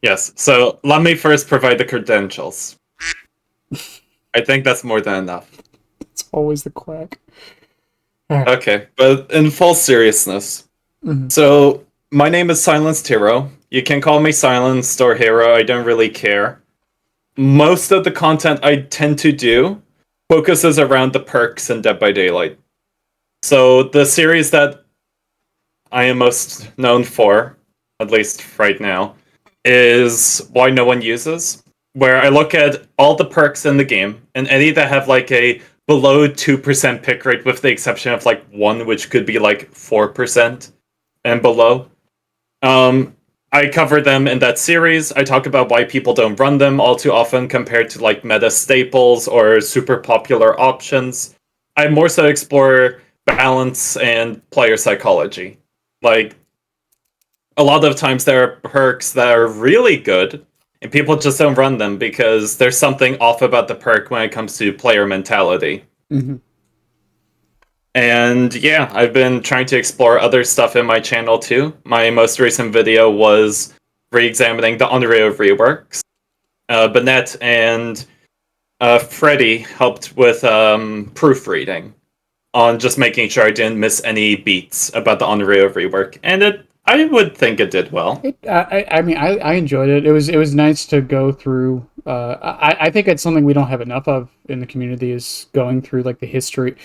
Yes. So let me first provide the credentials. I think that's more than enough. It's always the quack. All right. Okay, but in full seriousness. Mhm. So my name is Silenced Hero. You can call me Silenced or Hero. I don't really care. Most of the content I tend to do focuses around the perks in Dead by Daylight. So the series that I am most known for, at least right now, is Why No One Uses, where I look at all the perks in the game, and any that have like a below 2% pick rate, with the exception of like one, which could be like 4% and below. Um, I cover them in that series. I talk about why people don't run them all too often compared to like meta staples or super popular options. I more so explore balance and player psychology. Like, a lot of times there are perks that are really good, and people just don't run them because there's something off about the perk when it comes to player mentality. Mhm. And yeah, I've been trying to explore other stuff in my channel too. My most recent video was re-examining the Unreal reworks. Bennett and Freddie helped with proofreading on just making sure I didn't miss any beats about the Unreal rework, and I would think it did well. I mean, I enjoyed it. It was nice to go through. I think it's something we don't have enough of in the community is going through like the history.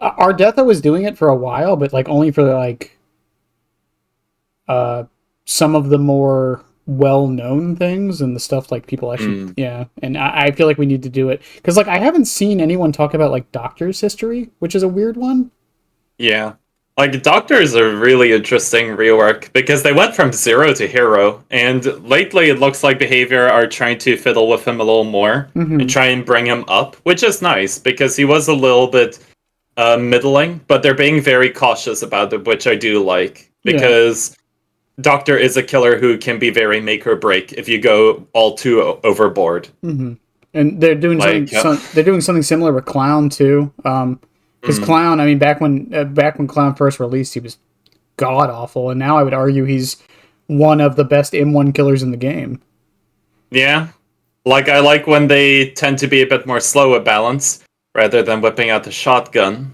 Ardetha was doing it for a while, but like only for like uh some of the more well-known things and the stuff like people actually, Mm, yeah. And I feel like we need to do it because like I haven't seen anyone talk about like Doctor's history, which is a weird one. yeah. Like, Doctor is a really interesting rework because they went from zero to hero, and lately it looks like Behavior are trying to fiddle with him a little more and Hmm. try and bring him up, which is nice because he was a little bit middling, but they're being very cautious about it, which I do like Yeah. because Doctor is a killer who can be very make or break if you go all too overboard. Hmm. And they're doing something. Like, They're doing something similar with Clown too. Because mm, Clown, I mean, back when Clown first released, he was god awful, and now I would argue he's one of the best M1 killers in the game. yeah, like I like when they tend to be a bit more slow at balance rather than whipping out the shotgun.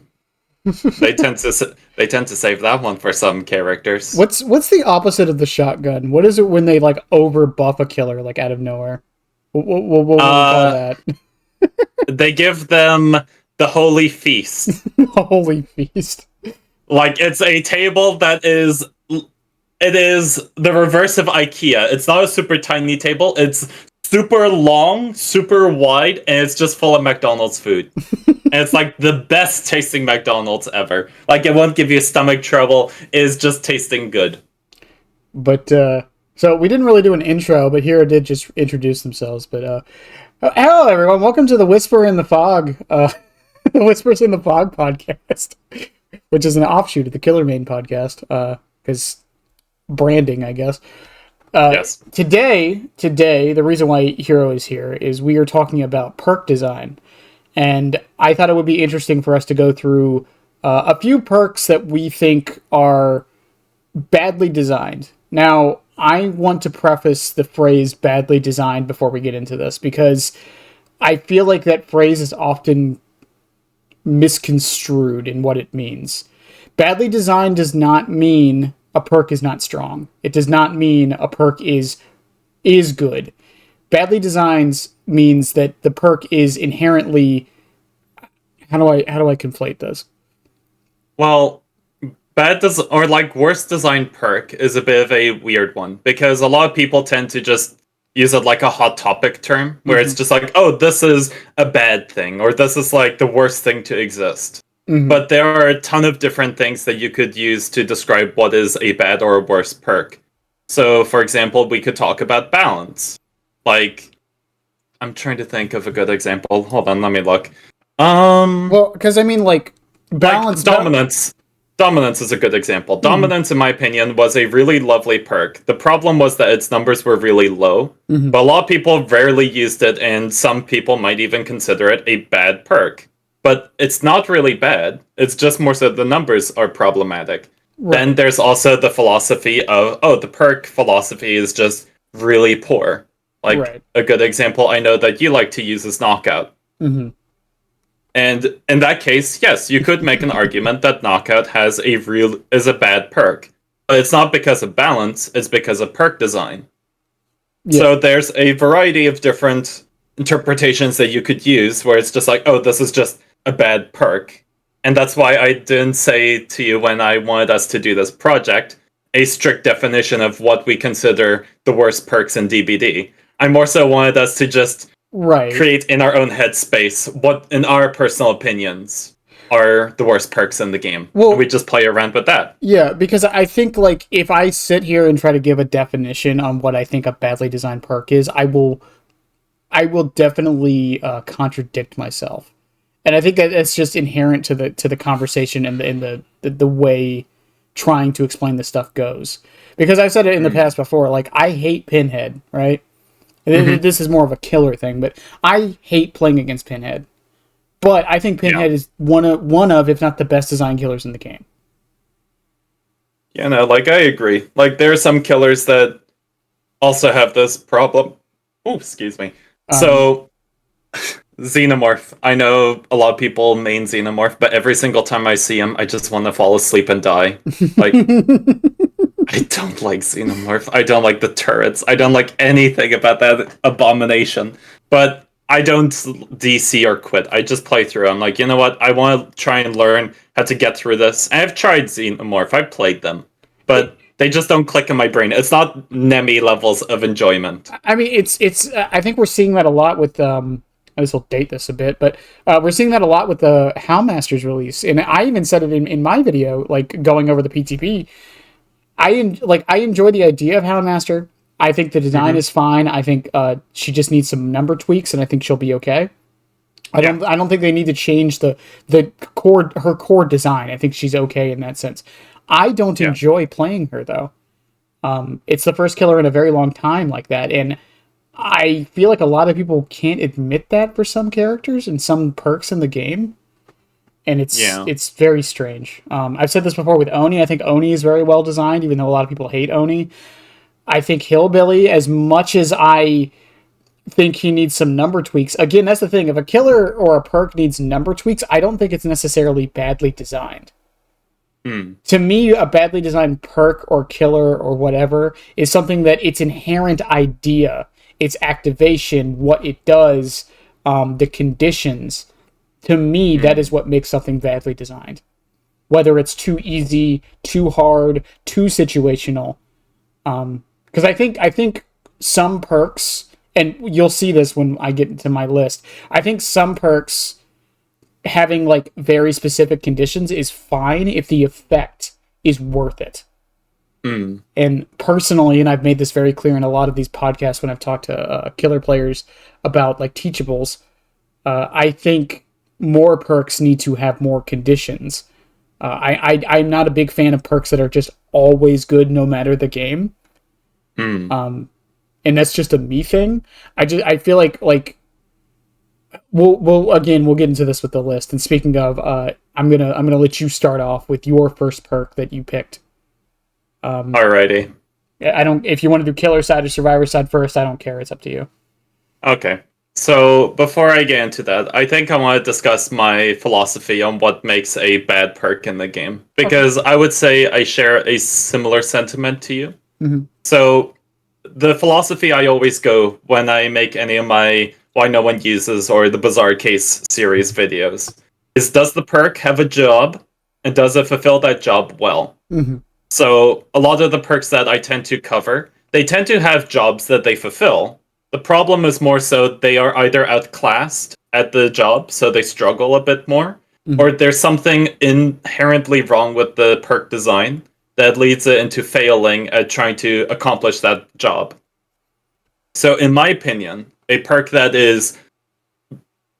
They tend to save that one for some characters. What's the opposite of the shotgun? What is it when they like over buff a killer like out of nowhere? What would we call Uh, that? they give them the holy feast. Holy feast. Like, it's a table that is it is the reverse of IKEA. It's not a super tiny table. It's super long, super wide, and it's just full of McDonald's food. And it's like the best tasting McDonald's ever. Like, it won't give you stomach trouble. It's just tasting good. But so we didn't really do an intro, but Hero did just introduce themselves. But hello everyone, welcome to the Whisper in the Fog, the Whispers in the Fog podcast, which is an offshoot of the Killer Main podcast. Because branding, I guess. Yes. Today, the reason why Hero is here is we are talking about perk design, and I thought it would be interesting for us to go through a few perks that we think are badly designed. Now, I want to preface the phrase badly designed before we get into this because I feel like that phrase is often misconstrued in what it means. Badly designed does not mean a perk is not strong. It does not mean a perk is good. Badly designed means that the perk is inherently, how do I conflate this? Well, or like worst designed perk is a bit of a weird one because a lot of people tend to just use it like a hot topic term where it's Mm-hmm. just like, oh, this is a bad thing or this is like the worst thing to exist. Mm-hmm. But there are a ton of different things that you could use to describe what is a bad or a worse perk. So, for example, we could talk about balance. Like, I'm trying to think of a good example. Hold on, let me look. Um, Well, because I mean, like like balance, dominance. Dominance is a good example. mm-hmm. Dominance, in my opinion, was a really lovely perk. The problem was that its numbers were really low, Mm-hmm. but a lot of people rarely used it, and some people might even consider it a bad perk. But it's not really bad, it's just more so the numbers are problematic. Then Right. there's also the philosophy of, oh, the perk philosophy is just really poor. Like, Right. a good example I know that you like to use is Knockout. Mm-hmm. And in that case, yes, you could make an argument that Knockout is a bad perk. But it's not because of balance, it's because of perk design. Yeah. So there's a variety of different interpretations that you could use where it's just like, oh, this is just a bad perk. And that's why I didn't say to you when I wanted us to do this project a strict definition of what we consider the worst perks in DBD. I more so wanted us to just Right. create in our own headspace what, in our personal opinions, are the worst perks in the game. Well, and we just play around with that. Yeah, because I think like if I sit here and try to give a definition on what I think a badly designed perk is, I will definitely contradict myself, and I think that that's just inherent to the conversation and the way trying to explain this stuff goes. Because I've said it in the past before, like I hate Pinhead, right? This is more of a killer thing, but I hate playing against Pinhead. But I think Pinhead is one of, if not the best design killers in the game. Yeah, no, like I agree. Like there are some killers that also have this problem. Oh, excuse me. So Xenomorph. I know a lot of people main Xenomorph, but every single time I see him, I just want to fall asleep and die. Like I don't like Xenomorph. I don't like the turrets. I don't like anything about that abomination. But I don't DC or quit. I just play through. I'm like, you know what? I want to try and learn how to get through this. And I've tried Xenomorph. I've played them. But they just don't click in my brain. It's not Nemi levels of enjoyment. I mean, it's. I think we're seeing that a lot with. This will date this a bit, but we're seeing that a lot with the Houndmaster's release. And I even said it in my video, like going over the PTP. I enjoy the idea of Houndmaster. I think the design is fine. I think she just needs some number tweaks, and I think she'll be okay. I don't think they need to change her core design. I think she's okay in that sense. I don't enjoy playing her though. It's the first killer in a very long time like that, and I feel like a lot of people can't admit that for some characters and some perks in the game. And it's very strange. I've said this before with Oni. I think Oni is very well designed, even though a lot of people hate Oni. I think Hillbilly, as much as I think he needs some number tweaks, again, that's the thing. If a killer or a perk needs number tweaks, I don't think it's necessarily badly designed. To me, a badly designed perk or killer or whatever is something that its inherent idea, its activation, what it does, the conditions, to me, that is what makes something badly designed. Whether it's too easy, too hard, too situational. Because I think some perks, and you'll see this when I get into my list, I think some perks having like very specific conditions is fine if the effect is worth it. And personally, and I've made this very clear in a lot of these podcasts when I've talked to killer players about like teachables, I think more perks need to have more conditions. I'm not a big fan of perks that are just always good no matter the game. And that's just a me thing. I feel like we'll get into this with the list. And speaking of, I'm gonna let you start off with your first perk that you picked. Alrighty. If you want to do killer side or survivor side first, I don't care. It's up to you. Okay. So before I get into that, I think I want to discuss my philosophy on what makes a bad perk in the game. Because I would say I share a similar sentiment to you. So the philosophy I always go when I make any of my Why No One Uses or the Bizarre Case series videos is, does the perk have a job and does it fulfill that job well? So a lot of the perks that I tend to cover, they tend to have jobs that they fulfill. The problem is more so they are either outclassed at the job, so they struggle a bit more, or there's something inherently wrong with the perk design that leads it into failing at trying to accomplish that job. So in my opinion, a perk that is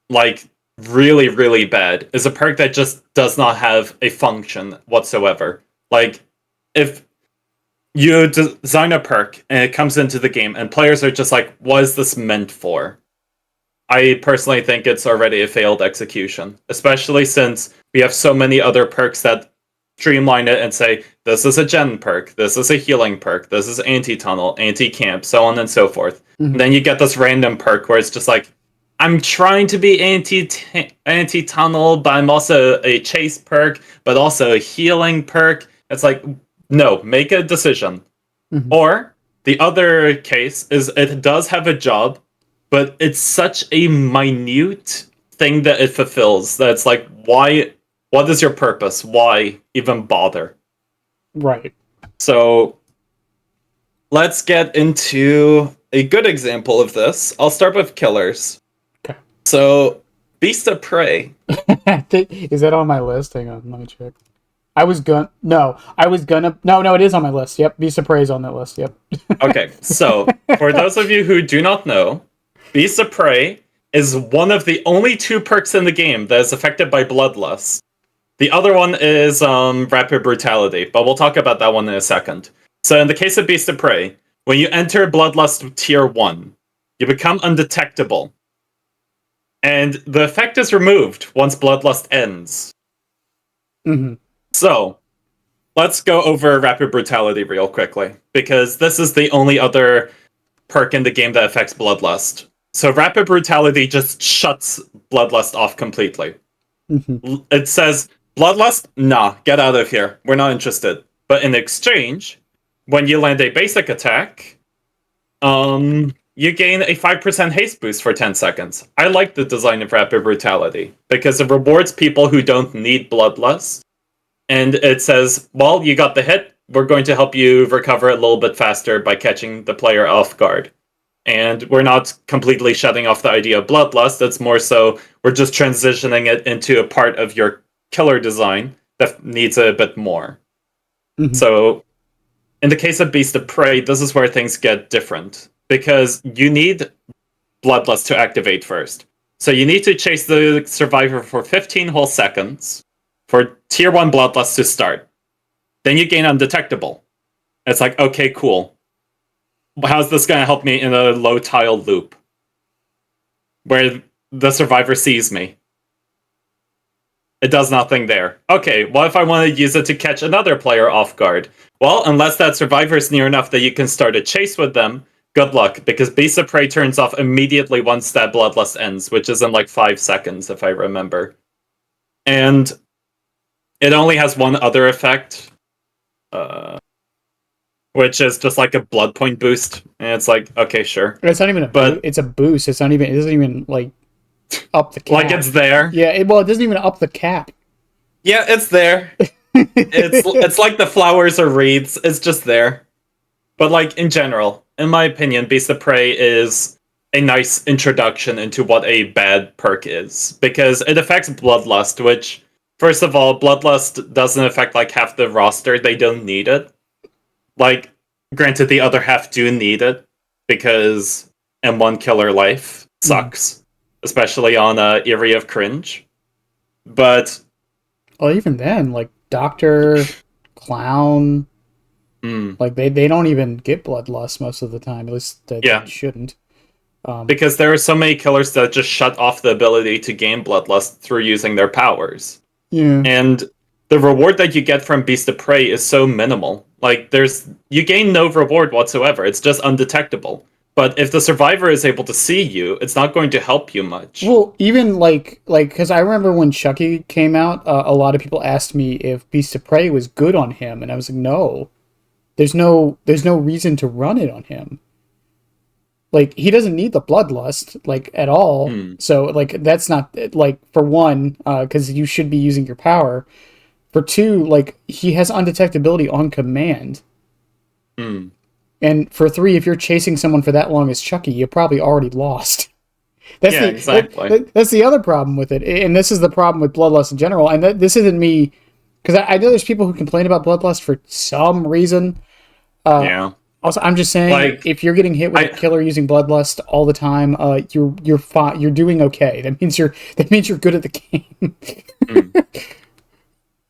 like really, really bad is a perk that just does not have a function whatsoever. Like, if you design a perk and it comes into the game and players are just like, what is this meant for? I personally think it's already a failed execution, especially since we have so many other perks that streamline it and say, this is a gen perk, this is a healing perk, this is anti-tunnel, anti-camp, so on and so forth. Mhm. And then you get this random perk where it's just like, I'm trying to be anti-tunnel, but I'm also a chase perk, but also a healing perk. It's like, no, make a decision. Mhm. Or the other case is it does have a job, but it's such a minute thing that it fulfills that it's like, why? What is your purpose? Why even bother? Right. So let's get into a good example of this. I'll start with killers. Okay. So Beast of Prey. Is that on my list? Hang on, let me check. No, it is on my list. Yep, Beast of Prey is on that list. Yep. Okay, so for those of you who do not know, Beast of Prey is one of the only 2 perks in the game that is affected by Bloodlust. The other one is Rapid Brutality, but we'll talk about that one in a second. So in the case of Beast of Prey, when you enter Bloodlust Tier 1, you become undetectable. And the effect is removed once Bloodlust ends. Mm-hmm. So, let's go over Rapid Brutality real quickly, because this is the only other perk in the game that affects Bloodlust. So Rapid Brutality just shuts Bloodlust off completely. Mm-hmm. It says, Bloodlust? Nah, get out of here. We're not interested. But in exchange, when you land a basic attack, you gain a 5% haste boost for 10 seconds. I like the design of Rapid Brutality, because it rewards people who don't need Bloodlust. And it says, well, you got the hit, we're going to help you recover a little bit faster by catching the player off guard. And we're not completely shutting off the idea of Bloodlust, it's more so we're just transitioning it into a part of your killer design that needs a bit more. Mm-hmm. So, in the case of Beast of Prey, this is where things get different. Because you need Bloodlust to activate first. So you need to chase the survivor for 15 whole seconds for Tier 1 Bloodlust to start. Then you gain Undetectable. It's like, okay, cool. How's this going to help me in a low tile loop? Where the survivor sees me. It does nothing there. Okay, what if I want to use it to catch another player off guard? Well, unless that survivor is near enough that you can start a chase with them, good luck, because Beast of Prey turns off immediately once that Bloodlust ends, which is in like 5 seconds, if I remember. And it only has one other effect, which is just like a blood point boost. And it's like, okay, sure. It's not even it's a boost. It doesn't even like up the cap. Like it's there. Yeah, it doesn't even up the cap. Yeah, it's there. it's like the flowers or reeds. It's just there. But like in general, in my opinion, Beast of Prey is a nice introduction into what a bad perk is. Because it affects Bloodlust, which, first of all, Bloodlust doesn't affect like half the roster. They don't need it. Like, granted, the other half do need it, because M1 Killer Life sucks. Especially on Eerie of Cringe. But... well, even then, like, Doctor, Clown... like, they don't even get Bloodlust most of the time. At least they shouldn't. Because there are so many killers that just shut off the ability to gain Bloodlust through using their powers. Yeah. And the reward that you get from Beast of Prey is so minimal. Like, you gain no reward whatsoever. It's just undetectable. But if the survivor is able to see you, it's not going to help you much. Well, even like, because I remember when Chucky came out, a lot of people asked me if Beast of Prey was good on him, and I was like, no. There's no reason to run it on him. Like, he doesn't need the Bloodlust, like, at all. So, like, that's not, like, for one, because you should be using your power. For two, like, he has undetectability on command. And for three, if you're chasing someone for that long as Chucky, you probably already lost. Exactly. That's the other problem with it. And this is the problem with Bloodlust in general. And this isn't me, because I know there's people who complain about Bloodlust for some reason. Also, I'm just saying, like, if you're getting hit with a killer using Bloodlust all the time, you're doing okay. That means you're good at the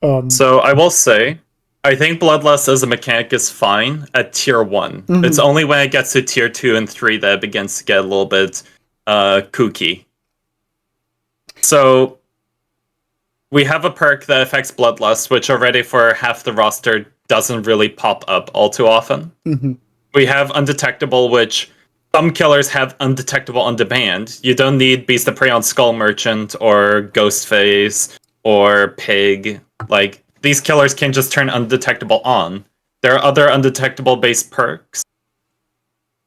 game. So I will say, I think Bloodlust as a mechanic is fine at Tier 1. It's only when it gets to Tier 2 and 3 that it begins to get a little bit kooky. So we have a perk that affects Bloodlust, which already for half the roster doesn't really pop up all too often. Mm-hmm. We have Undetectable, which some killers have Undetectable on demand. You don't need Beast of Prey on Skull Merchant or Ghostface or Pig. Like, these killers can just turn Undetectable on. There are other Undetectable-based perks.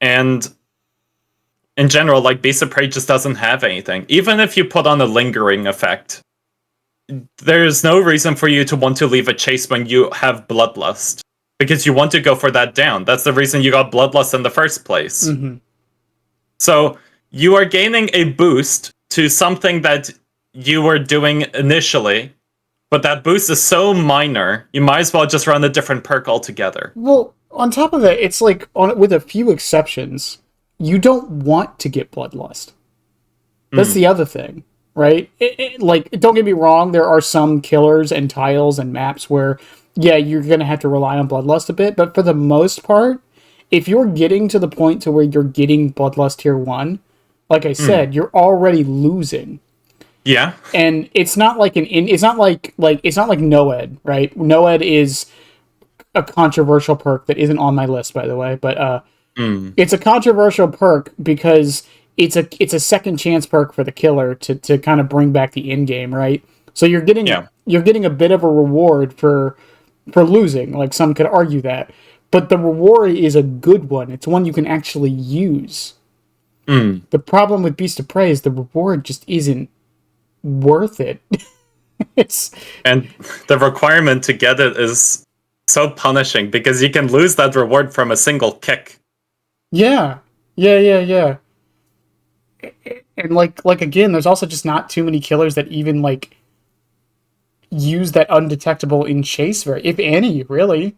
And in general, like, Beast of Prey just doesn't have anything. Even if you put on a lingering effect, there's no reason for you to want to leave a chase when you have Bloodlust. Because you want to go for that down. That's the reason you got Bloodlust in the first place. Mm-hmm. So you are gaining a boost to something that you were doing initially, but that boost is so minor, you might as well just run a different perk altogether. Well, on top of that, it's like, with a few exceptions, you don't want to get Bloodlust. That's the other thing, right? Like, don't get me wrong, there are some killers and tiles and maps where, yeah, you're going to have to rely on Bloodlust a bit, but for the most part, if you're getting to the point to where you're getting Bloodlust tier 1, like I said, you're already losing. Yeah. And it's not like it's not like Noed, right? Noed is a controversial perk that isn't on my list, by the way, but it's a controversial perk because it's a second chance perk for the killer to kind of bring back the end game, right? So you're getting a bit of a reward for losing, like some could argue that. But the reward is a good one. It's one you can actually use. The problem with Beast of Prey is the reward just isn't worth it. And the requirement to get it is so punishing because you can lose that reward from a single kick. Yeah. And like again, there's also just not too many killers that even like use that Undetectable in chase, if any, really.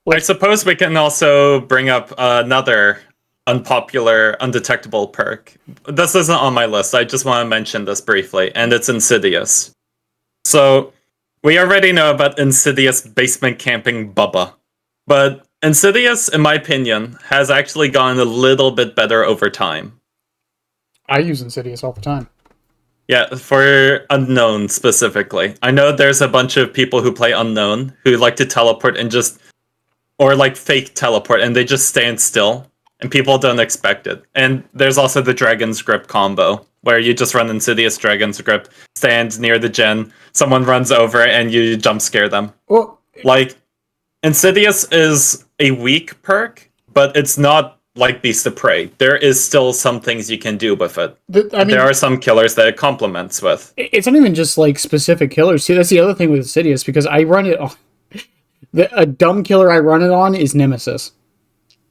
I suppose we can also bring up another unpopular Undetectable perk. This isn't on my list, I just want to mention this briefly, and it's Insidious. So, we already know about Insidious basement camping Bubba, but Insidious, in my opinion, has actually gotten a little bit better over time. I use Insidious all the time. Yeah, for Unknown specifically. I know there's a bunch of people who play Unknown who like to teleport and just... or like fake teleport and they just stand still. And people don't expect it. And there's also the Dragon's Grip combo, where you just run Insidious Dragon's Grip, stand near the gen, someone runs over and you jump scare them. Well, like, Insidious is a weak perk, but it's not like Beast of Prey. There is still some things you can do with it. There are some killers that it complements with. It's not even just like specific killers. See, that's the other thing with Insidious, because I run it on... a dumb killer I run it on is Nemesis.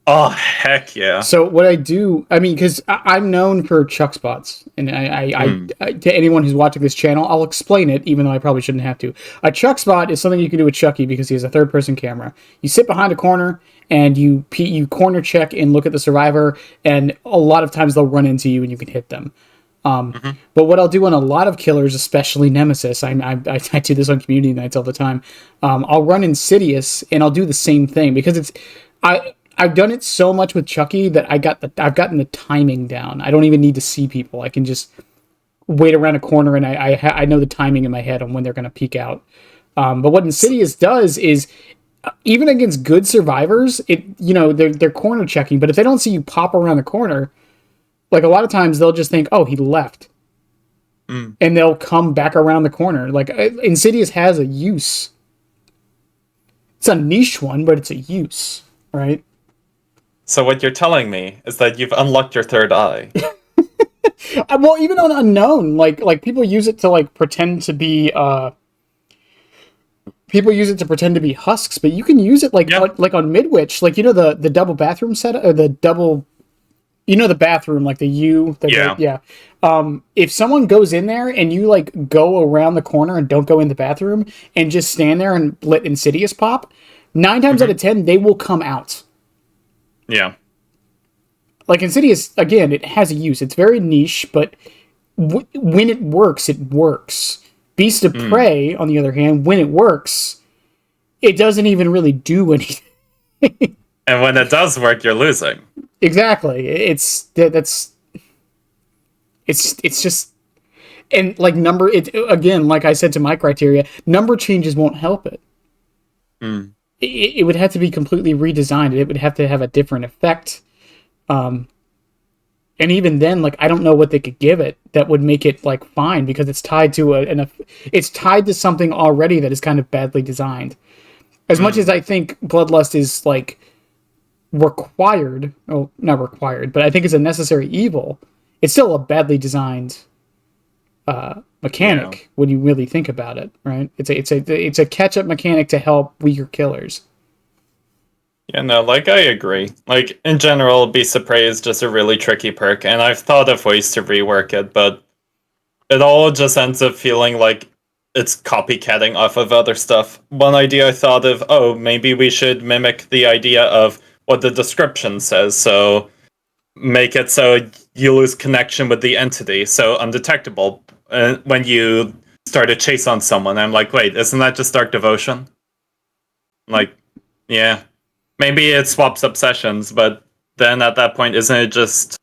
Oh, heck yeah. So what I do, I mean, because I'm known for chuck spots, and I to anyone who's watching this channel, I'll explain it, even though I probably shouldn't have to. A chuck spot is something you can do with Chucky because he has a third-person camera. You sit behind a corner, and you corner check and look at the survivor, and a lot of times they'll run into you and you can hit them. But what I'll do on a lot of killers, especially Nemesis, I do this on community nights all the time, I'll run Insidious, and I'll do the same thing, because I've done it so much with Chucky that I've gotten the timing down. I don't even need to see people. I can just wait around a corner and I know the timing in my head on when they're going to peek out. But what Insidious does is, even against good survivors, they're corner checking. But if they don't see you pop around the corner, like a lot of times they'll just think, oh, he left. And they'll come back around the corner. Like, Insidious has a use. It's a niche one, but it's a use, right? So what you're telling me is that you've unlocked your third eye. Well, even on Unknown, like people use it to like pretend to be husks, but you can use it like on Midwich, like the double bathroom set, or the double, the bathroom, like the U. If someone goes in there and you like go around the corner and don't go in the bathroom and just stand there and let Insidious pop, 9 times out of 10 they will come out. Yeah. Like Insidious, again, it has a use. It's very niche, but when it works, it works. Beast of Prey, on the other hand, when it works, it doesn't even really do anything. And when it does work, you're losing. Exactly. It's just... And like number, it again, like I said to my criteria, number changes won't help it. Mm. It would have to be completely redesigned. It would have to have a different effect. And even then, like I don't know what they could give it that would make it like fine because it's tied to it's tied to something already that is kind of badly designed. As much as I think Bloodlust is like required, oh, not required, but I think it's a necessary evil. It's still a badly designed mechanic when you really think about it, right? It's a catch up mechanic to help weaker killers. Yeah, no, like I agree. Like in general, Beast of Prey is just a really tricky perk, and I've thought of ways to rework it, but it all just ends up feeling like it's copycatting off of other stuff. One idea I thought of, oh, maybe we should mimic the idea of what the description says, so make it so you lose connection with the entity, so undetectable. When you start a chase on someone, I'm like, wait, isn't that just Dark Devotion? Like, yeah. Maybe it swaps up sessions, but then at that point, isn't it just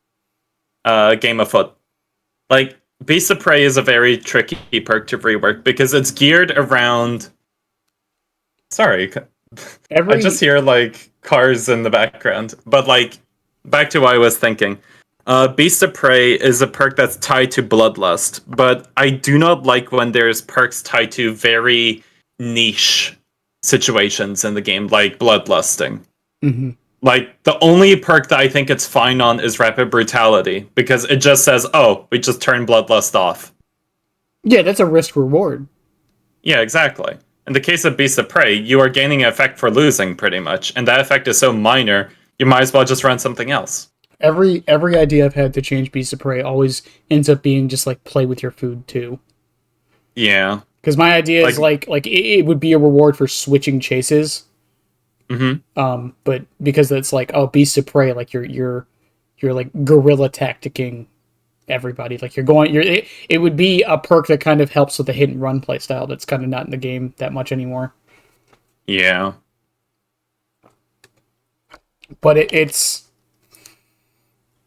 Game of Foot? Like, Beast of Prey is a very tricky perk to rework because it's geared around. Sorry, I just hear like cars in the background. But like, back to what I was thinking. Beast of Prey is a perk that's tied to Bloodlust, but I do not like when there's perks tied to very niche situations in the game, like bloodlusting. Mm-hmm. Like, the only perk that I think it's fine on is Rapid Brutality, because it just says, oh, we just turn Bloodlust off. Yeah, that's a risk reward. Yeah, exactly. In the case of Beast of Prey, you are gaining an effect for losing, pretty much, and that effect is so minor, you might as well just run something else. Every idea I've had to change Beast of Prey always ends up being just like play with your food too. Yeah. Because my idea is like it would be a reward for switching chases. Mm-hmm. But because it's like, oh, Beast of Prey, like you're like guerrilla tacticking everybody. Like it would be a perk that kind of helps with the hit and run play style that's kind of not in the game that much anymore. Yeah. But it's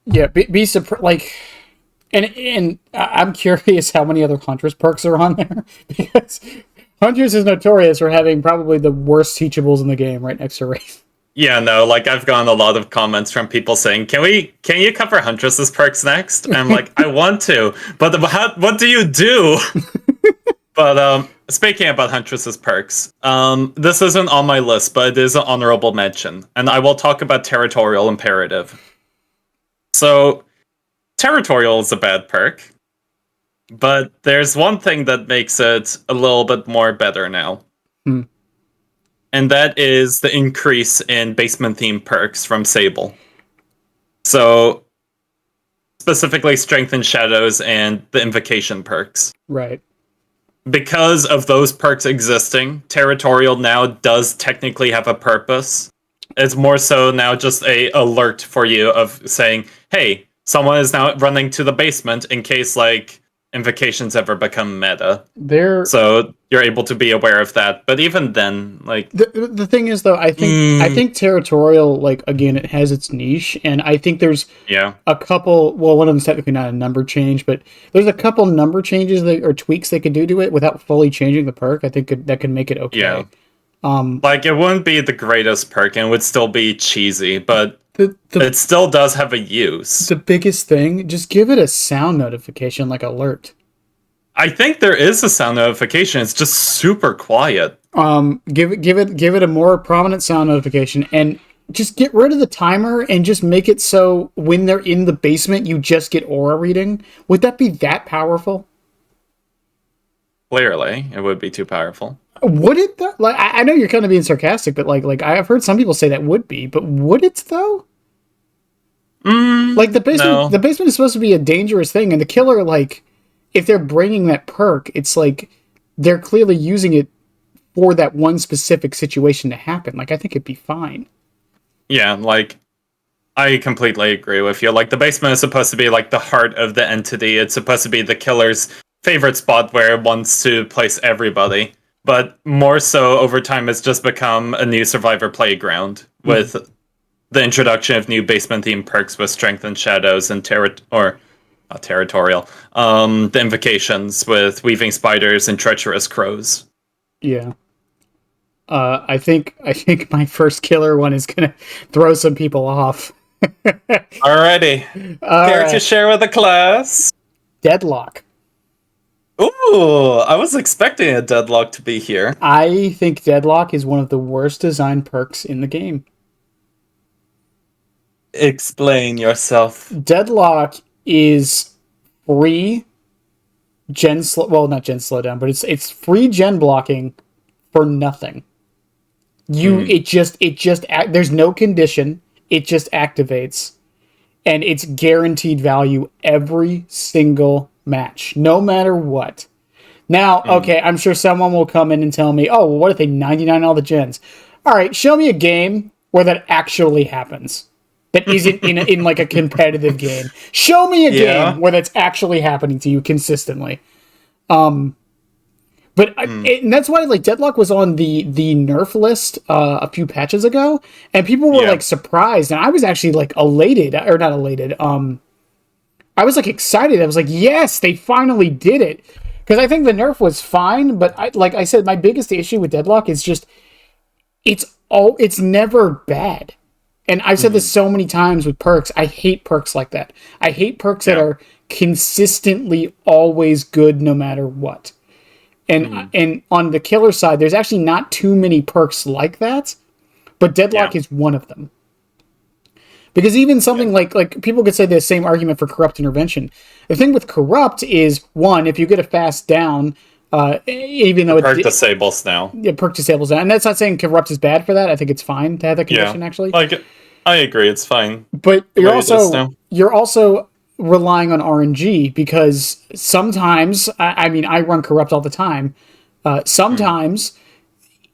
Beast of Prey, like, and I'm curious how many other Huntress perks are on there because Huntress is notorious for having probably the worst teachables in the game, right next to Wraith. Yeah, no, like I've gotten a lot of comments from people saying, "Can you cover Huntress's perks next?" And I'm like, I want to, but what do you do? But speaking about Huntress's perks, this isn't on my list, but it is an honorable mention, and I will talk about Territorial Imperative. So, Territorial is a bad perk, but there's one thing that makes it a little bit more better now. And that is the increase in basement theme perks from Sable. So, specifically Strength and Shadows and the Invocation perks. Right. Because of those perks existing, Territorial now does technically have a purpose. It's more so now just a alert for you of saying, hey, someone is now running to the basement in case, like, Invocations ever become meta. So you're able to be aware of that. But even then, like... The thing is, though, I think Territorial, like, again, it has its niche, and I think there's a couple... Well, one of them's technically not a number change, but there's a couple number changes or tweaks they could do to it without fully changing the perk. I think that could make it okay. Yeah. Like, it wouldn't be the greatest perk, and it would still be cheesy, but it still does have a use. The biggest thing, just give it a sound notification, like alert. I think there is a sound notification. It's just super quiet. Give it a more prominent sound notification, and just get rid of the timer, and just make it so when they're in the basement, you just get aura reading. Would that be that powerful? Clearly, it would be too powerful. Would it though? Like, I know you're kind of being sarcastic, but like I've heard some people say that would be, but would it though? Like the basement is supposed to be a dangerous thing, and the killer, like, if they're bringing that perk, it's like they're clearly using it for that one specific situation to happen. Like, I think it'd be fine. Yeah, like, I completely agree with you. Like, the basement is supposed to be like the heart of the entity. It's supposed to be the killer's favorite spot where it wants to place everybody. But more so, over time, it's just become a new Survivor playground with the introduction of new basement-themed perks with Strength and Shadows and territorial. The Invocations with weaving spiders and treacherous crows. Yeah. I think my first killer one is gonna throw some people off. Alrighty. All Care to right. share with the class? Deadlock. Ooh, I was expecting a Deadlock to be here. I think Deadlock is one of the worst designed perks in the game. Explain yourself. Deadlock is free not gen slowdown, but it's free gen blocking for nothing. There's no condition. It just activates, and it's guaranteed value every single match, no matter what. Now, okay, I'm sure someone will come in and tell me, oh, well, what if they 99 all the gens? All right, show me a game where that actually happens. That isn't in like a competitive game. Show me a game where that's actually happening to you consistently. And that's why like Deadlock was on the nerf list a few patches ago, and people were like surprised, and I was actually like elated, or not elated. I was like excited. I was like, yes, they finally did it, because I think the nerf was fine, but like I said, my biggest issue with Deadlock is just it's never bad. And I've said this so many times with perks. I hate perks like that. I hate perks that are consistently always good no matter what. And on the killer side, there's actually not too many perks like that, but Deadlock is one of them. Because even something like people could say the same argument for Corrupt Intervention. The thing with Corrupt is, one, if you get a fast down, even though Perk disables now. Yeah, perk disables now. And that's not saying Corrupt is bad for that. I think it's fine to have that condition, actually. Like, I agree, it's fine. But you're also relying on RNG, because sometimes, I run Corrupt all the time. Sometimes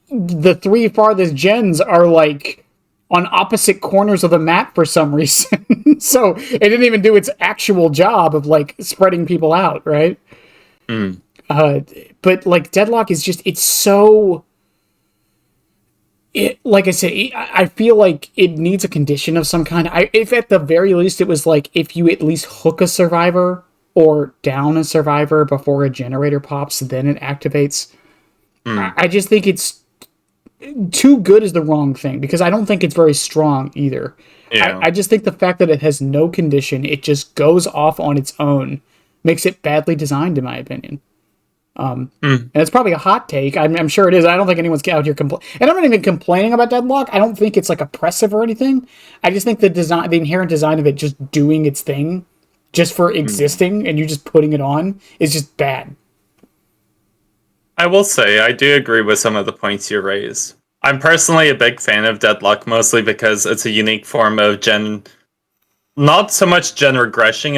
the three farthest gens are like on opposite corners of the map for some reason. So it didn't even do its actual job of like spreading people out, right? But like Deadlock is just, it's so... like I said, I feel like it needs a condition of some kind. If at the very least it was like, if you at least hook a survivor or down a survivor before a generator pops, then it activates. I just think it's too good is the wrong thing, because I don't think it's very strong either. I just think the fact that it has no condition, it just goes off on its own, makes it badly designed, in my opinion. And it's probably a hot take. I'm sure it is. I don't think anyone's out here complaining. And I'm not even complaining about Deadlock. I don't think it's like oppressive or anything. I just think the inherent design of it just doing its thing, just for existing, and you just putting it on, is just bad. I will say, I do agree with some of the points you raise. I'm personally a big fan of Deadlock, mostly because it's a unique form of not so much gen regression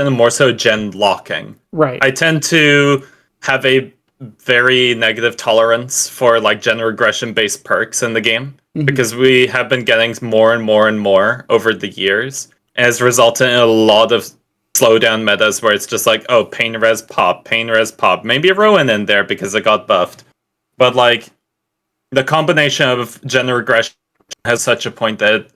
and more so gen locking. Right. I tend to have a very negative tolerance for like gen regression based perks in the game, because we have been getting more and more and more over the years, and has resulted in a lot of slowdown metas where it's just like, oh, pain res pop, maybe a ruin in there because it got buffed. But like the combination of gen regression has such a point that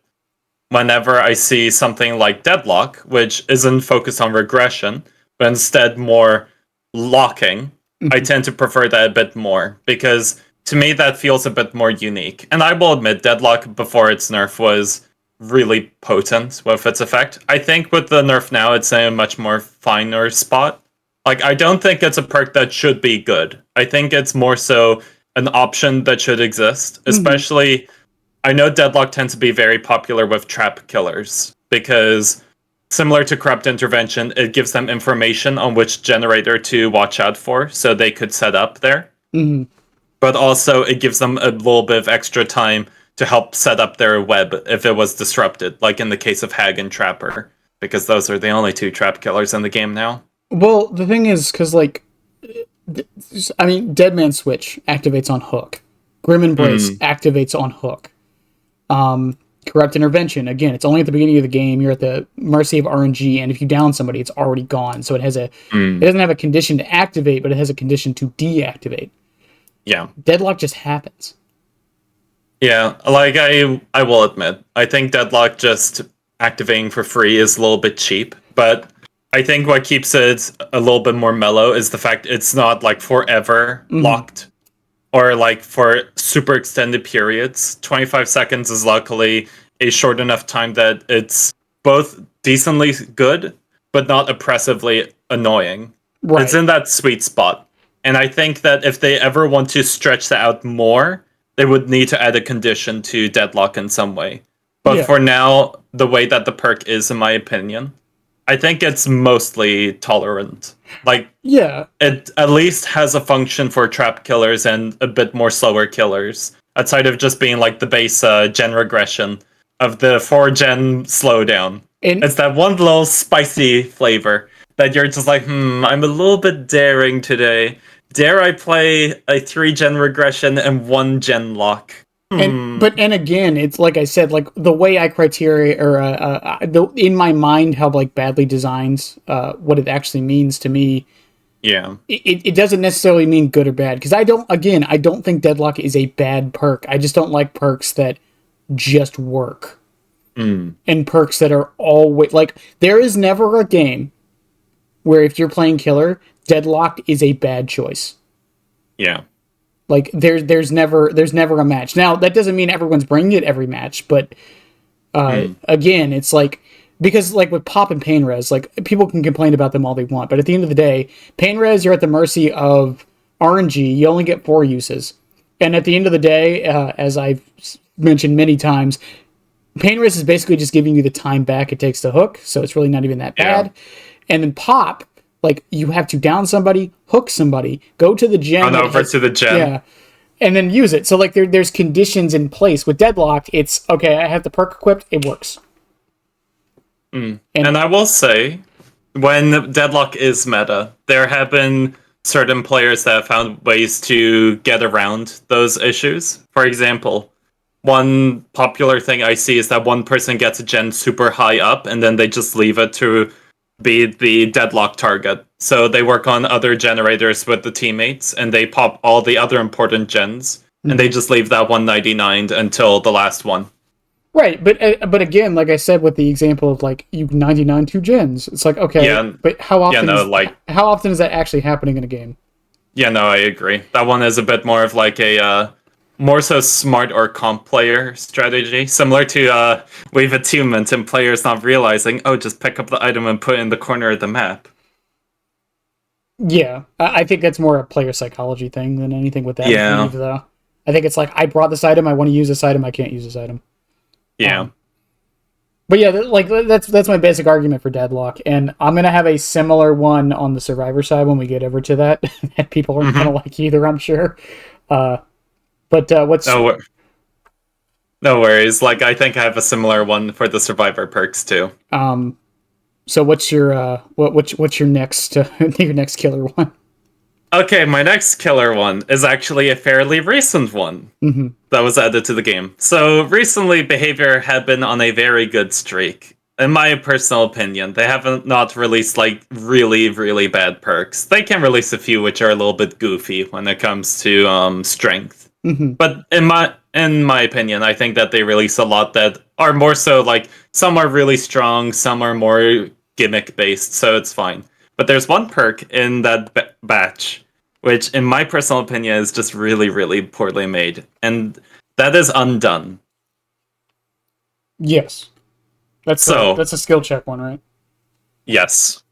whenever I see something like Deadlock, which isn't focused on regression, but instead more locking, I tend to prefer that a bit more, because to me that feels a bit more unique. And I will admit, Deadlock before its nerf was really potent with its effect. I think with the nerf now, it's in a much more finer spot. Like, I don't think it's a perk that should be good. I think it's more so an option that should exist, especially... I know Deadlock tends to be very popular with trap killers, because similar to Corrupt Intervention, it gives them information on which generator to watch out for, so they could set up there. But also it gives them a little bit of extra time to help set up their web if it was disrupted, like in the case of Hag and Trapper, because those are the only two trap killers in the game now. Well, the thing is, because like, Dead Man Switch activates on hook. Grim Embrace activates on hook. Corrupt Intervention, again, it's only at the beginning of the game. You're at the mercy of RNG, and if you down somebody, it's already gone. So it has it doesn't have a condition to activate, but it has a condition to deactivate. Yeah. Deadlock just happens. Yeah, like I will admit, I think Deadlock just activating for free is a little bit cheap, but I think what keeps it a little bit more mellow is the fact it's not like forever locked or like for super extended periods. 25 seconds is luckily a short enough time that it's both decently good but not oppressively annoying. Right. It's in that sweet spot. And I think that if they ever want to stretch that out more, they would need to add a condition to Deadlock in some way. But for now, the way that the perk is, in my opinion, I think it's mostly tolerant. Like, it at least has a function for trap killers and a bit more slower killers, outside of just being like the base gen regression of the 4-gen slowdown. And it's that one little spicy flavor that you're just like, I'm a little bit daring today. Dare I play a 3-gen regression and 1-gen lock? And again, it's like I said, like the way I criteria or in my mind how like badly designed what it actually means to me. Yeah, it doesn't necessarily mean good or bad because I don't think Deadlock is a bad perk. I just don't like perks that just work and perks that are always like there is never a game where if you're playing killer, Deadlock is a bad choice. Yeah. Like there's never a match. Now that doesn't mean everyone's bringing it every match, but again, it's like because like with pop and pain res, like people can complain about them all they want, but at the end of the day, pain res you're at the mercy of RNG. You only get 4 uses, and at the end of the day, as I've mentioned many times, pain res is basically just giving you the time back it takes to hook, so it's really not even that bad. And then pop. Like, you have to down somebody, hook somebody, go to the gen. Run over to the gen. Yeah. And then use it. So, like, there's conditions in place. With Deadlock, it's, okay, I have the perk equipped, it works. And I will say, when Deadlock is meta, there have been certain players that have found ways to get around those issues. For example, one popular thing I see is that one person gets a gen super high up, and then they just leave it to be the Deadlock target. So they work on other generators with the teammates, and they pop all the other important gens, and they just leave that 199 until the last one. Right, but again, like I said with the example of like you 99 2 gens, it's like okay, but how often is that actually happening in a game? Yeah, no, I agree. That one is a bit more of like a more so smart or comp player strategy, similar to wave attunement and players not realizing, just pick up the item and put it in the corner of the map. Yeah, I think that's more a player psychology thing than anything with that. Yeah. Wave, though. I think it's like, I brought this item, I want to use this item, I can't use this item. Yeah. But yeah, like that's my basic argument for Deadlock, and I'm going to have a similar one on the Survivor side when we get over to that, that people aren't going to like either, I'm sure. But what's... No worries. Like, I think I have a similar one for the Survivor perks, too. So what's your what's your next your next killer one? Okay, my next killer one is actually a fairly recent one that was added to the game. So recently, Behavior had been on a very good streak. In my personal opinion, they haven't not released like really, really bad perks. They can release a few which are a little bit goofy when it comes to strength. But in my opinion, I think that they release a lot that are more so like some are really strong, some are more gimmick based, so it's fine. But there's one perk in that batch, which in my personal opinion is just really, really poorly made, and that is Undone. Yes, that's a skill check one, right? Yes.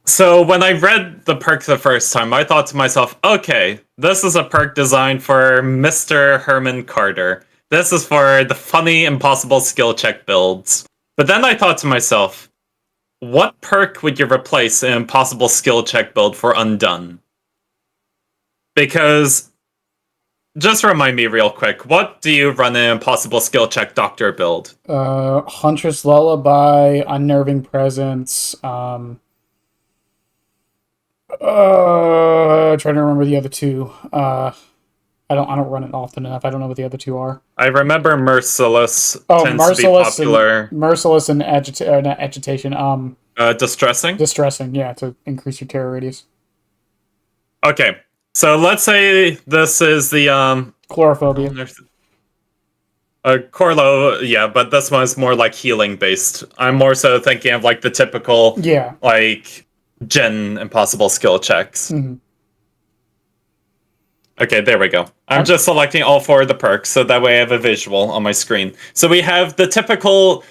So when I read the perk the first time, I thought to myself, okay, this is a perk designed for Mr. Herman Carter. This is for the funny, impossible skill check builds. But then I thought to myself, what perk would you replace an impossible skill check build for Undone? Because, just remind me real quick, what do you run an impossible skill check doctor build? Huntress Lullaby, Unnerving Presence, trying to remember the other two. I don't run it often enough. I don't know what the other two are. I remember Merciless tends to be popular. Merciless and not agitation. Distressing? Distressing, yeah, to increase your terror radius. Okay, so let's say this is the Chlorophobia. Corlo, yeah, but this one's more like healing based. I'm more so thinking of like the typical, Yeah. like, gen impossible skill checks. Mhm. Okay, there we go. I'm just selecting all 4 of the perks, so that way I have a visual on my screen. So we have the typical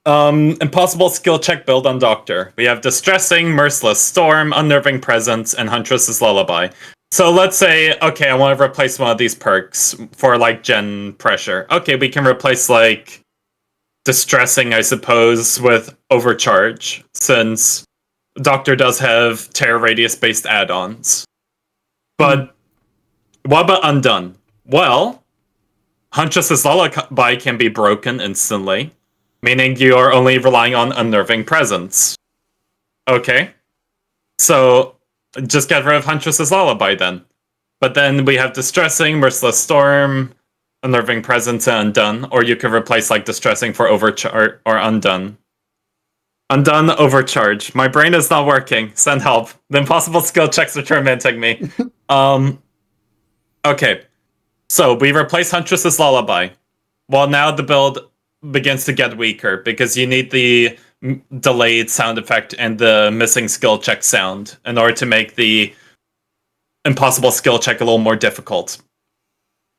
impossible skill check build on Doctor. We have Distressing, Merciless Storm, Unnerving Presence, and Huntress's Lullaby. So let's say, okay, I want to replace one of these perks for, like, gen pressure. Okay, we can replace, like, Distressing, I suppose, with Overcharge, since Doctor does have Terror Radius-based add-ons. But what about Undone? Well, Huntress's Lullaby can be broken instantly, meaning you are only relying on Unnerving Presence. Okay. So, just get rid of Huntress's Lullaby then. But then we have Distressing, Merciless Storm, Unnerving Presence, and Undone, or you could replace, like, Distressing for Overcharge or Undone. Undone, Overcharge. My brain is not working. Send help. The impossible skill checks are tormenting me. Okay. So, we replace Huntress's Lullaby. Well, now the build begins to get weaker, because you need the delayed sound effect and the missing skill check sound in order to make the impossible skill check a little more difficult.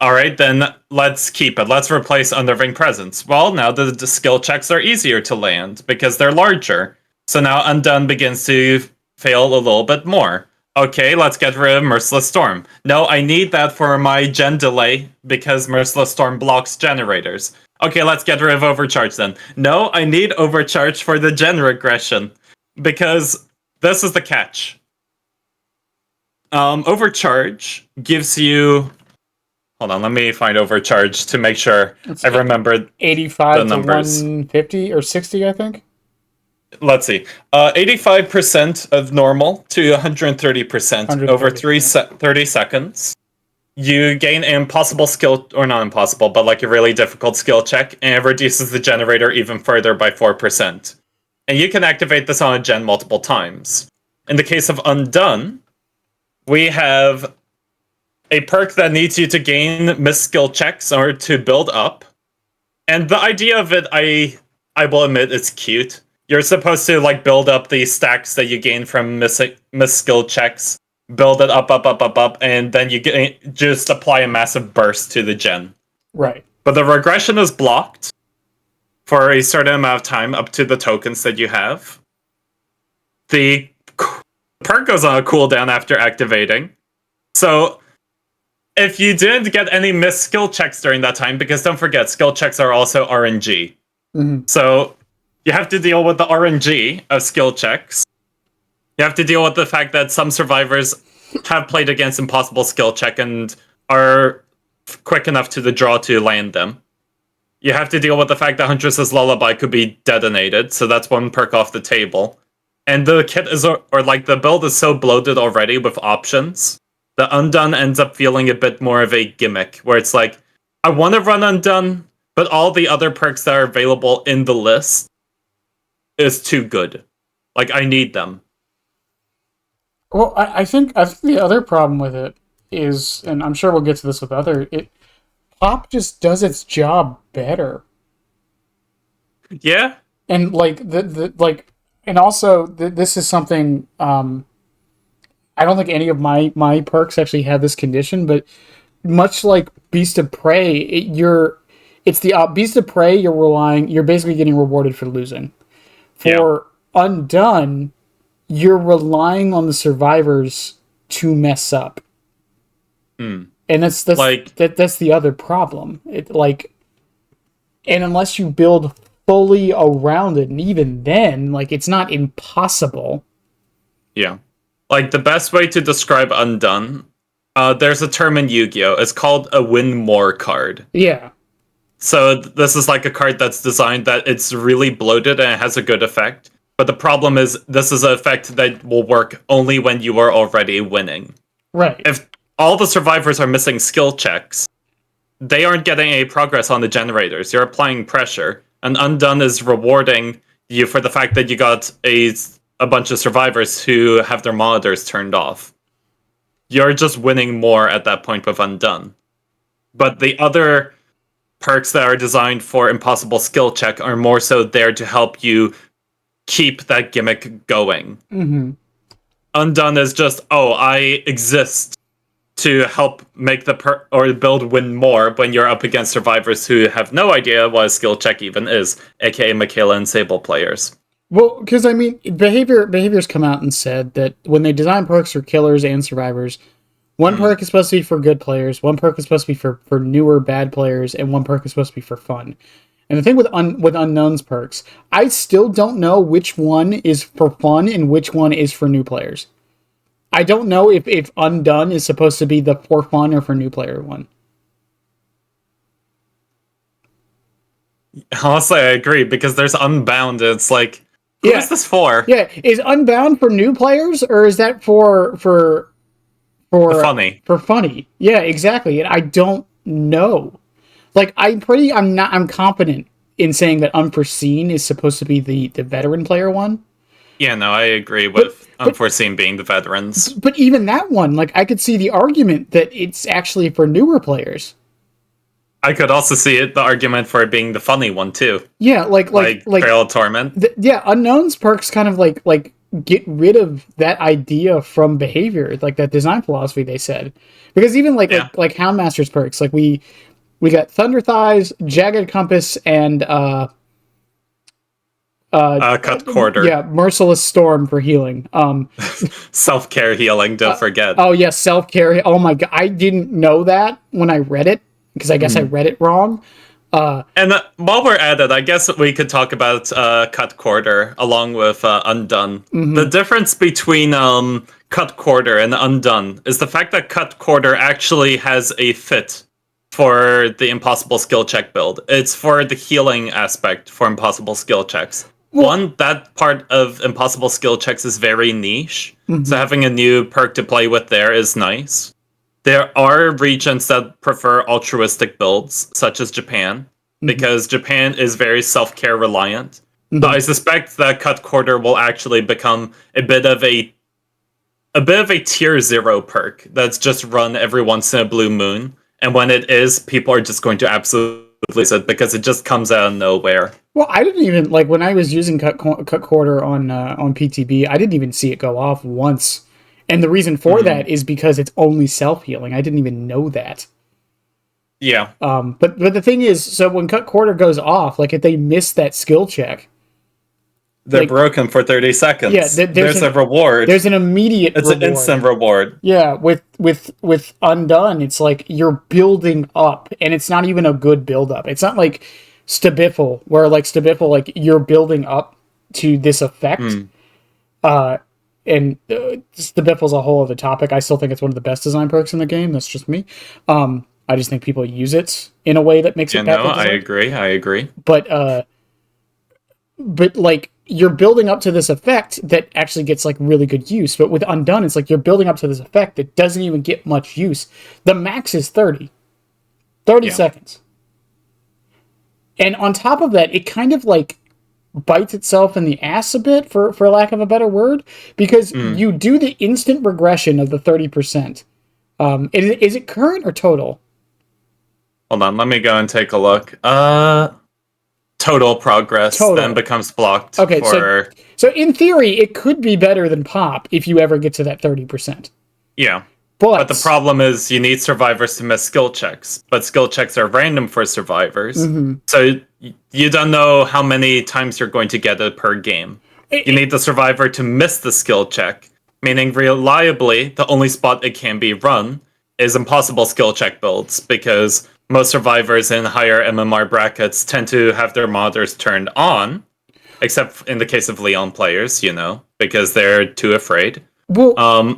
Alright, then let's keep it. Let's replace Unnerving Presence. Well, now the skill checks are easier to land, because they're larger. So now Undone begins to fail a little bit more. Okay, let's get rid of Merciless Storm. No, I need that for my gen delay, because Merciless Storm blocks generators. Okay, let's get rid of Overcharge then. No, I need Overcharge for the gen regression, because this is the catch. Overcharge gives you... Hold on, let me find Overcharge to make sure I remember 85 the to numbers. 150 or 60, I think. Let's see. 85% of normal to 130% over 30 seconds. You gain an impossible skill, or not impossible, but like a really difficult skill check, and it reduces the generator even further by 4%. And you can activate this on a gen multiple times. In the case of Undone, we have a perk that needs you to gain missed skill checks in order to build up. And the idea of it, I will admit, it's cute. You're supposed to like build up the stacks that you gain from missed skill checks, build it up, and then you just apply a massive burst to the gen. Right. But the regression is blocked for a certain amount of time up to the tokens that you have. The perk goes on a cooldown after activating. So if you didn't get any missed skill checks during that time, because don't forget, skill checks are also RNG. Mm-hmm. So you have to deal with the RNG of skill checks. You have to deal with the fact that some survivors have played against impossible skill check and are quick enough to the draw to land them. You have to deal with the fact that Huntress's Lullaby could be detonated, so that's one perk off the table. And the kit is, or like the build is so bloated already with options, the Undone ends up feeling a bit more of a gimmick, where it's like, I want to run Undone, but all the other perks that are available in the list is too good. Like, I need them. Well, I think the other problem with it is, and I'm sure we'll get to this with Pop just does its job better. Yeah. And like and also this is something I don't think any of my perks actually have this condition, but much like Beast of Prey, it's the Beast of Prey. You're basically getting rewarded for losing. For Undone, you're relying on the survivors to mess up. And that's the other problem. And unless you build fully around it, and even then, like, it's not impossible. Yeah. Like, the best way to describe Undone, there's a term in Yu-Gi-Oh! It's called a win more card. Yeah. So this is like a card that's designed that it's really bloated and it has a good effect. But the problem is, this is an effect that will work only when you are already winning. Right. If all the survivors are missing skill checks, they aren't getting any progress on the generators. You're applying pressure. And Undone is rewarding you for the fact that you got a bunch of survivors who have their monitors turned off. You're just winning more at that point with Undone. But the other perks that are designed for impossible skill check are more so there to help you keep that gimmick going. Mm-hmm. Undone is just, oh, I exist to help make the build win more when you're up against survivors who have no idea what a skill check even is, aka Michaela and Sable players. Well, because I mean, behaviors come out and said that when they design perks for killers and survivors, one perk is supposed to be for good players, one perk is supposed to be for newer bad players, and one perk is supposed to be for fun. And the thing with Unknown's perks, I still don't know which one is for fun and which one is for new players. I don't know if Undone is supposed to be the for fun or for new player one. Honestly, I agree, because there's Unbound, and it's like, who is this for? Yeah, is Unbound for new players, or is that for funny? For funny. Yeah, exactly. And I don't know. Like, I'm confident in saying that Unforeseen is supposed to be the veteran player one. Yeah, no, I agree with Unforeseen being the veterans. But even that one, like, I could see the argument that it's actually for newer players. I could also see the argument for it being the funny one too. Yeah, like Trail of Torment. Unknown's perks kind of like get rid of that idea from behavior, like that design philosophy they said. Because even like Houndmaster's perks, like we got Thunder Thighs, Jagged Compass, and Cut Quarter. Yeah, Merciless Storm for healing. Self-care healing, don't forget. Oh yeah, self-care. Oh my god, I didn't know that when I read it, because I guess I read it wrong. And while we're at it, I guess we could talk about Cut Quarter along with Undone. Mm-hmm. The difference between Cut Quarter and Undone is the fact that Cut Quarter actually has a fit for the impossible skill check build. It's for the healing aspect for impossible skill checks. One, that part of impossible skill checks is very niche, so having a new perk to play with there is nice. There are regions that prefer altruistic builds, such as Japan, because Japan is very self-care reliant. But I suspect that Cut Quarter will actually become a bit of a tier 0 perk that's just run every once in a blue moon. And when it is, people are just going to absolutely lose it because it just comes out of nowhere. Well, I didn't even, like, when I was using Cut Quarter on PTB, I didn't even see it go off once. And the reason for that is because it's only self-healing. I didn't even know that. Yeah. But the thing is, so when Cut Quarter goes off, like, if they miss that skill check, they're broken for 30 seconds. Yeah, there's a reward. There's an immediate reward. It's an instant reward. Yeah, with Undone, it's like you're building up, and it's not even a good build-up. It's not like Stabiffle, where, like, Stabiffle, like, you're building up to this effect. And Stabiffle's a whole other topic. I still think it's one of the best design perks in the game. That's just me. I just think people use it in a way that makes it better. No, I agree. But like, you're building up to this effect that actually gets, like, really good use. But with Undone, it's like you're building up to this effect that doesn't even get much use. The max is 30 seconds. And on top of that, it kind of, like, bites itself in the ass a bit, for lack of a better word, because you do the instant regression of the 30%. Is it current or total? Hold on, let me go and take a look. Total progress then becomes blocked. Okay, so in theory, it could be better than Pop if you ever get to that 30%. Yeah. But the problem is you need survivors to miss skill checks. But skill checks are random for survivors. So you don't know how many times you're going to get it per game. You need the survivor to miss the skill check, meaning reliably the only spot it can be run is impossible skill check builds, because most survivors in higher MMR brackets tend to have their monitors turned on, except in the case of Leon players, because they're too afraid. Again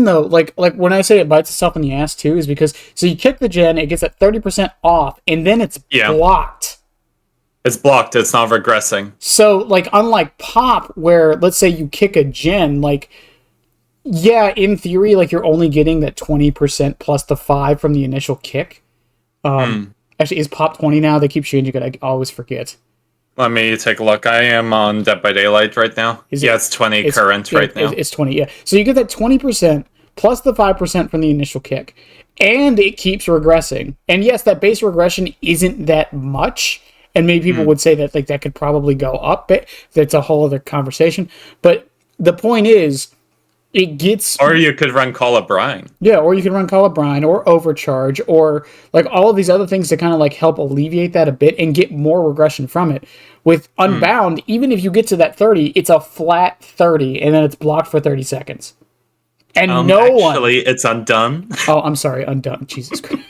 though, like when I say it bites itself in the ass too, is because so you kick the gen, it gets that 30% off, and then it's blocked. It's blocked. It's not regressing. So, like, unlike Pop, where let's say you kick a gen, like, yeah, in theory, like, you're only getting that 20% plus the 5 from the initial kick. Actually, is Pop 20 now? They keep changing it. I always forget. Let me take a look. I am on Dead by Daylight right now. It's 20 current right now. It's 20, yeah. So you get that 20% plus the 5% from the initial kick. and it keeps regressing. And yes, that base regression isn't that much, and many people would say that like that could probably go up. But that's a whole other conversation. But the point is, it gets... Or you could run Call of Brine. Yeah, or you can run Call of Brine or Overcharge or like all of these other things to kind of like help alleviate that a bit and get more regression from it. With Unbound, even if you get to that 30, it's a flat 30 and then it's blocked for 30 seconds. And Actually, it's Undone. Oh, I'm sorry, Undone. Jesus Christ.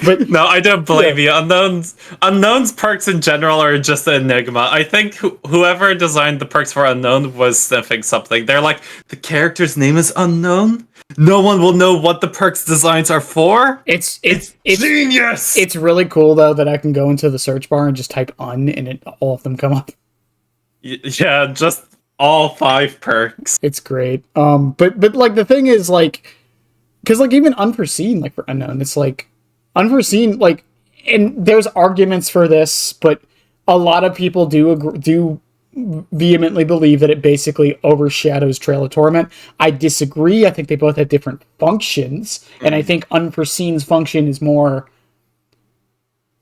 But no, I don't blame you. Unknown's perks in general are just an enigma. I think whoever designed the perks for Unknown was sniffing something. They're like, the character's name is Unknown? No one will know what the perks designs are for? It's genius! It's really cool, though, that I can go into the search bar and just type Un, and all of them come up. Yeah, just all 5 perks. It's great. But like, the thing is, like... Because, like, even Unforeseen, like, for Unknown, it's like... Unforeseen, like, and there's arguments for this, but a lot of people do vehemently believe that it basically overshadows Trail of Torment. I disagree. I think they both have different functions, and I think Unforeseen's function is more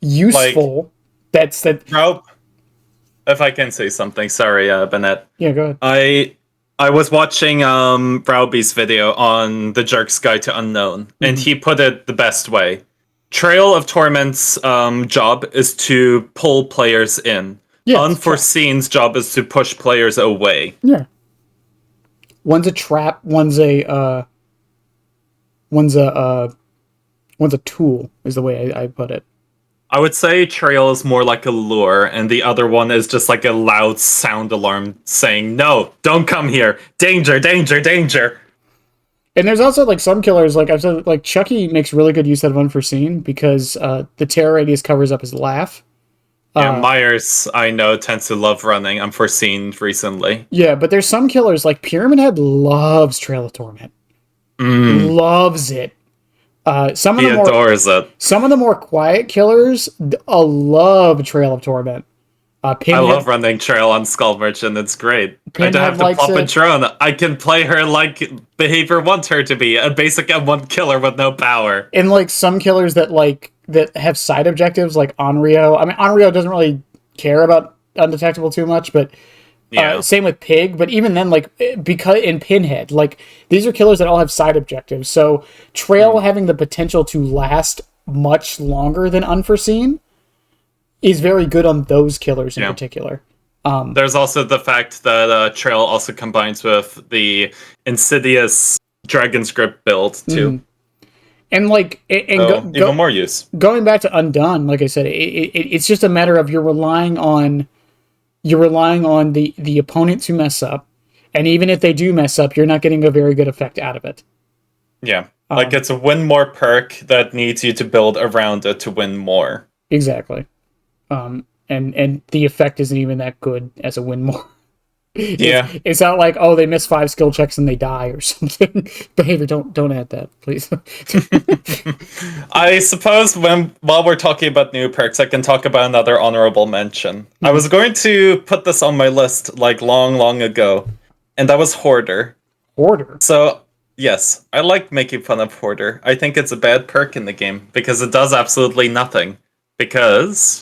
useful. Like, Rope, if I can say something, sorry, Bennett. Yeah, go ahead. I was watching Rauby's video on the Jerk's Guide to Unknown, and he put it the best way. Trail of Torment's job is to pull players in. Yeah, Unforeseen's job is to push players away. Yeah. One's a trap, one's a tool, is the way I put it. I would say Trail is more like a lure, and the other one is just like a loud sound alarm saying, no, don't come here. Danger, danger, danger. And there's also, like, some killers, like I've said, like, Chucky makes really good use out of Unforeseen because the terror radius covers up his laugh. Yeah, Myers, I know, tends to love running Unforeseen recently. Yeah, but there's some killers, like Pyramid Head loves Trail of Torment. Loves it. He adores it. Some of the more quiet killers love Trail of Torment. I love running Trail on Skull Merchant. It's great. Pinhead I don't have to plop a drone. I can play her like Behavior wants her to be, a basic M1 killer with no power. And like some killers that have side objectives, like Onryo. I mean, Onryo doesn't really care about Undetectable too much, but same with Pig. But even then, like, because in Pinhead, like, these are killers that all have side objectives. So Trail having the potential to last much longer than Unforeseen is very good on those killers in particular. There's also the fact that Trail also combines with the Insidious Dragon's Grip build, too. And, like... even more use. Going back to Undone, like I said, it's just a matter of you're relying on the opponent to mess up, and even if they do mess up, you're not getting a very good effect out of it. Yeah. Like, it's a win more perk that needs you to build around it to win more. Exactly. And the effect isn't even that good as a win more. It's not like, oh, they miss 5 skill checks and they die or something. Behavior, don't add that, please. I suppose while we're talking about new perks, I can talk about another honorable mention. I was going to put this on my list like long ago, and that was Hoarder. Hoarder? So, yes, I like making fun of Hoarder. I think it's a bad perk in the game because it does absolutely nothing. Because...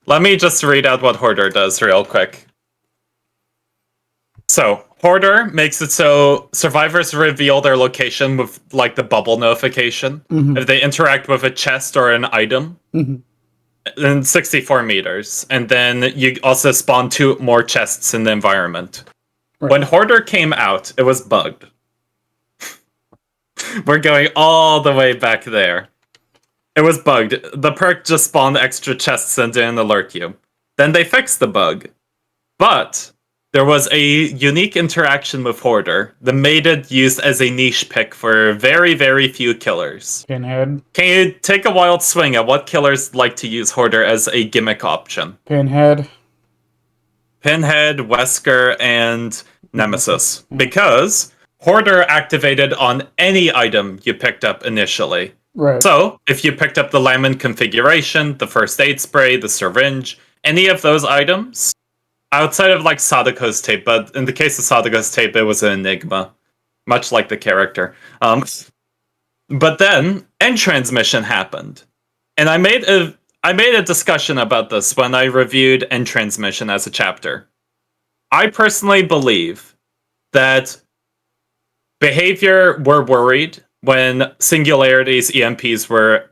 let me just read out what Hoarder does real quick. So, Hoarder makes it so survivors reveal their location with, like, the bubble notification if they interact with a chest or an item in 64 meters. And then you also spawn 2 more chests in the environment. Right. When Hoarder came out, it was bugged. We're going all the way back there. It was bugged. The perk just spawned extra chests and didn't alert you. Then they fixed the bug. But there was a unique interaction with Hoarder that made it used as a niche pick for very, very few killers. Pinhead. Can you take a wild swing at what killers like to use Hoarder as a gimmick option? Pinhead, Wesker, and Nemesis. Because Hoarder activated on any item you picked up initially. Right. So, if you picked up the Lyman configuration, the first aid spray, the syringe, any of those items, outside of, like, Sadako's tape, but in the case of Sadako's tape, it was an enigma, much like the character. But then end transmission happened. And I made a discussion about this when I reviewed end transmission as a chapter. I personally believe that behavior were worried when Singularity's EMPs were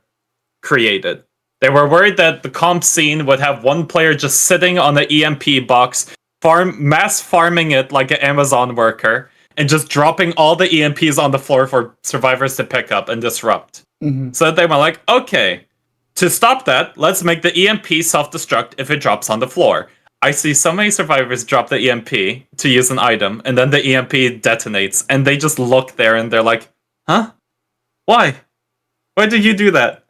created. They were worried that the comp scene would have one player just sitting on the EMP box, mass farming it like an Amazon worker, and just dropping all the EMPs on the floor for survivors to pick up and disrupt. So they were like, okay, to stop that, let's make the EMP self-destruct if it drops on the floor. I see so many survivors drop the EMP to use an item, and then the EMP detonates, and they just look there and they're like, huh? Why? Why did you do that?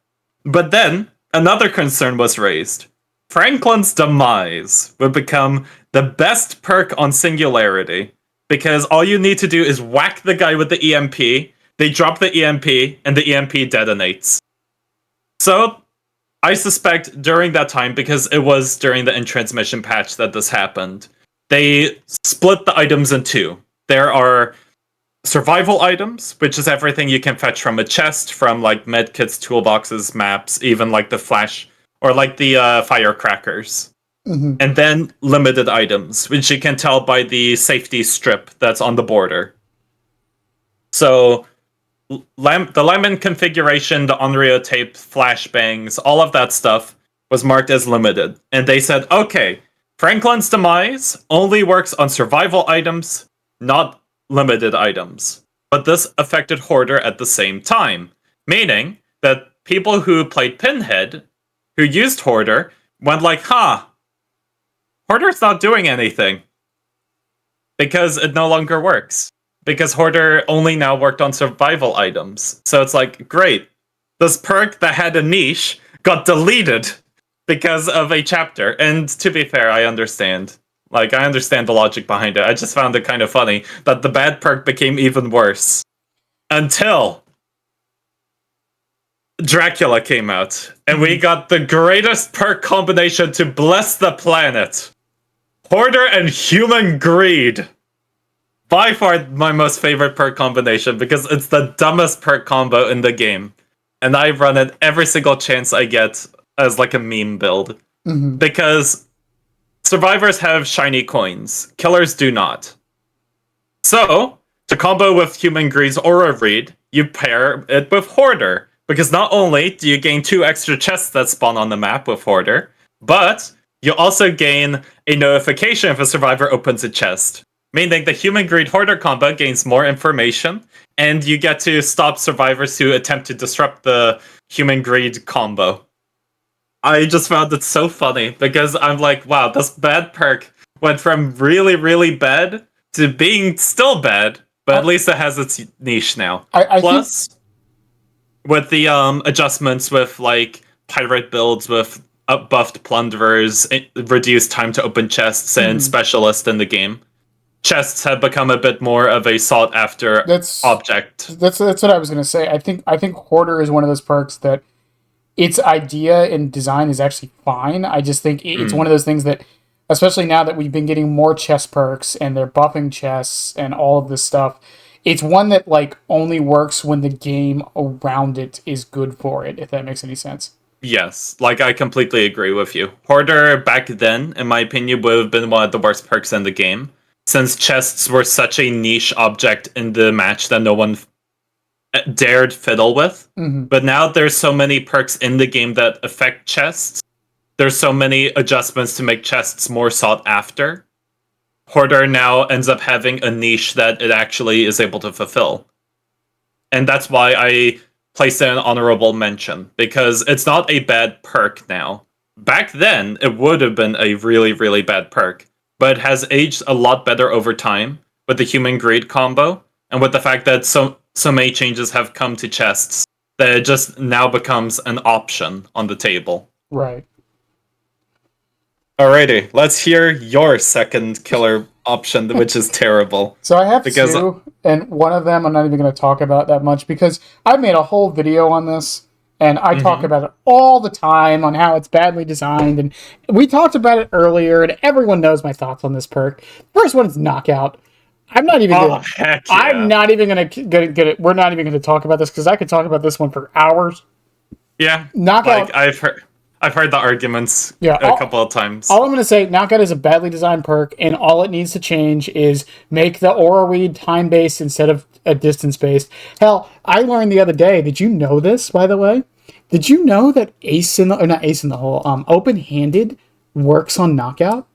But then, another concern was raised. Franklin's demise would become the best perk on Singularity, because all you need to do is whack the guy with the EMP, they drop the EMP, and the EMP detonates. So, I suspect during that time, because it was during the in-transmission patch that this happened, they split the items in two. There are survival items, which is everything you can fetch from a chest, from like medkits, toolboxes, maps, even like the flash, or like the firecrackers. And then limited items, which you can tell by the safety strip that's on the border. So the lemon configuration, the Onryo tape, flashbangs, all of that stuff was marked as limited. And they said, okay, Franklin's demise only works on survival items, not limited items. But this affected Hoarder at the same time, meaning that people who played Pinhead, who used Hoarder, went like, Hoarder's not doing anything. Because it no longer works. Because Hoarder only now worked on survival items. So it's like, great. This perk that had a niche got deleted because of a chapter. And to be fair, I understand. Like, I understand the logic behind it. I just found it kind of funny that the bad perk became even worse. Until Dracula came out. And we got the greatest perk combination to bless the planet. Hoarder and Human Greed. By far my most favorite perk combination because it's the dumbest perk combo in the game. And I run it every single chance I get as like a meme build. Because survivors have shiny coins. Killers do not. So, to combo with Human Greed's Aura Read, you pair it with Hoarder. Because not only do you gain 2 extra chests that spawn on the map with Hoarder, but you also gain a notification if a survivor opens a chest. Meaning the Human Greed Hoarder combo gains more information, and you get to stop survivors who attempt to disrupt the Human Greed combo. I just found it so funny, because I'm like, wow, this bad perk went from really, really bad to being still bad, but at least it has its niche now. Plus, with the adjustments with like pirate builds with buffed plunderers, reduced time to open chests, and specialist in the game. Chests have become a bit more of a sought after object. That's what I was going to say. I think Hoarder is one of those perks that its idea and design is actually fine. I just think it's one of those things that, especially now that we've been getting more chest perks and they're buffing chests and all of this stuff, it's one that like only works when the game around it is good for it, if that makes any sense. Yes, like I completely agree with you. Hoarder back then, in my opinion, would have been one of the worst perks in the game. Since chests were such a niche object in the match that no one dared fiddle with. But now there's so many perks in the game that affect chests. There's so many adjustments to make chests more sought after. Hoarder now ends up having a niche that it actually is able to fulfill. And that's why I place it an honorable mention, because it's not a bad perk now. Back then, it would have been a really, really bad perk. But it has aged a lot better over time with the Human Greed combo, and with the fact that so many changes have come to chests that it just now becomes an option on the table. Right. Alrighty, let's hear your second killer option, which is terrible. So I have two, and one of them I'm not even going to talk about that much because I've made a whole video on this. And I talk about it all the time on how it's badly designed. And we talked about it earlier, and everyone knows my thoughts on this perk. First one is Knockout. I'm not even. Oh, heck yeah. I'm not even gonna get it. We're not even gonna talk about this because I could talk about this one for hours. Yeah, Knockout. like I've heard the arguments Yeah, a couple of times. All I'm going to say, Knockout is a badly designed perk, and all it needs to change is make the aura read time-based instead of a distance-based. Hell, I learned the other day, did you know this, by the way? Did you know that open-handed works on Knockout?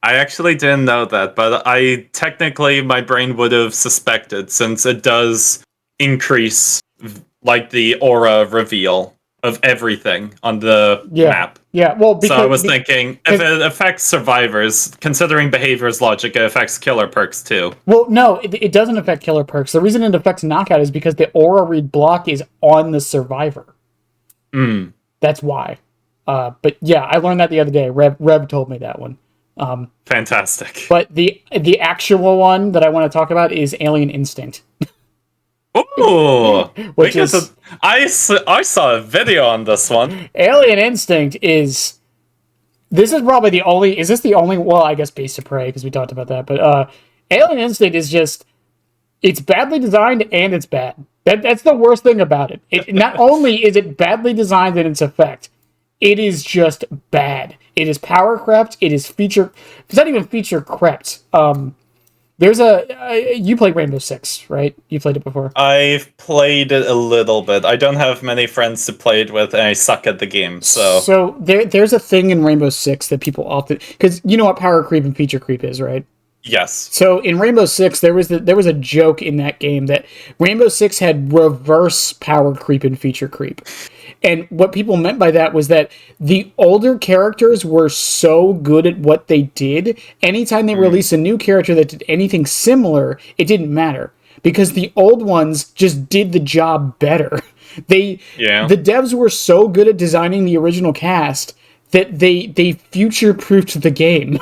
I actually didn't know that, but my brain would have suspected, since it does increase, like, the aura reveal of everything on the map. Yeah, well, because... So I was thinking, if it affects survivors, considering behavior's logic, it affects killer perks too. Well, no, it doesn't affect killer perks. The reason it affects Knockout is because the aura read block is on the survivor. That's why. But yeah, I learned that the other day. Rev told me that one. Fantastic. But the actual one that I want to talk about is Alien Instinct. Ooh, Which is... I saw a video on this one. Alien Instinct is... This is probably the only... Is this the only... Well, I guess Beast of Prey, because we talked about that. But Alien Instinct is just... It's badly designed, and it's bad. That's the worst thing about it. Not only is it badly designed in its effect, it is just bad. It is power crept. It is feature... It's not even feature crept. There's you played Rainbow Six, right? You played it before. I've played it a little bit. I don't have many friends to play it with, and I suck at the game, so there's a thing in Rainbow Six that people often... Because you know what power creep and feature creep is, right? Yes. So in Rainbow Six, there was a joke in that game that Rainbow Six had reverse power creep and feature creep. And what people meant by that was that the older characters were so good at what they did, anytime they released a new character that did anything similar, it didn't matter. Because the old ones just did the job better. The devs were so good at designing the original cast that they future-proofed the game.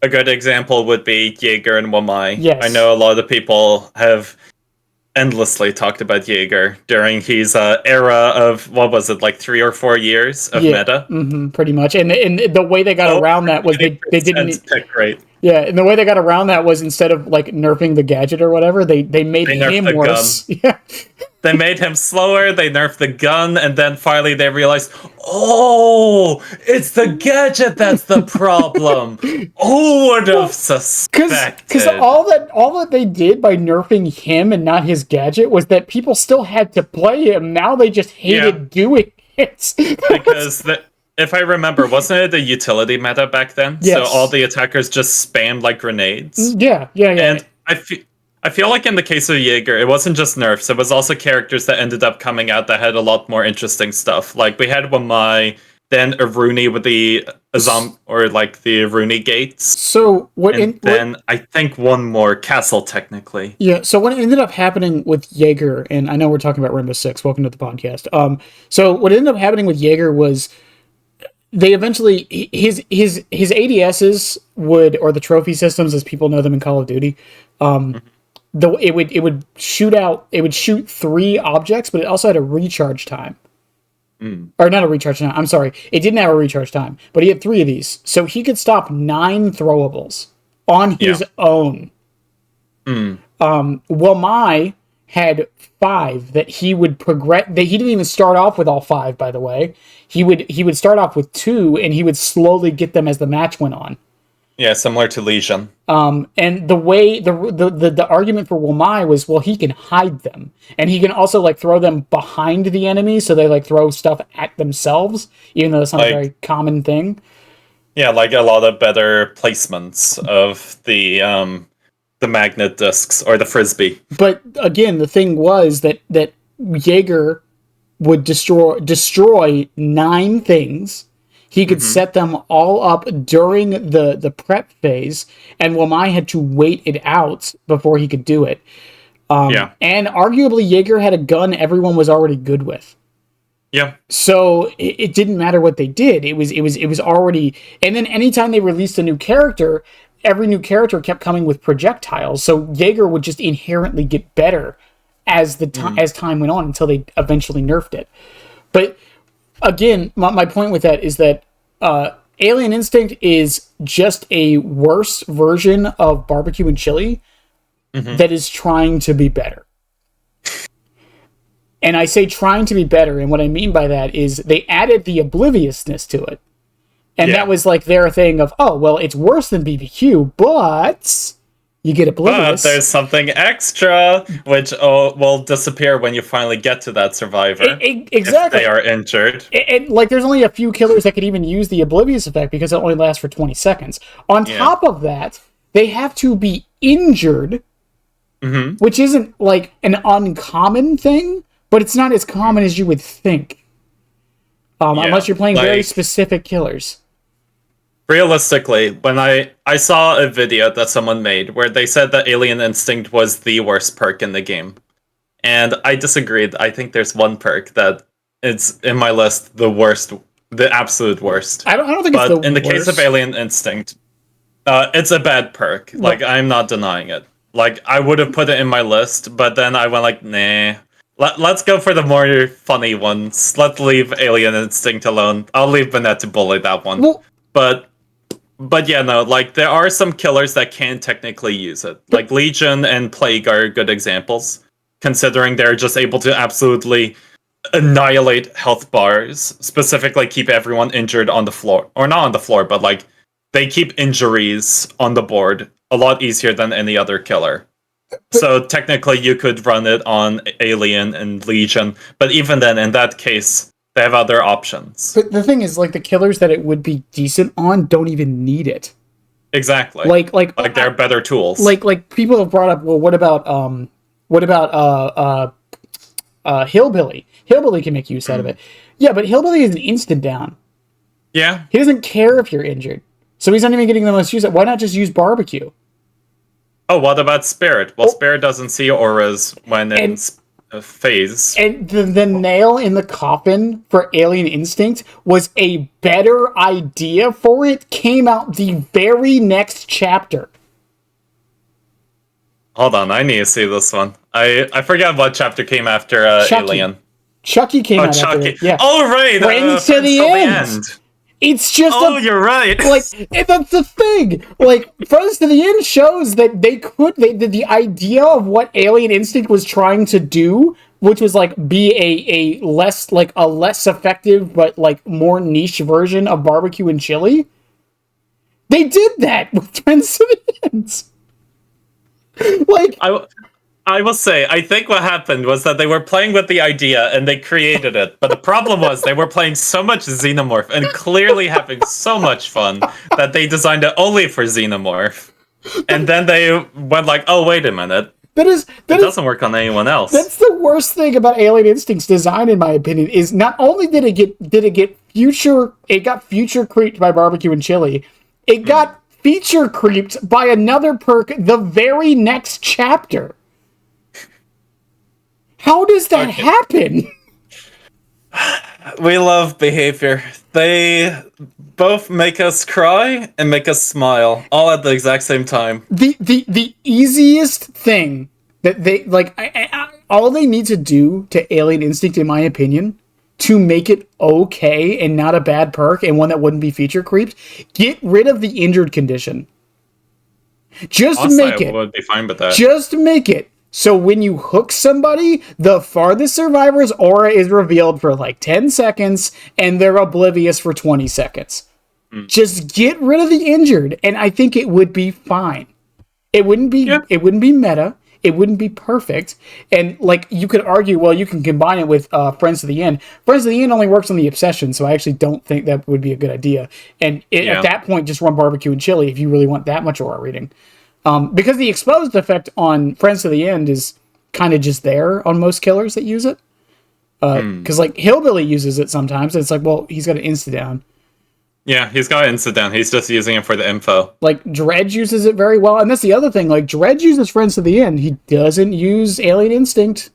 A good example would be Jaeger and Wamai. Yes. I know a lot of people have endlessly talked about Jaeger during his era of, what was it, like 3 or 4 years of meta? Pretty much. And the way they got around that was they didn't... Pick rate. Yeah, and the way they got around that was instead of like nerfing the gadget or whatever, they made him worse. Yeah. They made him slower, they nerfed the gun, and then finally they realized, oh, it's the gadget that's the problem. Who would have suspected? Because all that they did by nerfing him and not his gadget was that people still had to play him. Now they just hated doing it. Because if I remember, wasn't it a utility meta back then? Yes. So all the attackers just spammed like grenades? Yeah. And I feel like in the case of Jaeger, it wasn't just nerfs, it was also characters that ended up coming out that had a lot more interesting stuff. Like, we had Wamai, then Aruni with the the Aruni gates. So I think one more, Castle, technically. Yeah, so what ended up happening with Jaeger, and I know we're talking about Rainbow Six, welcome to the podcast. So what ended up happening with Jaeger was they eventually his ADSs would, or the trophy systems as people know them in Call of Duty, it would shoot 3 objects, but it also had a recharge time. Or not a recharge time, I'm sorry. It didn't have a recharge time, but he had 3 of these. So he could stop 9 throwables on his own. Wamai had 5 that he would progress. He didn't even start off with all 5, by the way. He would start off with 2, and he would slowly get them as the match went on. Yeah, similar to Legion. And the way the argument for Wamai was, well, he can hide them, and he can also like throw them behind the enemy, so they like throw stuff at themselves, even though that's not a very common thing. Yeah, like a lot of better placements of the magnet discs or the frisbee. But again, the thing was that Jaeger would destroy 9 things. He could set them all up during the prep phase, and Wamai had to wait it out before he could do it. And arguably, Jaeger had a gun everyone was already good with. Yeah. So it didn't matter what they did. It was already. And then anytime they released a new character, every new character kept coming with projectiles. So Jaeger would just inherently get better as time went on until they eventually nerfed it. But again, my point with that is that Alien Instinct is just a worse version of barbecue and chili that is trying to be better. And I say trying to be better, and what I mean by that is they added the obliviousness to it. And that was like their thing of, oh, well, it's worse than BBQ, but you get oblivious. But there's something extra, which will disappear when you finally get to that survivor. Exactly. If they are injured. And like, there's only a few killers that could even use the oblivious effect because it only lasts for 20 seconds. On top of that, they have to be injured, which isn't like an uncommon thing, but it's not as common as you would think. Unless you're playing very specific killers. Realistically, when I saw a video that someone made where they said that Alien Instinct was the worst perk in the game. And I disagreed. I think there's one perk that is in my list the worst, the absolute worst. I don't think it's the worst. But in the case of Alien Instinct, it's a bad perk. Like, I'm not denying it. Like, I would have put it in my list, but then I went like, nah. Let's go for the more funny ones. Let's leave Alien Instinct alone. I'll leave Bennett to bully that one. Well, but yeah, no, like, there are some killers that can technically use it. Like, Legion and Plague are good examples, considering they're just able to absolutely annihilate health bars, specifically keep everyone injured on the floor. Or not on the floor, but, like, they keep injuries on the board a lot easier than any other killer. So technically you could run it on Alien and Legion, but even then, in that case, they have other options. But the thing is, like, the killers that it would be decent on don't even need it. Exactly. Like they're better tools. Like people have brought up, well, what about Hillbilly? Hillbilly can make use out of it. Yeah, but Hillbilly is an instant down. Yeah. He doesn't care if you're injured. So he's not even getting the most use. Why not just use barbecue? Oh, what about Spirit? Well, Spirit doesn't see auras when in phase. And the nail in the coffin for Alien Instinct was a better idea for it. Came out the very next chapter. Hold on, I need to see this one. I forgot what chapter came after Alien. Chucky came out after it. Yeah. Oh, right! Friends to the end. It's just you're right. Like, that's the thing. Like, Friends to the End shows that the idea of what Alien Instinct was trying to do, which was like be a less effective but like more niche version of barbecue and chili. They did that with Friends to the End. Like, I will say, I think what happened was that they were playing with the idea and they created it. But the problem was they were playing so much Xenomorph and clearly having so much fun that they designed it only for Xenomorph. And then they went like, oh, wait a minute. It doesn't work on anyone else. That's the worst thing about Alien Instinct's design, in my opinion, is not only did it get future creeped by barbecue and chili, it got feature creeped by another perk the very next chapter. How does that happen? We love behavior. They both make us cry and make us smile, all at the exact same time. The easiest thing that they like, all they need to do to Alien Instinct, in my opinion, to make it okay and not a bad perk and one that wouldn't be feature creeped, get rid of the injured condition. Honestly, I would be fine with that. Just make it. So when you hook somebody, the farthest survivor's aura is revealed for like 10 seconds, and they're oblivious for 20 seconds. Just get rid of the injured, and I think it would be fine. It wouldn't be meta. It wouldn't be perfect. And like, you could argue, well, you can combine it with Friends to the End. Friends to the End only works on the obsession, so I actually don't think that would be a good idea. And at that point, just run barbecue and chili if you really want that much aura reading. Because the exposed effect on Friends to the End is kind of just there on most killers that use it. Because like Hillbilly uses it sometimes, and it's like, well, he's got an insta-down. Yeah, he's got insta-down. He's just using it for the info. Like, Dredge uses it very well, and that's the other thing. Like, Dredge uses Friends to the End. He doesn't use Alien Instinct.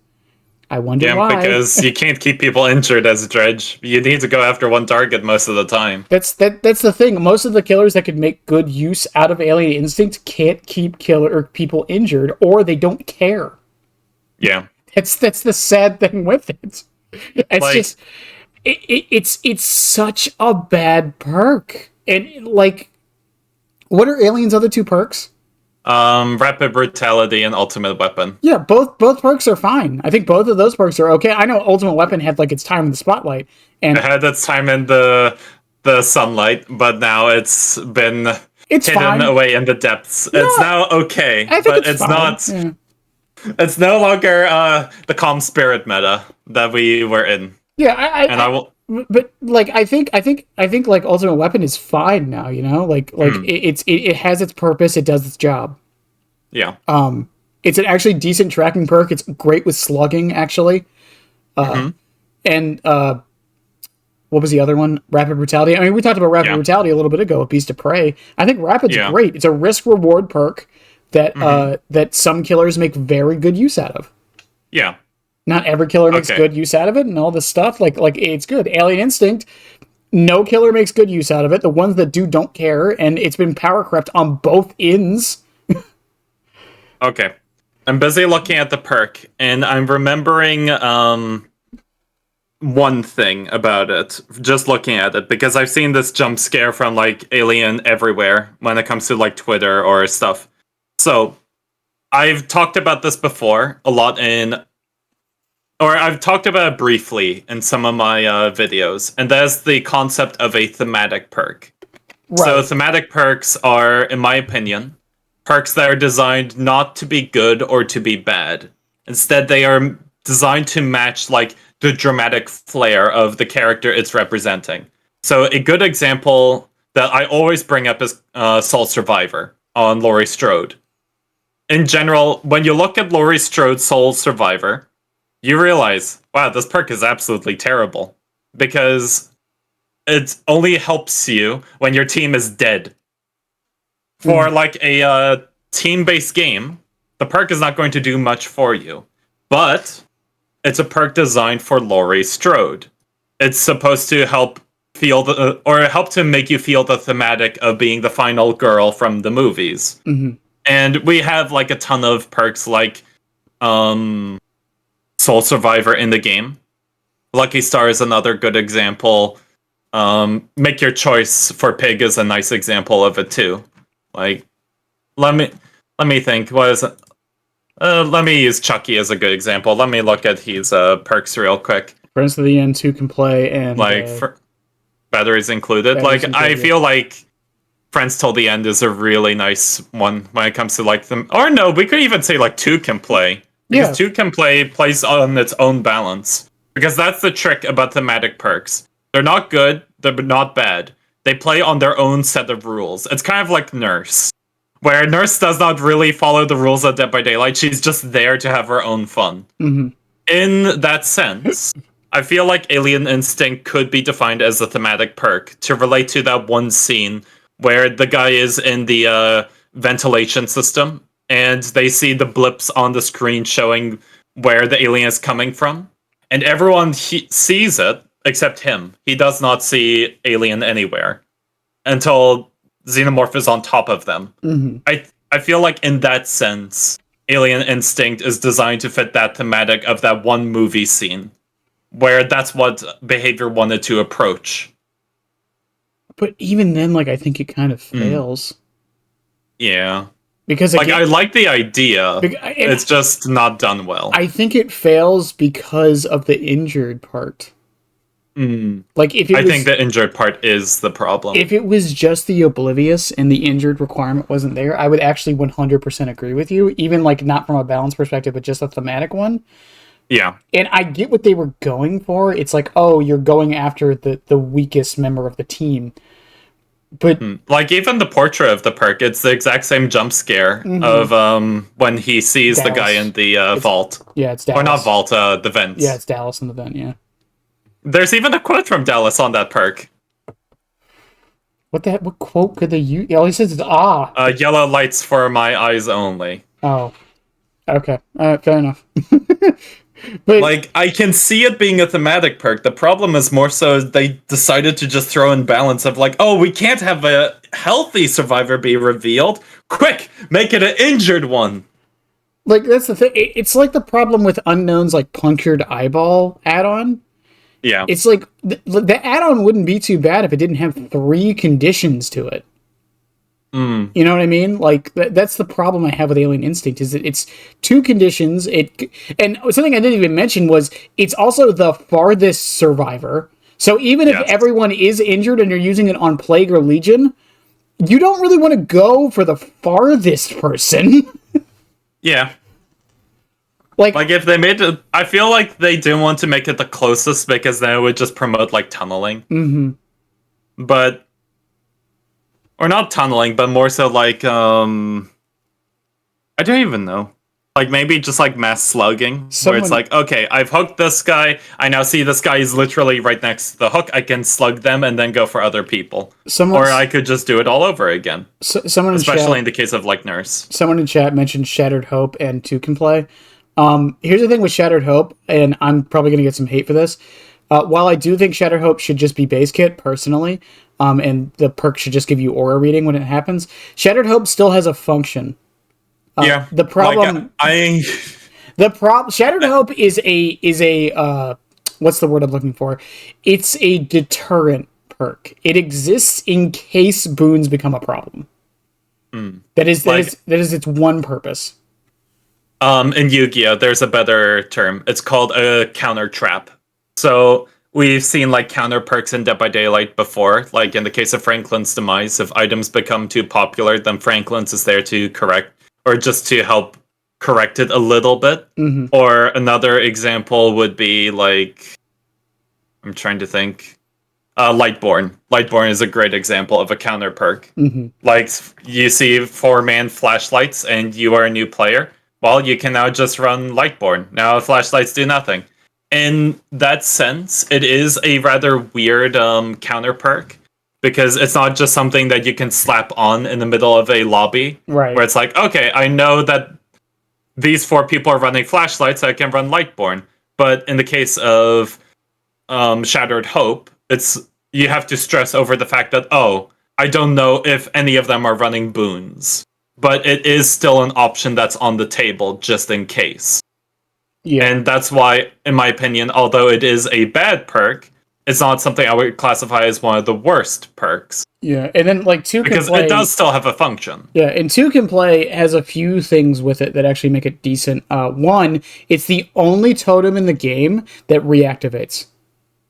I wonder why. Yeah, because you can't keep people injured as a Dredge. You need to go after one target most of the time. That's the thing. Most of the killers that could make good use out of Alien Instinct can't keep people injured, or they don't care. Yeah. That's the sad thing with it. It's like, just it's such a bad perk. And like, what are Alien's other two perks? Rapid Brutality and Ultimate Weapon. Yeah, both perks are fine. I think both of those perks are okay. I know Ultimate Weapon had like its time in the spotlight, and It had its time in the sunlight, but now it's been it's hidden fine. away in the depths. No, it's now okay, I think but it's fine. not. Yeah. It's no longer the calm spirit meta that we were in. Yeah, I will. But like, I think like Ultimate Weapon is fine now. You know, like it has its purpose. It does its job. Yeah. It's an actually decent tracking perk. It's great with slugging, actually. And what was the other one? Rapid Brutality. I mean, we talked about Rapid Brutality a little bit ago with Beast of Prey. I think Rapid's great. It's a risk-reward perk that that some killers make very good use out of. Yeah. Not every killer makes good use out of it and all this stuff. Like it's good. Alien Instinct, no killer makes good use out of it. The ones that do don't care, and it's been power crept on both ends. Okay. I'm busy looking at the perk, and I'm remembering one thing about it, just looking at it, because I've seen this jump scare from like Alien everywhere when it comes to like Twitter or stuff. So I've talked about this before a lot I've talked about it briefly in some of my videos, and that's the concept of a thematic perk. Right. So thematic perks are, in my opinion, perks that are designed not to be good or to be bad. Instead, they are designed to match like the dramatic flair of the character it's representing. So a good example that I always bring up is Soul Survivor on Laurie Strode. In general, when you look at Laurie Strode's Soul Survivor, you realize, wow, this perk is absolutely terrible. Because it only helps you when your team is dead. For like a team-based game, the perk is not going to do much for you. But it's a perk designed for Laurie Strode. It's supposed to help help to make you feel the thematic of being the final girl from the movies. Mm-hmm. And we have like a ton of perks like Soul Survivor in the game. Lucky Star is another good example. Make Your Choice for Pig is a nice example of it too. Like, let me think. What is it? Let me use Chucky as a good example. Let me look at his perks real quick. Friends to the End 2 can play, and like batteries included. I feel like Friends Till the End is a really nice one when it comes to like them. Or no, we could even say like 2 can play. Because 2 can plays on its own balance. Because that's the trick about thematic perks. They're not good, they're not bad. They play on their own set of rules. It's kind of like Nurse. Where Nurse does not really follow the rules of Dead by Daylight, she's just there to have her own fun. Mm-hmm. In that sense, I feel like Alien Instinct could be defined as a thematic perk to relate to that one scene where the guy is in the ventilation system and they see the blips on the screen showing where the alien is coming from. And everyone sees it, except him. He does not see Alien anywhere until Xenomorph is on top of them. Mm-hmm. I feel like in that sense, Alien Instinct is designed to fit that thematic of that one movie scene, where that's what behavior wanted to approach. But even then, like, I think it kind of fails. Yeah. Because again, I like the idea. It's just not done well. I think it fails because of the injured part. Like I think the injured part is the problem. If it was just the oblivious and the injured requirement wasn't there, I would actually 100% agree with you. Even like not from a balance perspective, but just a thematic one. Yeah. And I get what they were going for. It's like, oh, you're going after the weakest member of the team. But like even the portrait of the perk, it's the exact same jump scare of when he sees Dallas. The guy in the vault. Yeah, it's Dallas. Or not vault, the vents. Yeah, it's Dallas in the vent, yeah. There's even a quote from Dallas on that perk. What quote could they use? All he says is, ah. Yellow lights for my eyes only. Oh. Okay. Fair enough. But, like, I can see it being a thematic perk. The problem is more so they decided to just throw in balance of like, oh, we can't have a healthy survivor be revealed. Quick, make it an injured one. Like, that's the thing. It's like the problem with Unknown's like punctured eyeball add-on. Yeah. It's like the add-on wouldn't be too bad if it didn't have 3 conditions to it. Mm. You know what I mean? Like that's the problem I have with Alien Instinct is that it's 2 conditions. And something I didn't even mention was it's also the farthest survivor. So even if everyone is injured and you're using it on Plague or Legion, you don't really want to go for the farthest person. Yeah. Like if they made it, I feel like they didn't want to make it the closest because then it would just promote like tunneling. Mm-hmm. But, or not tunneling, but more so like I don't even know. Like maybe just like mass slugging, where it's like, okay, I've hooked this guy. I now see this guy is literally right next to the hook. I can slug them and then go for other people. Or I could just do it all over again. Someone especially in the case of like Nurse. Someone in chat mentioned Shattered Hope and 2 can play. Here's the thing with Shattered Hope, and I'm probably going to get some hate for this. While I do think Shattered Hope should just be base kit, personally, and the perk should just give you aura reading when it happens, Shattered Hope still has a function. The problem... Shattered Hope is a what's the word I'm looking for? It's a deterrent perk. It exists in case boons become a problem. That is its one purpose. In Yu-Gi-Oh, there's a better term. It's called a counter trap. So we've seen like counter perks in Dead by Daylight before. Like in the case of Franklin's demise, if items become too popular, then Franklin's is there to correct, or just to help correct it a little bit. Mm-hmm. Or another example would be like, I'm trying to think. Lightborn. Lightborn is a great example of a counter perk. Mm-hmm. Like you see 4-man flashlights and you are a new player. Well, you can now just run Lightborn. Now flashlights do nothing. In that sense, it is a rather weird counter perk, because it's not just something that you can slap on in the middle of a lobby. Right. Where it's like, okay, I know that these 4 people are running flashlights, so I can run Lightborn. But in the case of Shattered Hope, you have to stress over the fact that, oh, I don't know if any of them are running boons. But it is still an option that's on the table, just in case. Yeah. And that's why, in my opinion, although it is a bad perk, it's not something I would classify as one of the worst perks. Yeah, and then like 2 can play... Because it does still have a function. Yeah, and 2 can play has a few things with it that actually make it decent. One, it's the only totem in the game that reactivates.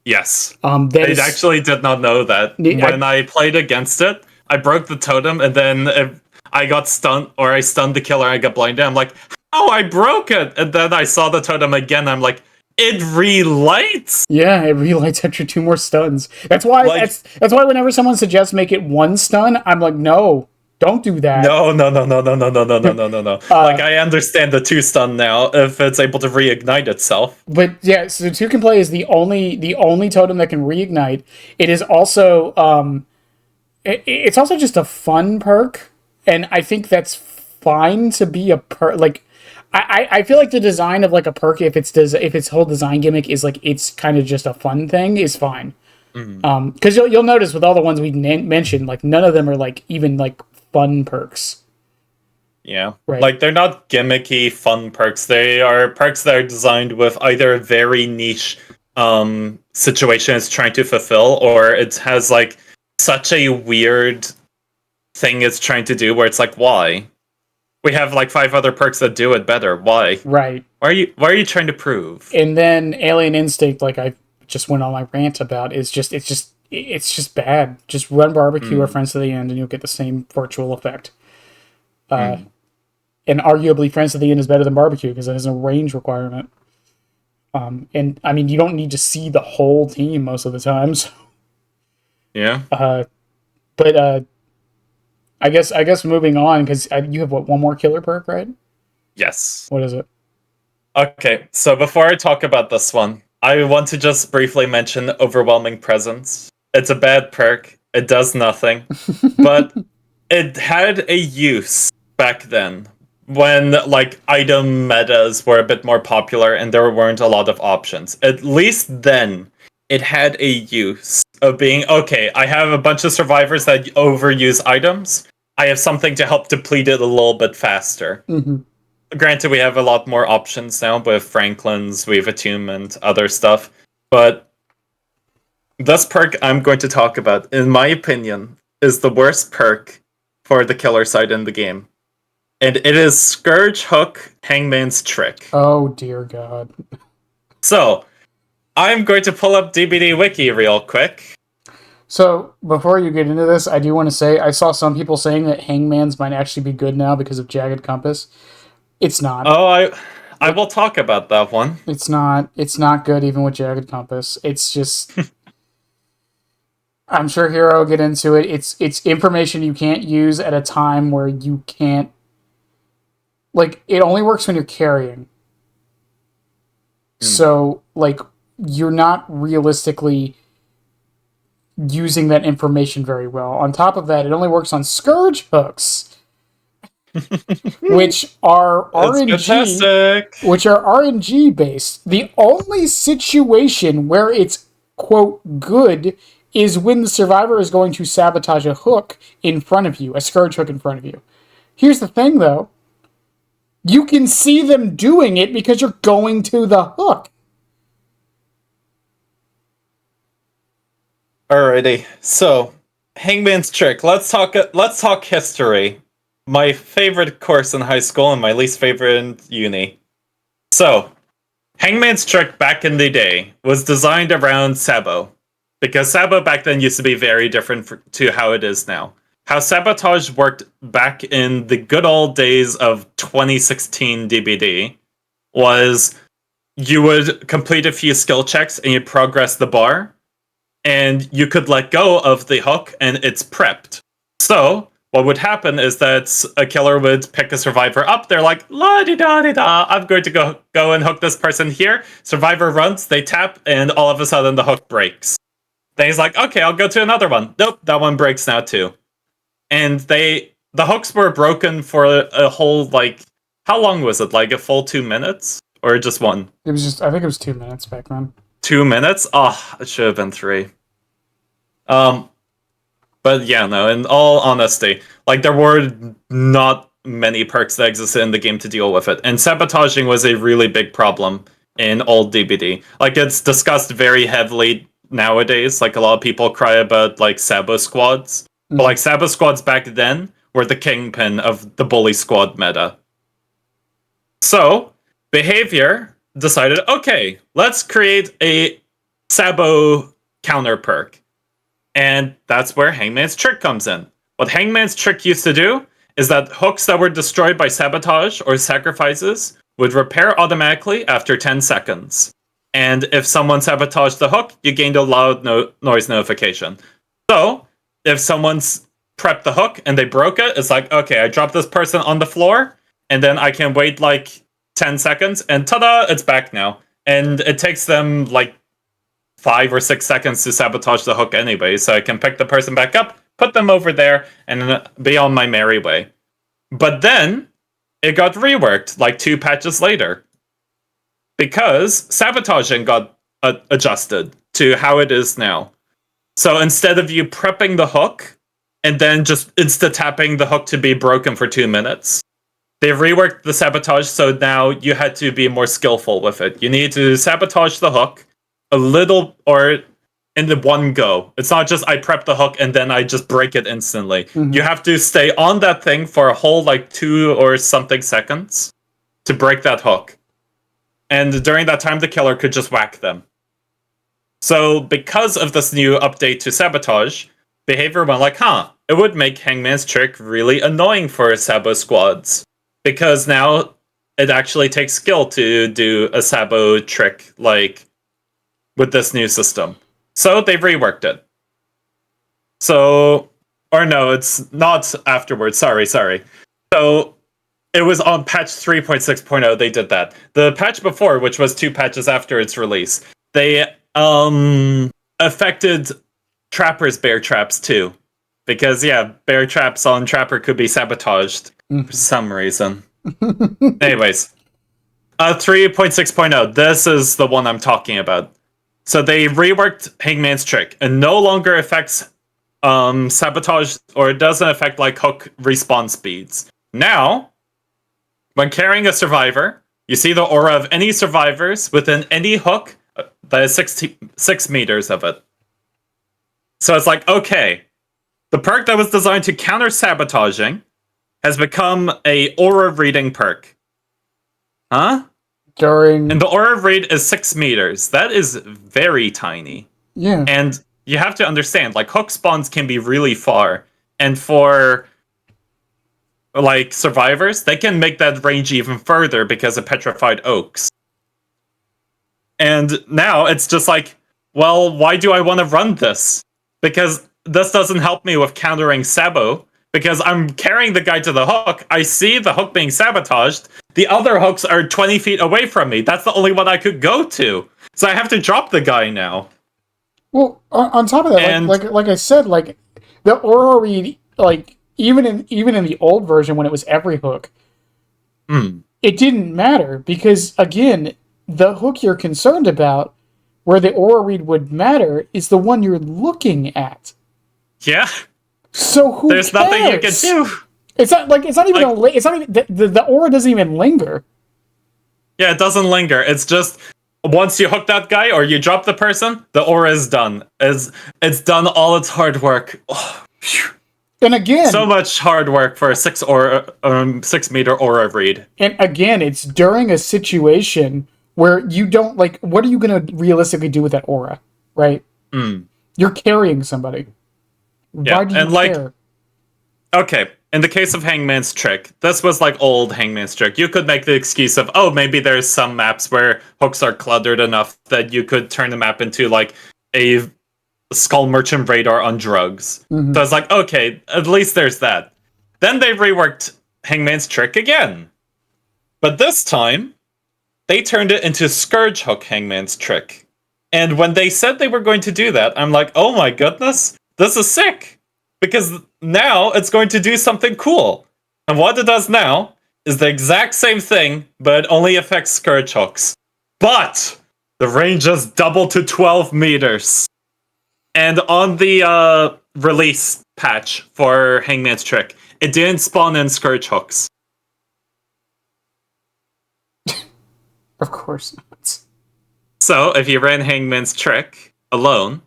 Yes. I actually did not know that. When I played against it, I broke the totem, and then I got stunned, or I stunned the killer, and I got blinded. I'm like, oh, I broke it! And then I saw the totem again, I'm like, it relights! Yeah, it relights after 2 more stuns. That's why that's why whenever someone suggests make it 1 stun, I'm like, no, don't do that. No. Like, I understand the 2 stun now, if it's able to reignite itself. But yeah, so 2 can play is the only totem that can reignite. It is also it's also just a fun perk. And I think that's fine to be a perk. Like, I feel like the design of like a perk, if its whole design gimmick is like it's kind of just a fun thing, is fine. Because you'll notice with all the ones we mentioned, like none of them are like even like fun perks. Yeah, right. Like they're not gimmicky fun perks. They are perks that are designed with either a very niche situation it's trying to fulfill, or it has like such a weird thing it's trying to do where it's like, why? We have like 5 other perks that do it better. Why? Right. Why are you trying to prove? And then Alien Instinct, like I just went on my rant about, it's just bad. Just run barbecue or Friends to the End and you'll get the same virtual effect. And arguably Friends to the End is better than barbecue because it has a range requirement. And I mean, you don't need to see the whole team most of the time. So. Yeah. But I guess moving on, because you have one more killer perk, right? Yes. What is it? Okay, so before I talk about this one, I want to just briefly mention Overwhelming Presence. It's a bad perk. It does nothing. But it had a use back then, when like item metas were a bit more popular and there weren't a lot of options. At least then, it had a use of being, okay, I have a bunch of survivors that overuse items. I have something to help deplete it a little bit faster. Granted, we have a lot more options now with Franklin's, we have Attunement, other stuff. But this perk I'm going to talk about, in my opinion, is the worst perk for the killer side in the game. And it is Scourge Hook Hangman's Trick. Oh dear God. So, I'm going to pull up DBD Wiki real quick. So, before you get into this, I do want to say I saw some people saying that Hangman's might actually be good now because of Jagged Compass. It's not. Oh, I will talk about that one. It's not. It's not good even with Jagged Compass. It's just. I'm sure Hero will get into it. It's information you can't use at a time where you can't. Like, it only works when you're carrying. So, like, you're not realistically using that information very well. On top of that, it only works on Scourge hooks, which are RNG, which are RNG based. The only situation where it's quote good is when the survivor is going to sabotage a hook in front of you, a Scourge hook in front of you. Here's the thing, though. You can see them doing it because you're going to the hook. Alrighty, so Hangman's Trick. Let's talk history. My favorite course in high school and my least favorite in uni. So, Hangman's Trick back in the day was designed around Sabo, because Sabo back then used to be very different to how it is now. How sabotage worked back in the good old days of 2016 DBD was you would complete a few skill checks and you progress the bar, and you could let go of the hook and it's prepped. So what would happen is that a killer would pick a survivor up. They're like, la-di-da-di-da, I'm going to go and hook this person here. Survivor runs, they tap, and all of a sudden the hook breaks. Then he's like, okay, I'll go to another one. Nope, that one breaks now too. And the hooks were broken for a whole, like, how long was it? Like a full 2 minutes? Or just one? It was just, I think it was 2 minutes back then. 2 minutes? Oh, it should have been 3. But yeah, no, in all honesty, like, there were not many perks that existed in the game to deal with it. And sabotaging was a really big problem in old DBD. Like, it's discussed very heavily nowadays. Like, a lot of people cry about, like, Sabo squads. But, like, Sabo squads back then were the kingpin of the bully squad meta. So, Behavior decided, okay, let's create a Sabo counter perk. And that's where Hangman's Trick comes in. What Hangman's Trick used to do is that hooks that were destroyed by sabotage or sacrifices would repair automatically after 10 seconds. And if someone sabotaged the hook, you gained a loud noise notification. So, if someone's prepped the hook and they broke it, it's like, okay, I dropped this person on the floor, and then I can wait like 10 seconds, and ta-da, it's back now. And it takes them like 5 or 6 seconds to sabotage the hook anyway, so I can pick the person back up, put them over there, and be on my merry way. But then, it got reworked like 2 patches later. Because sabotaging got adjusted to how it is now. So instead of you prepping the hook, and then just insta-tapping the hook to be broken for 2 minutes, they reworked the sabotage, so now you had to be more skillful with it. You need to sabotage the hook a little, or in the one go. It's not just I prep the hook and then I just break it instantly. Mm-hmm. You have to stay on that thing for a whole like 2 or something seconds to break that hook. And during that time, the killer could just whack them. So because of this new update to sabotage, Behavior went like, it would make Hangman's Trick really annoying for Sabo squads. Because now it actually takes skill to do a Sabo trick, like, with this new system. So they've reworked it. So, or no, it's not afterwards, sorry. So, it was on patch 3.6.0 they did that. The patch before, which was 2 patches after its release, they affected Trapper's bear traps too. Because, yeah, bear traps on Trapper could be sabotaged for some reason. Anyways, 3.6.0, this is the one I'm talking about. So they reworked Hangman's Trick. It no longer affects sabotage, or it doesn't affect like hook respawn speeds. Now, when carrying a survivor, you see the aura of any survivors within any hook that is 6 meters of it. So it's like, okay, the perk that was designed to counter sabotaging has become a aura reading perk. Huh? And the aura read is 6 meters. That is very tiny. Yeah. And you have to understand, like, hook spawns can be really far. And for, like, survivors, they can make that range even further because of petrified oaks. And now it's just like, well, why do I want to run this? Because this doesn't help me with countering Sabo. Because I'm carrying the guy to the hook. I see the hook being sabotaged. The other hooks are 20 feet away from me. That's the only one I could go to. So I have to drop the guy now. Well, on top of that, And- like I said, like the aura read, like even in the old version when it was every hook, it didn't matter because again, the hook you're concerned about, where the aura read would matter, is the one you're looking at. Yeah. So who There's cares? nothing you can do. It's not even the aura doesn't even linger. Yeah, it doesn't linger. It's just once you hook that guy or you drop the person, the aura is done. It's done all its hard work. Oh, and again, so much hard work for a 6 meter aura read. And again, it's during a situation where you don't like. What are you going to realistically do with that aura, right? You're carrying somebody. Yeah, Why do you and like, care? okay, in the case of Hangman's Trick, this was like old Hangman's Trick. You could make the excuse of, oh, maybe there's some maps where hooks are cluttered enough that you could turn the map into like a Skull Merchant radar on drugs. Mm-hmm. So it's like, okay, at least there's that. Then they reworked Hangman's Trick again. But this time, they turned it into Scourge Hook Hangman's Trick. And when they said they were going to do that, I'm like, oh my goodness, this is sick. Because now it's going to do something cool. And what it does now is the exact same thing, but it only affects Scourge Hooks. But the range is doubled to 12 meters. And on the release patch for Hangman's Trick, it didn't spawn in Scourge Hooks. Of course not. So, if you ran Hangman's Trick alone,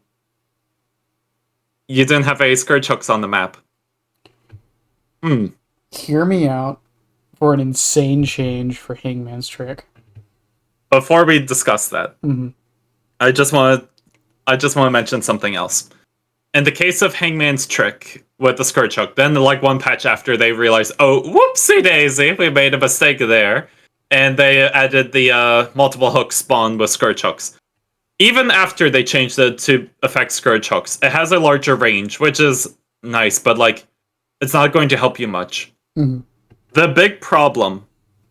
you didn't have any Scourge Hooks on the map. Hear me out for an insane change for Hangman's Trick. Before we discuss that, I just want to mention something else. In the case of Hangman's Trick with the Scourge Hook, then like one patch after they realized, oh, whoopsie daisy, we made a mistake there. And they added the multiple hook spawn with Scourge Hooks. Even after they changed it to affect Scourge Hooks, it has a larger range, which is nice, but like, it's not going to help you much. The big problem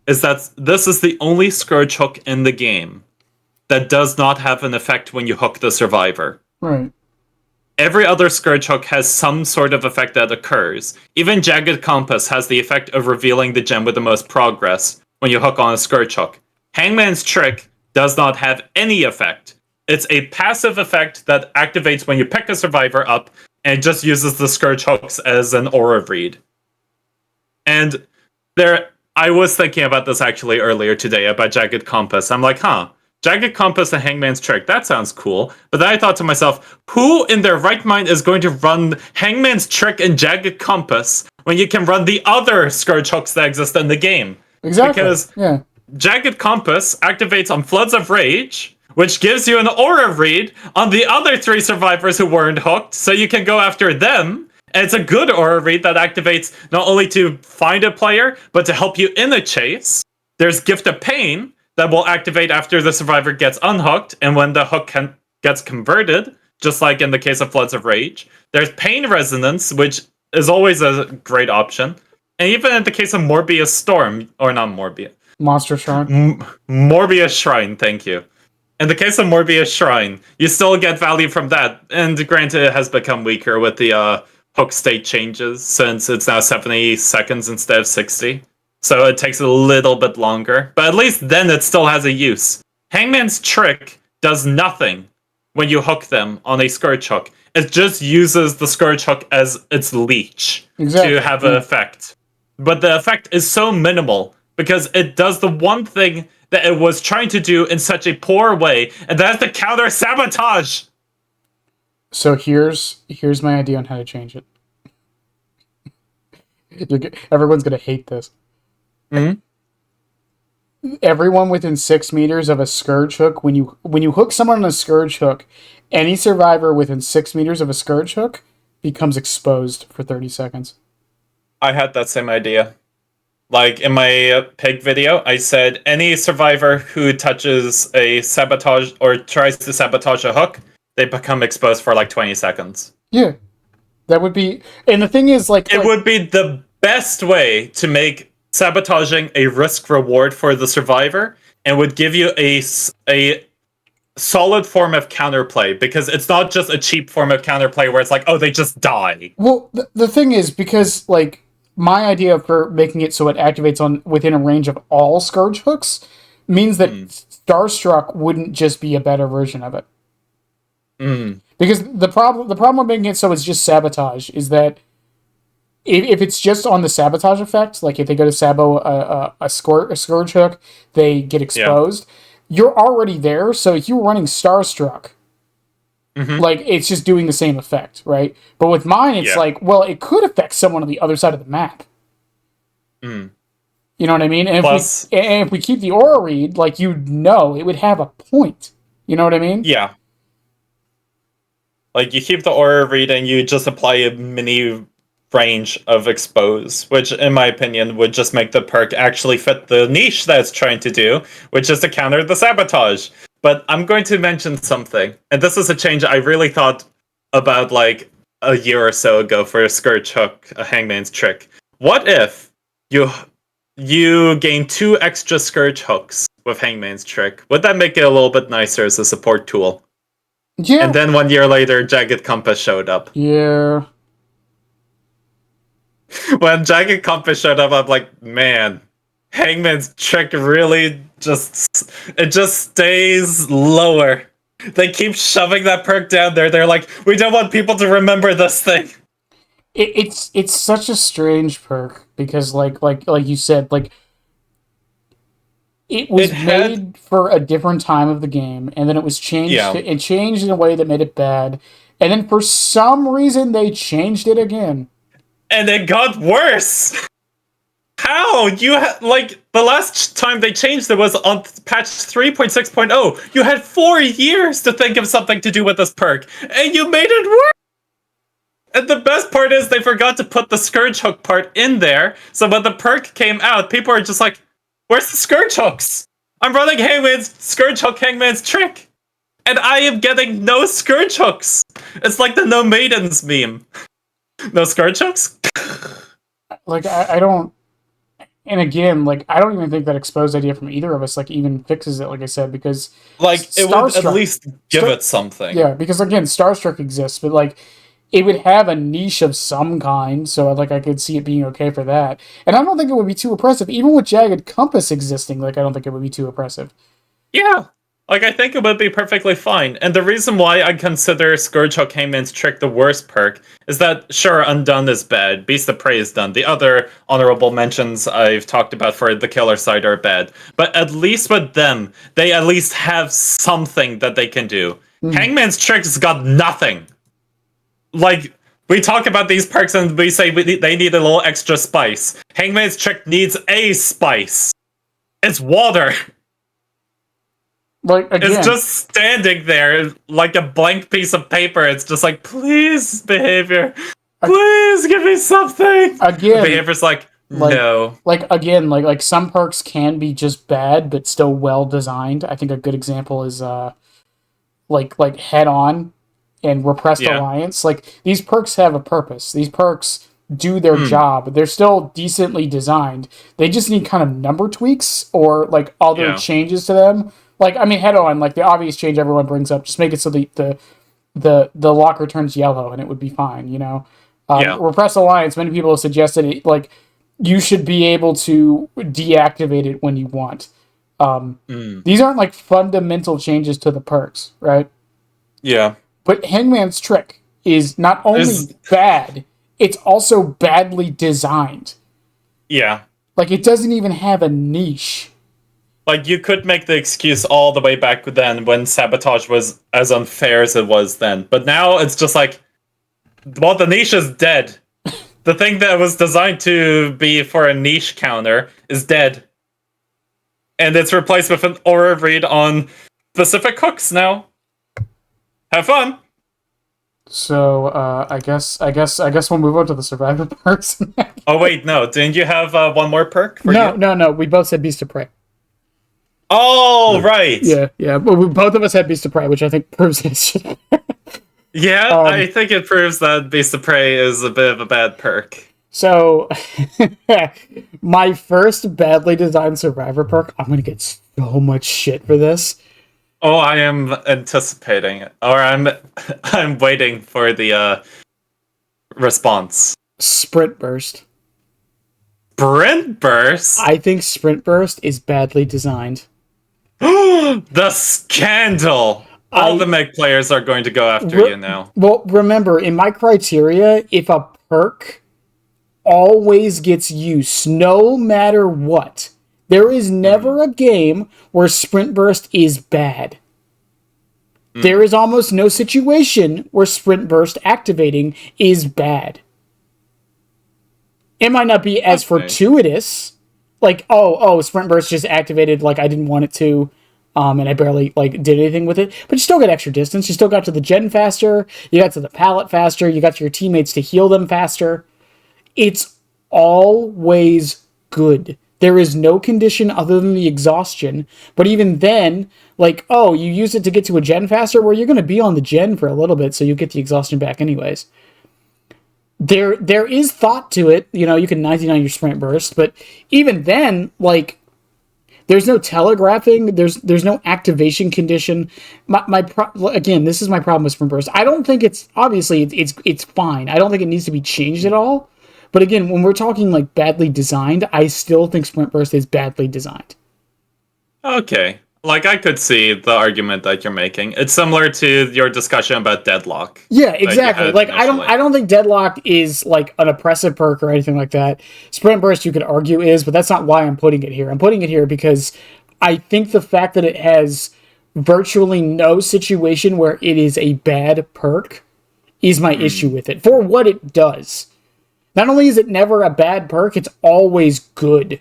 is that this is the only Scourge Hook in the game that does not have an effect when you hook the survivor. Right. Every other Scourge Hook has some sort of effect that occurs. Even Jagged Compass has the effect of revealing the gem with the most progress when you hook on a Scourge Hook. Hangman's Trick does not have any effect. It's a passive effect that activates when you pick a survivor up, and it just uses the Scourge Hooks as an aura read. And I was thinking about this actually earlier today about Jagged Compass. I'm like, Jagged Compass and Hangman's Trick, that sounds cool. But then I thought to myself, who in their right mind is going to run Hangman's Trick and Jagged Compass when you can run the other Scourge Hooks that exist in the game? Exactly. Because Jagged Compass activates on Floods of Rage, which gives you an aura read on the other 3 survivors who weren't hooked, so you can go after them. And it's a good aura read that activates not only to find a player, but to help you in a chase. There's Gift of Pain that will activate after the survivor gets unhooked, and when the hook gets converted, just like in the case of Floods of Rage. There's Pain Resonance, which is always a great option. And even in the case of Morbius Storm, or not Morbius. Monster Shrine. Morbius Shrine, thank you. In the case of Morbius Shrine, you still get value from that. And granted, it has become weaker with the hook state changes, since it's now 70 seconds instead of 60. So it takes a little bit longer. But at least then it still has a use. Hangman's Trick does nothing when you hook them on a Scourge Hook. It just uses the Scourge Hook as its leech to have an effect. But the effect is so minimal because it does the one thing that it was trying to do in such a poor way, and that's the counter sabotage. So here's my idea on how to change it. Everyone's gonna hate this. Mhm. Everyone within 6 meters of a scourge hook, when you hook someone on a scourge hook, any survivor within 6 meters of a scourge hook becomes exposed for 30 seconds. I had that same idea. Like in my pig video, I said any survivor who touches a sabotage or tries to sabotage a hook, they become exposed for like 20 seconds. Yeah, that would be. And the thing is, It would be the best way to make sabotaging a risk reward for the survivor and would give you a solid form of counterplay because it's not just a cheap form of counterplay where it's like, oh, they just die. well, the thing is, because like my idea for making it so it activates on within a range of all scourge hooks means that Starstruck wouldn't just be a better version of it. Because the problem with making it so it's just sabotage is that if it's just on the sabotage effect, like if they go to sabo a scourge hook, they get exposed. You're already there, so if you're running Starstruck, like it's just doing the same effect, right? But with mine, it's like, well, it could affect someone on the other side of the map. You know what I mean? And if we keep the aura read, like it would have a point. You know what I mean? Yeah. Like you keep the aura read and you just apply a mini range of expose, which in my opinion would just make the perk actually fit the niche that it's trying to do, which is to counter the sabotage. But I'm going to mention something, and this is a change I really thought about like a year or so ago for a Scourge Hook, a Hangman's Trick. What if you gain 2 extra Scourge Hooks with Hangman's Trick? Would that make it a little bit nicer as a support tool? Yeah. And then 1 year later, Jagged Compass showed up. Yeah. When Jagged Compass showed up, I'm like, man, Hangman's Trick really just stays lower. They keep shoving that perk down there. They're like, we don't want people to remember this thing. It's such a strange perk because like you said, like it was made for a different time of the game, and then it was changed. Yeah. It changed in a way that made it bad, and then for some reason they changed it again. And it got worse. How? Like the last time they changed it was on patch 3.6.0. You had 4 years to think of something to do with this perk, and you made it worse. And the best part is they forgot to put the Scourge Hook part in there, so when the perk came out, people are just like, where's the Scourge Hooks? I'm running Hangman's Scourge Hook Hangman's Trick, and I am getting no Scourge Hooks. It's like the No Maidens meme. No Scourge Hooks? Like, I don't... And again, like, I don't even think that exposed idea from either of us, like, even fixes it, like I said, because... Like, it would at least give it something. Yeah, because, again, Starstruck exists, but, like, it would have a niche of some kind, so, like, I could see it being okay for that. And I don't think it would be too oppressive. Even with Jagged Compass existing, like, I don't think it would be too oppressive. Yeah. Like, I think it would be perfectly fine. And the reason why I consider Scourge Hook Hangman's Trick the worst perk is that, sure, Undone is bad, Beast of Prey is done, the other honorable mentions I've talked about for the killer side are bad. But at least with them, they at least have something that they can do. Hangman's Trick's got nothing. Like, we talk about these perks and we say they need a little extra spice. Hangman's Trick needs a spice. It's water. Like, again, it's just standing there like a blank piece of paper. It's just like, please, behavior. Please give me something. Again, the behavior's like, no. Like, again, like some perks can be just bad, but still well designed. I think a good example is like Head On and Repressed Alliance. Like, these perks have a purpose. These perks do their job. They're still decently designed. They just need kind of number tweaks or like other changes to them. Like, I mean, Head On, like the obvious change everyone brings up, just make it so the locker turns yellow and it would be fine, you know? Repressed Alliance, many people have suggested it, like, you should be able to deactivate it when you want. These aren't like fundamental changes to the perks, right? Yeah. But Hangman's Trick is not only bad, it's also badly designed. Yeah. Like, it doesn't even have a niche. like, you could make the excuse all the way back then when sabotage was as unfair as it was then. But now it's just like, well, the niche is dead. The thing that was designed to be for a niche counter is dead. And it's replaced with an aura read on specific hooks now. Have fun! So, I guess we'll move on to the survivor perks. Oh wait, no. Didn't you have one more perk for you? No. We both said Beast of Prey. Oh, right! Yeah. But both of us had Beast of Prey, which I think proves it. Yeah, I think it proves that Beast of Prey is a bit of a bad perk. So, my first badly designed survivor perk, I'm gonna get so much shit for this. Oh, I am anticipating it. Or I'm waiting for the response. Sprint Burst. Sprint Burst? I think Sprint Burst is badly designed. The scandal! All the mech players are going to go after you now. Well, remember, in my criteria, if a perk always gets used, no matter what, there is never a game where Sprint Burst is bad. There is almost no situation where Sprint Burst activating is bad. It might not be as fortuitous, like, oh, Sprint Burst just activated like I didn't want it to, and I barely like did anything with it, but you still got extra distance, you still got to the gen faster, you got to the pallet faster, you got your teammates to heal them faster. It's always good. There is no condition other than the exhaustion, but even then, like, oh, you use it to get to a gen faster, where you're going to be on the gen for a little bit, so you get the exhaustion back anyways. There is thought to it, you know, you can 99 your sprint burst, but even then, like, there's no telegraphing, there's no activation condition. Again, this is my problem with sprint burst. I don't think it's, obviously, it's fine. I don't think it needs to be changed at all. But again, when we're talking like badly designed, I still think Sprint Burst is badly designed. Okay. Like, I could see the argument that you're making. It's similar to your discussion about Deadlock. Yeah, exactly. Like, I don't think Deadlock is like an oppressive perk or anything like that. Sprint Burst, you could argue, is, but that's not why I'm putting it here. I'm putting it here because I think the fact that it has virtually no situation where it is a bad perk is my issue with it, for what it does. Not only is it never a bad perk, it's always good.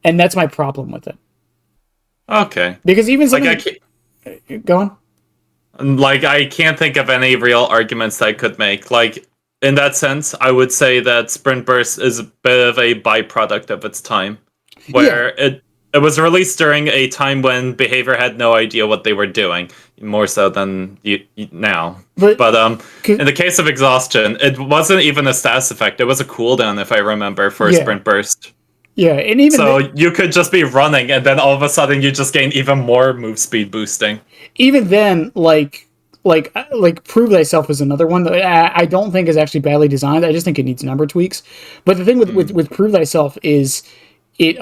And that's my problem with it. Okay. Because even something... Like, go on. Like, I can't think of any real arguments that I could make. Like, in that sense, I would say that Sprint Burst is a bit of a byproduct of its time. Where it was released during a time when Behavior had no idea what they were doing. More so than now. But in the case of Exhaustion, it wasn't even a status effect. It was a cooldown, if I remember, for Sprint Burst. Yeah, and even so you could just be running, and then all of a sudden you just gain even more move speed boosting. Even then, like Prove Thyself is another one that I don't think is actually badly designed. I just think it needs number tweaks. But the thing with Prove Thyself is it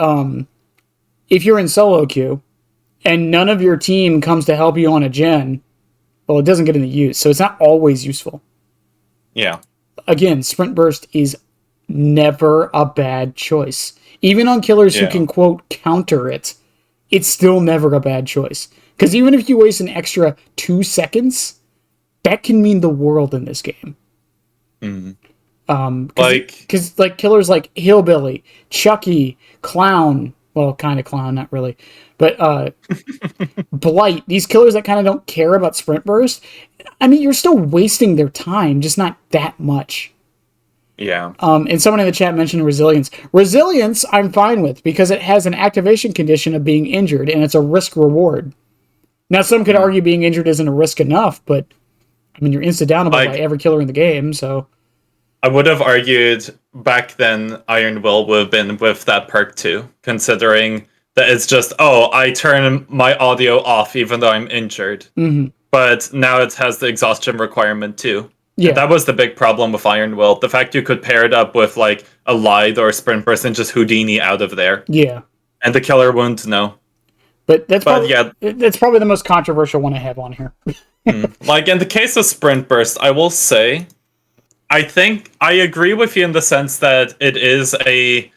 if you're in solo queue and none of your team comes to help you on a gen, well, it doesn't get into use, so it's not always useful. Yeah. Again, Sprint Burst is never a bad choice. Even on killers who can, quote, counter it, it's still never a bad choice. Because even if you waste an extra 2 seconds, that can mean the world in this game. Because like killers like Hillbilly, Chucky, Clown, well, kind of Clown, not really, but Blight, these killers that kind of don't care about Sprint Burst, I mean, you're still wasting their time, just not that much. Yeah. And someone in the chat mentioned Resilience. Resilience, I'm fine with, because it has an activation condition of being injured, and it's a risk-reward. Now, some could argue being injured isn't a risk enough, but, I mean, you're insta-downable by every killer in the game, so... I would have argued back then Iron Will would have been with that perk too, considering that it's just, I turn my audio off even though I'm injured. But now it has the exhaustion requirement too. Yeah. And that was the big problem with Iron Will. The fact you could pair it up with like a Light or a Sprint Burst and just Houdini out of there. Yeah. And the killer wouldn't know. But that's probably the most controversial one I have on here. Like in the case of Sprint Burst, I will say, I think I agree with you in the sense that it is a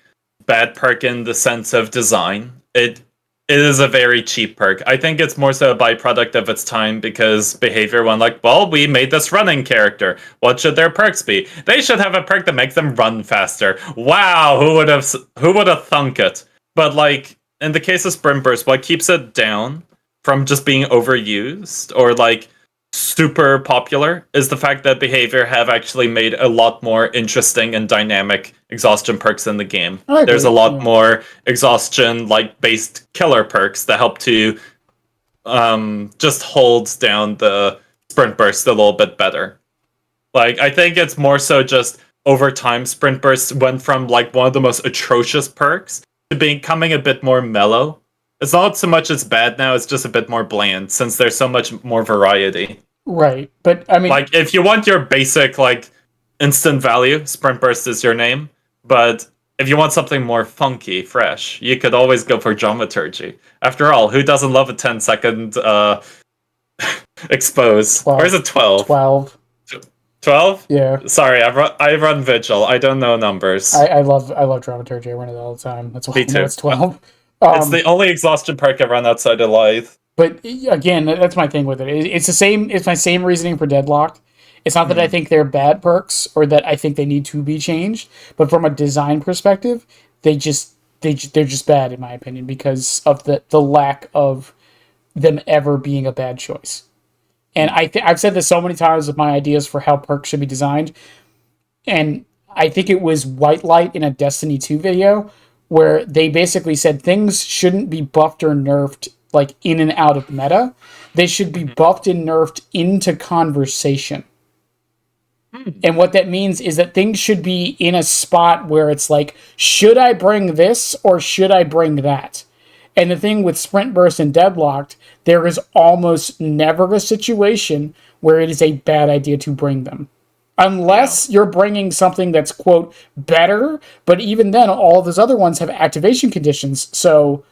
bad perk in the sense of design. It is a very cheap perk. I think it's more so a byproduct of its time because behavior went like, well, we made this running character. What should their perks be? They should have a perk that makes them run faster. Wow, who would have thunk it? But like in the case of Sprint Burst, what keeps it down from just being overused or like super popular is the fact that behavior have actually made a lot more interesting and dynamic exhaustion perks in the game. There's a lot more exhaustion like based killer perks that help to just hold down the sprint burst a little bit better. Like I think it's more so just over time sprint burst went from like one of the most atrocious perks to becoming a bit more mellow. It's not so much it's bad now, it's just a bit more bland since there's so much more variety. Right. But I mean, like if you want your basic like instant value, Sprint Burst is your name. But if you want something more funky, fresh, you could always go for Dramaturgy. After all, who doesn't love a 10-second expose? 12. Or is it 12? 12. 12? Yeah. Sorry, I run Vigil. I don't know numbers. I love Dramaturgy. I run it all the time. That's why I know it's 12. It's the only exhaustion perk I run outside of Lithe. But again, that's my thing with it. It's the same. It's my same reasoning for Deadlock. It's not that I think they're bad perks or that I think they need to be changed, but from a design perspective, they're just bad in my opinion because of the lack of them ever being a bad choice. And I've said this so many times with my ideas for how perks should be designed, and I think it was White Light in a Destiny 2 video where they basically said things shouldn't be buffed or nerfed like in and out of meta. They should be buffed and nerfed into conversation. And what that means is that things should be in a spot where it's like, should I bring this or should I bring that? And the thing with Sprint Burst and Deadlocked, there is almost never a situation where it is a bad idea to bring them. Unless you're bringing something that's, quote, better, but even then, all of those other ones have activation conditions. So,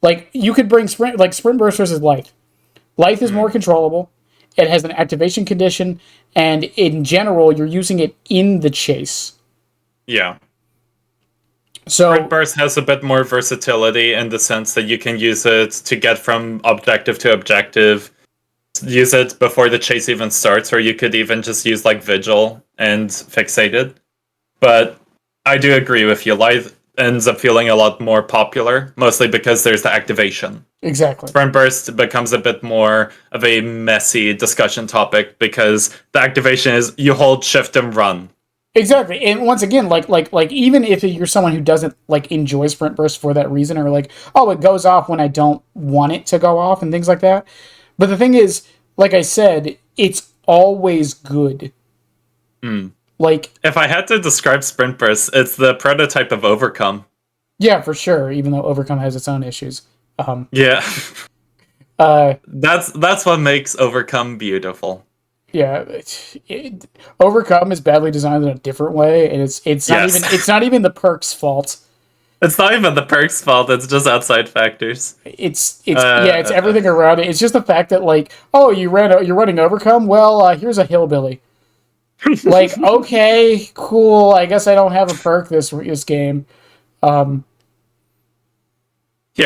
like, you could bring Sprint Burst versus Lithe. Lithe is more controllable. It has an activation condition, and in general, you're using it in the chase. Yeah. So Sprint Burst has a bit more versatility in the sense that you can use it to get from objective to objective, use it before the chase even starts, or you could even just use like Vigil and fixate it. But I do agree with you. Lithe ends up feeling a lot more popular, mostly because there's the activation. Exactly. Sprint Burst becomes a bit more of a messy discussion topic because the activation is you hold shift and run. Exactly. And once again, like even if you're someone who doesn't like enjoy Sprint Burst for that reason, or like, oh, it goes off when I don't want it to go off and things like that. But the thing is, like I said, it's always good. Like, if I had to describe Sprint Burst, it's the prototype of Overcome. Yeah, for sure. Even though Overcome has its own issues. Yeah. That's what makes Overcome beautiful. Yeah, Overcome is badly designed in a different way, and it's not even the perk's fault. It's not even the perk's fault. It's just outside factors. It's everything around it. It's just the fact that like, oh, you're running Overcome. Well, here's a hillbilly. Like, okay, cool. I guess I don't have a perk this game. Here,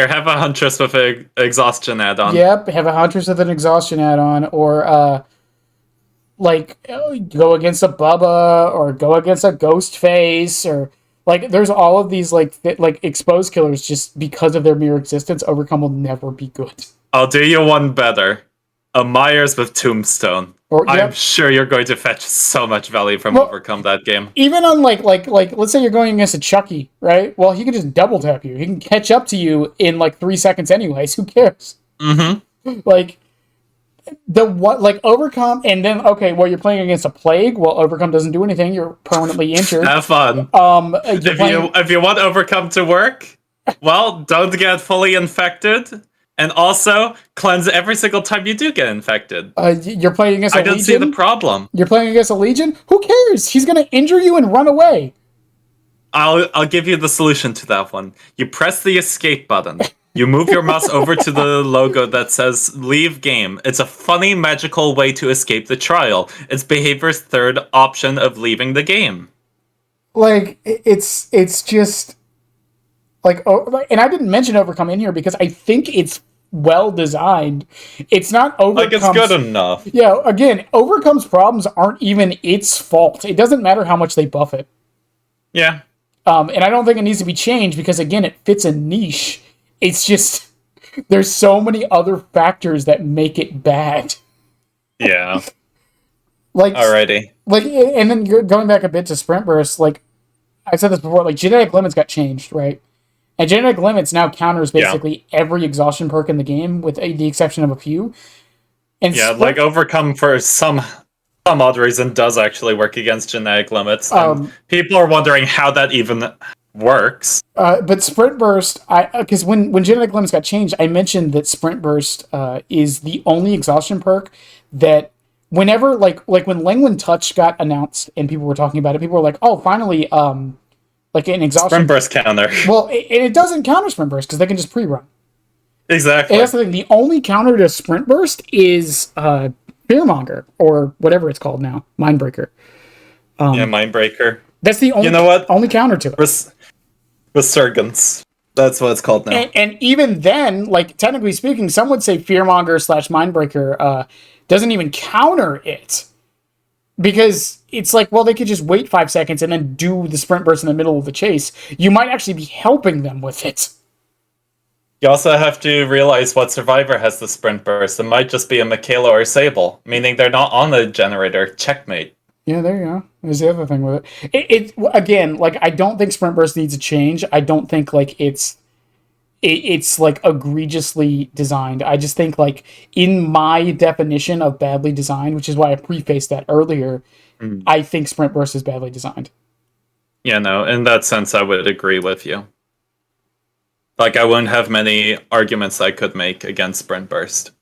have a Huntress with an exhaustion add-on. Yep, have a Huntress with an exhaustion add-on, or go against a Bubba, or go against a Ghostface, or like there's all of these like exposed killers just because of their mere existence. Overcome will never be good. I'll do you one better. A Myers with Tombstone. I'm sure you're going to fetch so much value from Overcome that game. Even on like let's say you're going against a Chucky, right? Well, he can just double tap you. He can catch up to you in like 3 seconds anyways. Who cares? Mm-hmm. Like Overcome, and then you're playing against a Plague. Well, Overcome doesn't do anything. You're permanently injured. Have fun. If you want Overcome to work, well, don't get fully infected. And also, cleanse every single time you do get infected. You're playing against a Legion? I don't see the problem. You're playing against a Legion? Who cares? He's going to injure you and run away. I'll give you the solution to that one. You press the escape button. You move your mouse over to the logo that says leave game. It's a funny, magical way to escape the trial. It's behavior's third option of leaving the game. Like, it's just... And I didn't mention overcome in here because I think it's well designed. It's not Like, it's good enough. Yeah, again, overcome's problems aren't even its fault. It doesn't matter how much they buff it. Yeah. And I don't think it needs to be changed because, again, it fits a niche. It's just, there's so many other factors that make it bad. Yeah. Like, alrighty. Like, and then you're going back a bit to Sprint Burst, like, I said this before, like, genetic limits got changed, right? And genetic limits now counters basically every exhaustion perk in the game, with the exception of a few. And like overcome for some odd reason does actually work against genetic limits. And people are wondering how that even works. But Sprint Burst, because when genetic limits got changed, I mentioned that Sprint Burst is the only exhaustion perk that whenever, like when Langland Touch got announced and people were talking about it, people were like, oh, finally, like an exhaustion Sprint Burst counter. Well, it doesn't counter Sprint Burst because they can just pre-run. Exactly. And that's the thing. The only counter to Sprint Burst is Fearmonger, or whatever it's called now, Mindbreaker. Mindbreaker. That's the only, only counter to it. Resurgence. That's what it's called now. And even then, like, technically speaking, some would say Fearmonger / Mindbreaker doesn't even counter it. Because it's like, well, they could just wait 5 seconds and then do the Sprint Burst in the middle of the chase. You might actually be helping them with it. You also have to realize what survivor has the Sprint Burst. It might just be a Michaela or Sable, meaning they're not on the generator. Checkmate. Yeah, there you go. There's the other thing with it. It again, like, I don't think Sprint Burst needs a change. I don't think, like, it's like egregiously designed. I just think, like, in my definition of badly designed, which is why I prefaced that earlier, I think Sprint Burst is badly designed. Yeah, no, in that sense, I would agree with you. Like, I wouldn't have many arguments I could make against Sprint Burst.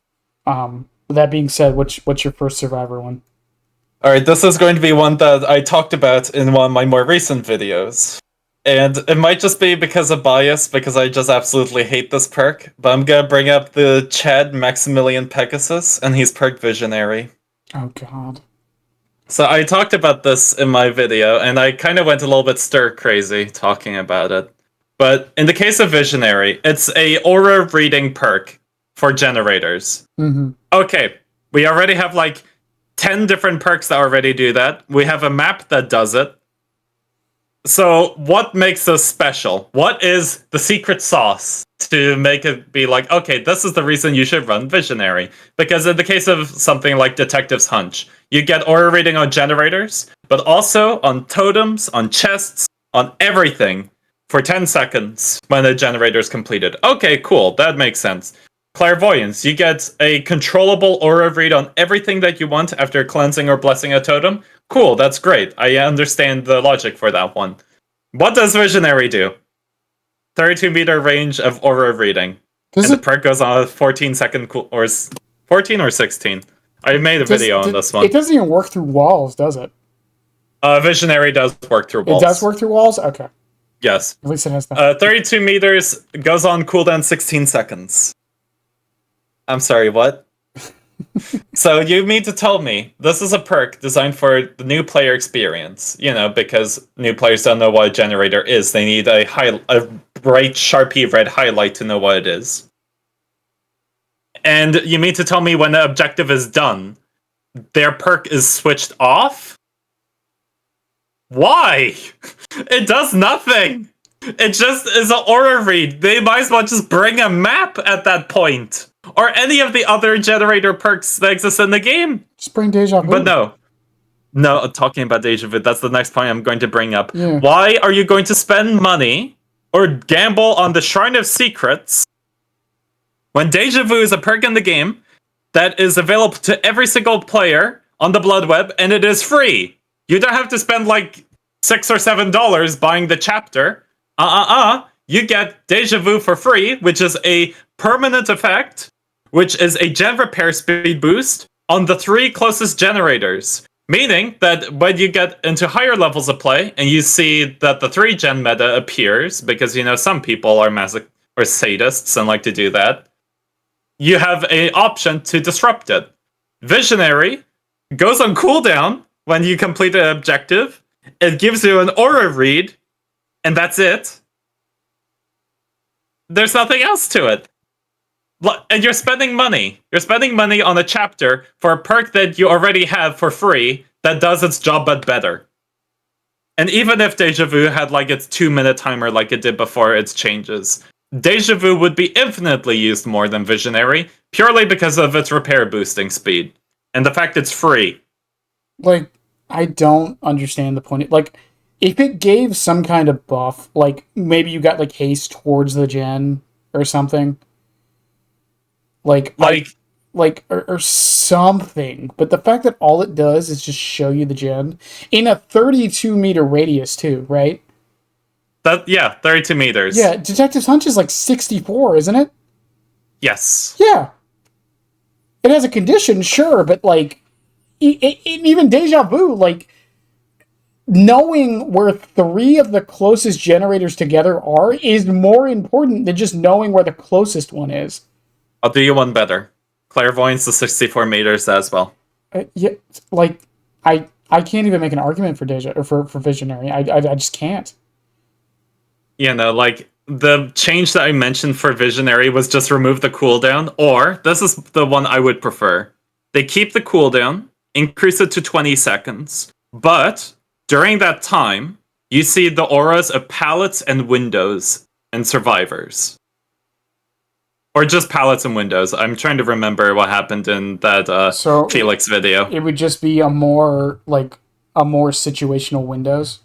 With that being said, what's your first Survivor one? Alright, this is going to be one that I talked about in one of my more recent videos. And it might just be because of bias, because I just absolutely hate this perk, but I'm gonna bring up the Chad Maximilian Pegasus, and he's Perk Visionary. Oh god. So I talked about this in my video, and I kind of went a little bit stir-crazy talking about it. But in the case of Visionary, it's a aura reading perk for generators. Mm-hmm. Okay, we already have like 10 different perks that already do that. We have a map that does it. So what makes this special? What is the secret sauce to make it be like, okay, this is the reason you should run Visionary? Because in the case of something like Detective's Hunch, you get aura reading on generators, but also on totems, on chests, on everything for 10 seconds when the generator is completed. Okay, cool, that makes sense. Clairvoyance, you get a controllable aura read on everything that you want after cleansing or blessing a totem. Cool, that's great. I understand the logic for that one. What does Visionary do? 32 meter range of aura reading. The perk goes on a 14 second or 14 or 16. I made a video on this one. It doesn't even work through walls, does it? Visionary does work through walls. It does work through walls? Okay. Yes. At least it has that. 32 meters goes on cooldown 16 seconds. I'm sorry, what? So you mean to tell me this is a perk designed for the new player experience, you know, because new players don't know what a generator is. They need a bright Sharpie red highlight to know what it is. And you mean to tell me when the objective is done, their perk is switched off? Why? It does nothing. It just is an aura read. They might as well just bring a map at that point. Or any of the other generator perks that exist in the game. Just bring Deja Vu. But no. No, talking about Deja Vu, that's the next point I'm going to bring up. Yeah. Why are you going to spend money or gamble on the Shrine of Secrets when Deja Vu is a perk in the game that is available to every single player on the Blood Web, and it is free? You don't have to spend like $6 or $7 buying the chapter. You get Deja Vu for free, which is a permanent effect, which is a gen repair speed boost on the 3 closest generators. Meaning that when you get into higher levels of play and you see that the 3 gen meta appears, because, you know, some people are or sadists and like to do that, you have an option to disrupt it. Visionary goes on cooldown when you complete an objective. It gives you an aura read, and that's it. There's nothing else to it. And you're spending money. You're spending money on a chapter for a perk that you already have for free that does its job but better. And even if Deja Vu had like its 2-minute timer like it did before its changes, Deja Vu would be infinitely used more than Visionary, purely because of its repair boosting speed. And the fact it's free. Like, I don't understand the point. Like, if it gave some kind of buff, like maybe you got like haste towards the gen or something. Or something. But the fact that all it does is just show you the gen in a 32-meter radius too, right? 32 meters. Yeah, Detective's Hunch is like 64, isn't it? Yes. Yeah. It has a condition, sure, but like, even Deja Vu, like, knowing where 3 of the closest generators together are is more important than just knowing where the closest one is. I'll do you one better. Clairvoyance is 64 meters as well. Yeah, like, I can't even make an argument for for Visionary. I just can't. You know, like, the change that I mentioned for Visionary was just remove the cooldown, or, this is the one I would prefer. They keep the cooldown, increase it to 20 seconds, but during that time, you see the auras of pallets and windows and survivors. Or just pallets and windows. I'm trying to remember what happened in that Felix video. It would just be a more situational windows.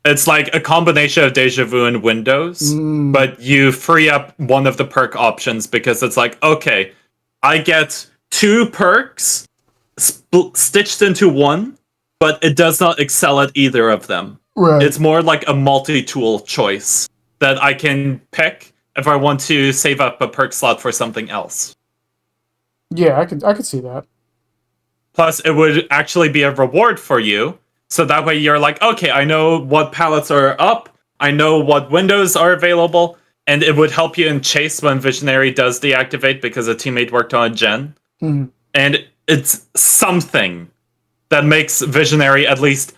It's like a combination of Deja Vu and Windows, but you free up one of the perk options because it's like, okay, I get 2 perks stitched into one, but it does not excel at either of them. Right. It's more like a multi-tool choice that I can pick if I want to save up a perk slot for something else. Yeah, I could see that. Plus, it would actually be a reward for you. So that way you're like, okay, I know what pallets are up, I know what windows are available, and it would help you in Chase when Visionary does deactivate because a teammate worked on a gen. Mm-hmm. And it's something that makes Visionary at least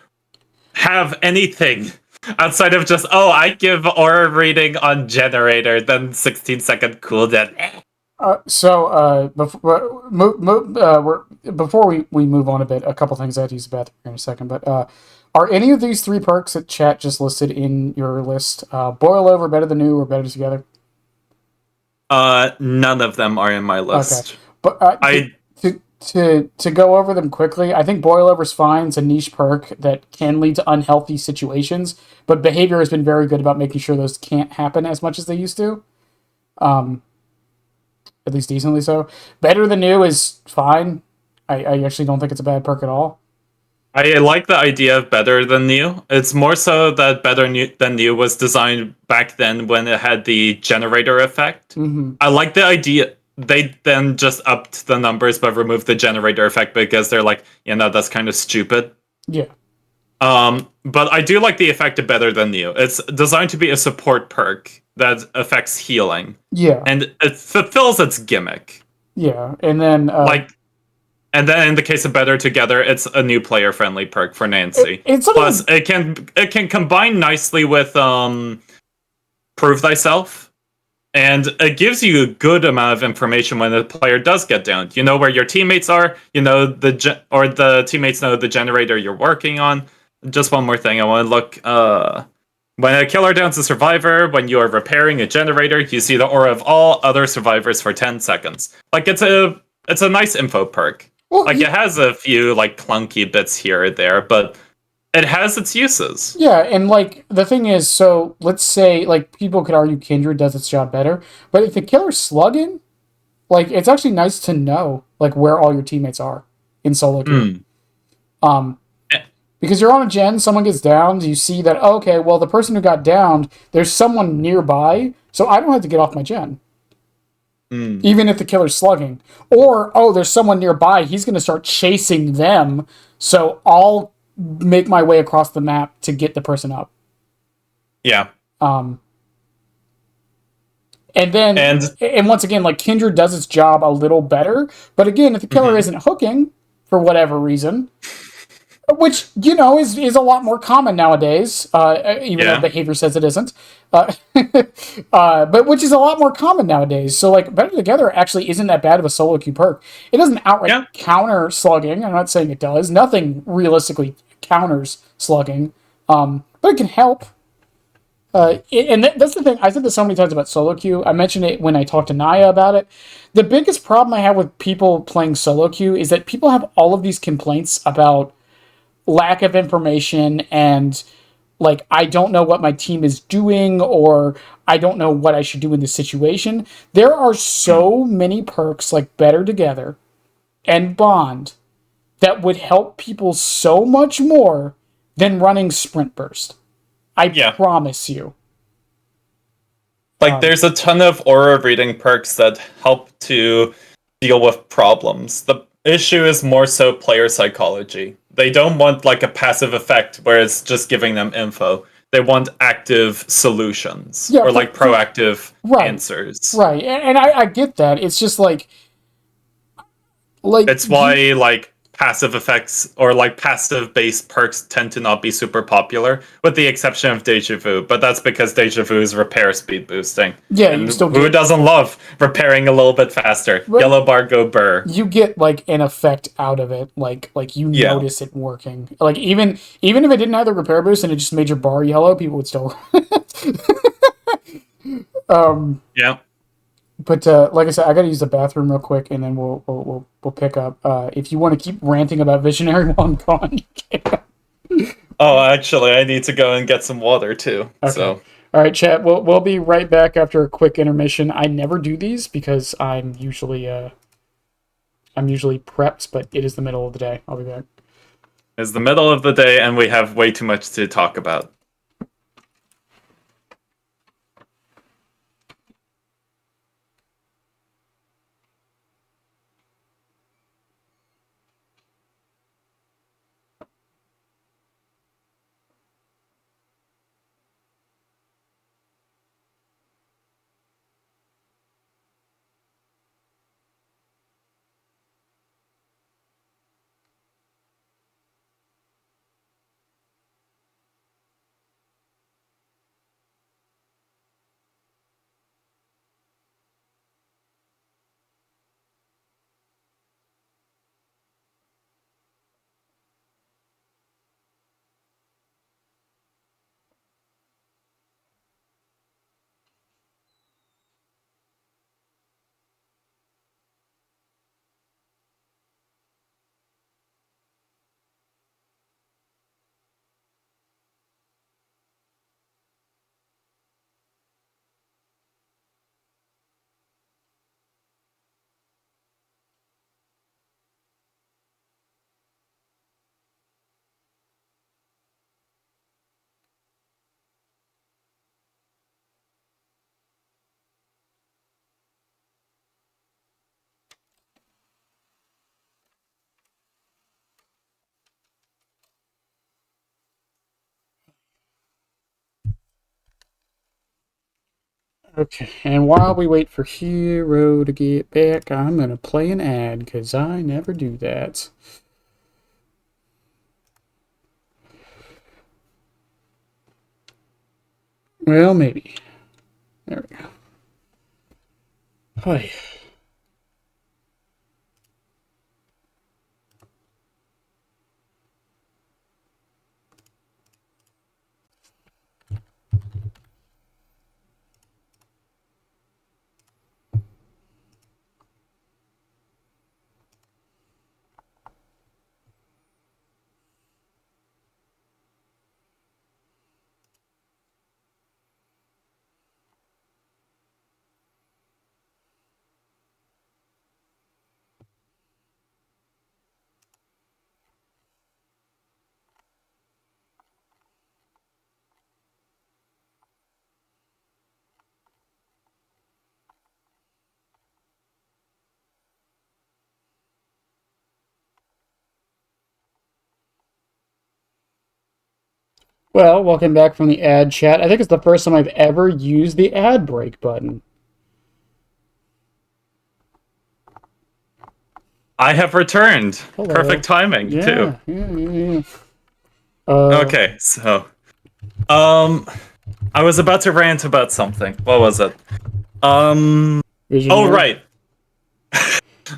have anything outside of just, I give aura reading on generator, then 16-second cooldown. Before we move on a bit, a couple things I had to use the bathroom here in a second, but are any of these 3 perks that chat just listed in your list Boil Over, Better Than New, or Better Together? None of them are in my list. Okay. But to go over them quickly, I think Boil Over's fine. It's a niche perk that can lead to unhealthy situations, but behavior has been very good about making sure those can't happen as much as they used to. At least decently so. Better Than New is fine. I actually don't think it's a bad perk at all. I like the idea of Better Than New. It's more so that Better Than New was designed back then when it had the generator effect. Mm-hmm. I like the idea. They then just upped the numbers but removed the generator effect because they're like, that's kind of stupid. Yeah. But I do like the effect of Better Than New. It's designed to be a support perk that affects healing. Yeah. And it fulfills its gimmick. Yeah. And then and then in the case of Better Together, it's a new player friendly perk for Nancy. Plus it can combine nicely with Prove Thyself. And it gives you a good amount of information when the player does get downed. You know where your teammates are, the teammates know the generator you're working on. Just one more thing, I want to look. When a killer downs a survivor, when you are repairing a generator, you see the aura of all other survivors for 10 seconds. Like, it's a nice info perk. Well, it has a few, clunky bits here or there, but it has its uses. Yeah, and, the thing is, so, let's say, people could argue Kindred does its job better, but if the killer's slugging, it's actually nice to know, where all your teammates are in solo queue. Because you're on a gen, someone gets downed, you see that, okay, well, the person who got downed, there's someone nearby, so I don't have to get off my gen. Even if the killer's slugging. Or, there's someone nearby, he's going to start chasing them, so I'll make my way across the map to get the person up. Yeah. And once again, Kindred does its job a little better, but again, if the killer isn't hooking, for whatever reason... which is a lot more common nowadays, even though Yeah. behavior says it isn't. Uh, but which is a lot more common nowadays. So like Better Together actually isn't that bad of a solo queue perk. It doesn't outright Yeah. counter slugging. I'm not saying it does. Nothing realistically counters slugging, but it can help. That's the thing. I said this so many times about solo queue. I mentioned it when I talked to Naya about it. The biggest problem I have with people playing solo queue is that people have all of these complaints about lack of information and like I don't know what my team is doing or I don't know what I should do in this situation. There are so many perks like Better Together and Bond that would help people so much more than running Sprint Burst. I Yeah. promise you. Like, there's a ton of aura reading perks that help to deal with problems. The issue is more so player psychology. They don't want like a passive effect where it's just giving them info. They want active solutions Yeah, or like proactive right, answers. right, and I get that. It's just like It's why like passive effects or like passive based perks tend to not be super popular, with the exception of Deja Vu. But that's because Deja Vu is repair speed boosting. yeah, And you still who get doesn't love repairing a little bit faster? but Yellow bar go burr. you get like an effect out of it, like you Yeah. notice it working. Like even if it didn't have the repair boost and it just made your bar yellow, people would still. Yeah. But like I said, I gotta use the bathroom real quick, and then we'll pick up. If you want to keep ranting about Visionary while I'm gone, you can. Oh, actually, I need to go and get some water too. Okay. So, All right, chat. We'll be right back after a quick intermission. I never do these because I'm usually prepped, but it is the middle of the day. I'll be back. it's the middle of the day and we have way too much to talk about. Okay, and while we wait for Hero to get back, I'm gonna play an ad because I never do that. Well, maybe. There we go. Hi. Well, welcome back from the ad chat. I think it's the first time I've ever used the ad break button. I have returned. Hello. Perfect timing, too. Yeah. Okay, so I was about to rant about something. What was it? Oh Visionary. right.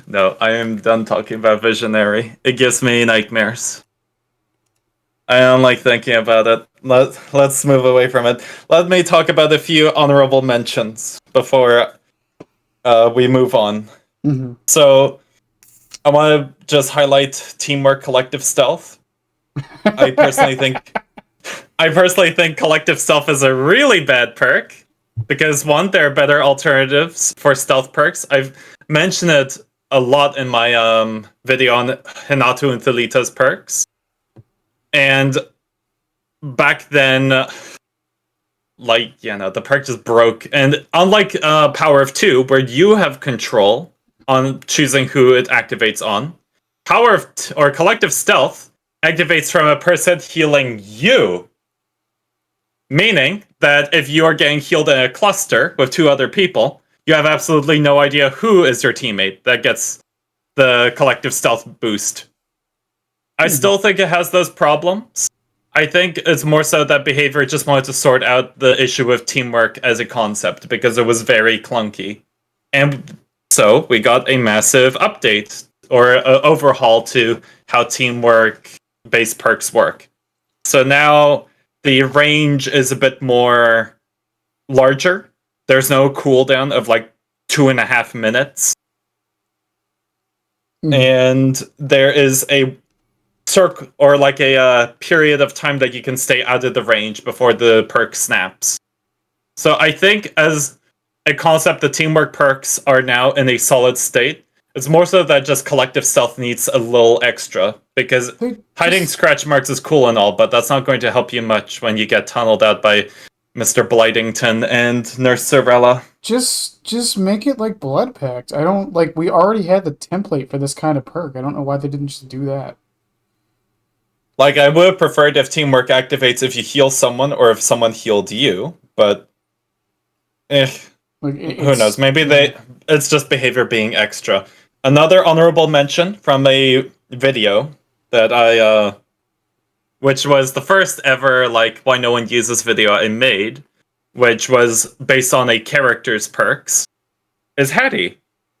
No, I am done talking about Visionary. It gives me nightmares. I don't like thinking about it. Let's move away from it. Let me talk about a few honorable mentions before we move on. Mm-hmm. So, I want to just highlight Teamwork Collective Stealth. I personally think Collective Stealth is a really bad perk because one, there are better alternatives for stealth perks. I've mentioned it a lot in my video on Hinata and Thalita's perks. And back then, the perk just broke. And unlike Power of 2, where you have control on choosing who it activates on, or Collective Stealth activates from a person healing you. Meaning that if you are getting healed in a cluster with 2 other people, you have absolutely no idea who is your teammate that gets the Collective Stealth boost. I still think it has those problems. I think it's more so that Behavior just wanted to sort out the issue with teamwork as a concept because it was very clunky. And so we got a massive update or overhaul to how teamwork-based perks work. So now the range is a bit more larger. There's no cooldown of like 2.5 minutes. And there is a circle or like a period of time that you can stay out of the range before the perk snaps. So I think as a concept, the teamwork perks are now in a solid state. It's more so that just Collective Stealth needs a little extra, because hiding scratch marks is cool and all, but that's not going to help you much when you get tunneled out by Mr. Blightington and Nurse Sorella. Just make it like Blood Pact. I don't like. We already had the template for this kind of perk. I don't know why they didn't just do that. Like, I would have preferred if teamwork activates if you heal someone or if someone healed you, but who knows? Maybe it's just Behavior being extra. Another honorable mention from a video that which was the first ever, like, why no one uses video I made, which was based on a character's perks, is Hattie.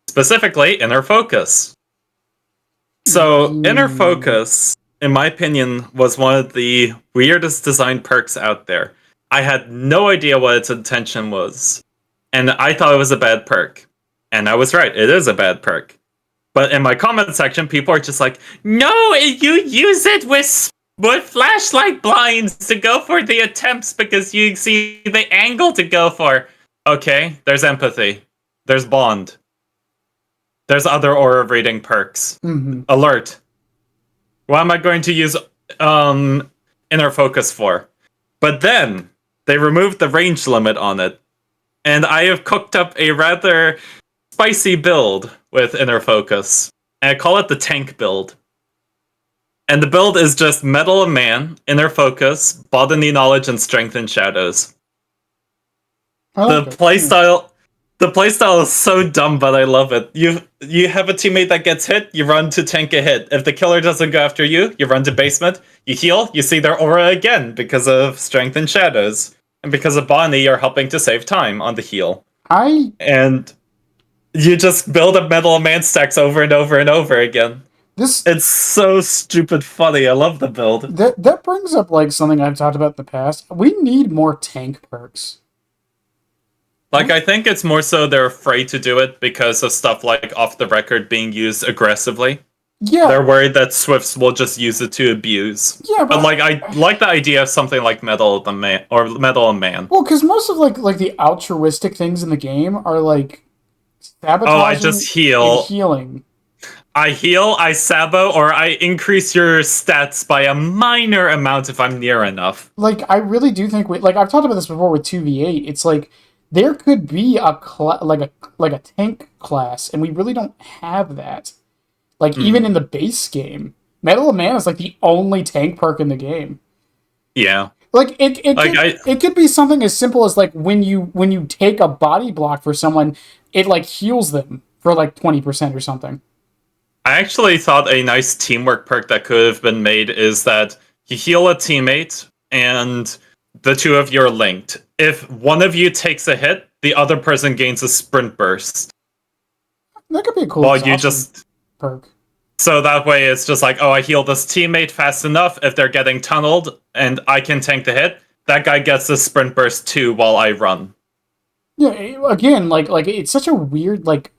Specifically, Inner Focus. So, Inner Focus, in my opinion, was one of the weirdest designed perks out there. I had no idea what its intention was, and I thought it was a bad perk. And I was right, it is a bad perk. But in my comment section, people are just like, no, you use it with flashlight blinds to go for the attempts because you see the angle to go for. Okay, there's empathy. There's bond. There's other aura reading perks. Alert. What am I going to use Inner Focus for? But then, they removed the range limit on it. And I have cooked up a rather spicy build with Inner Focus. And I call it the tank build. And the build is just Metal of Man, Inner Focus, Bodily Knowledge, and Strength in Shadows. The playstyle is so dumb, but I love it. You have a teammate that gets hit, you run to tank a hit. If the killer doesn't go after you, you run to basement, you heal, you see their aura again because of Strength in Shadows. And because of Bonnie, you're helping to save time on the heal. And you just build up Metal Man stacks over and over and over again. It's so stupid funny. I love the build. That brings up like something I've talked about in the past. We need more tank perks. Like, I think it's more so they're afraid to do it because of stuff like Off the Record being used aggressively. Yeah. They're worried that Swifts will just use it to abuse. Yeah, but like, I like the idea of something like Metal of Man or Metal of Man. Well, because most of like the altruistic things in the game are like sabotaging. Oh, I just heal. And healing. I heal, I sabo, or I increase your stats by a minor amount if I'm near enough. Like, I really do think I've talked about this before with 2v8. It's like there could be a tank class, and we really don't have that. Like, even in the base game, Metal of Man is like the only tank perk in the game. Yeah. Like it could be something as simple as like when you take a body block for someone, it like heals them for like 20% or something. I actually thought a nice teamwork perk that could have been made is that you heal a teammate and the two of you are linked. If one of you takes a hit, the other person gains a sprint burst. That could be a cool Well, you just perk. So that way it's just like, oh, I heal this teammate fast enough. If they're getting tunneled and I can tank the hit, that guy gets the sprint burst too while I run. Yeah, again, like it's such a weird like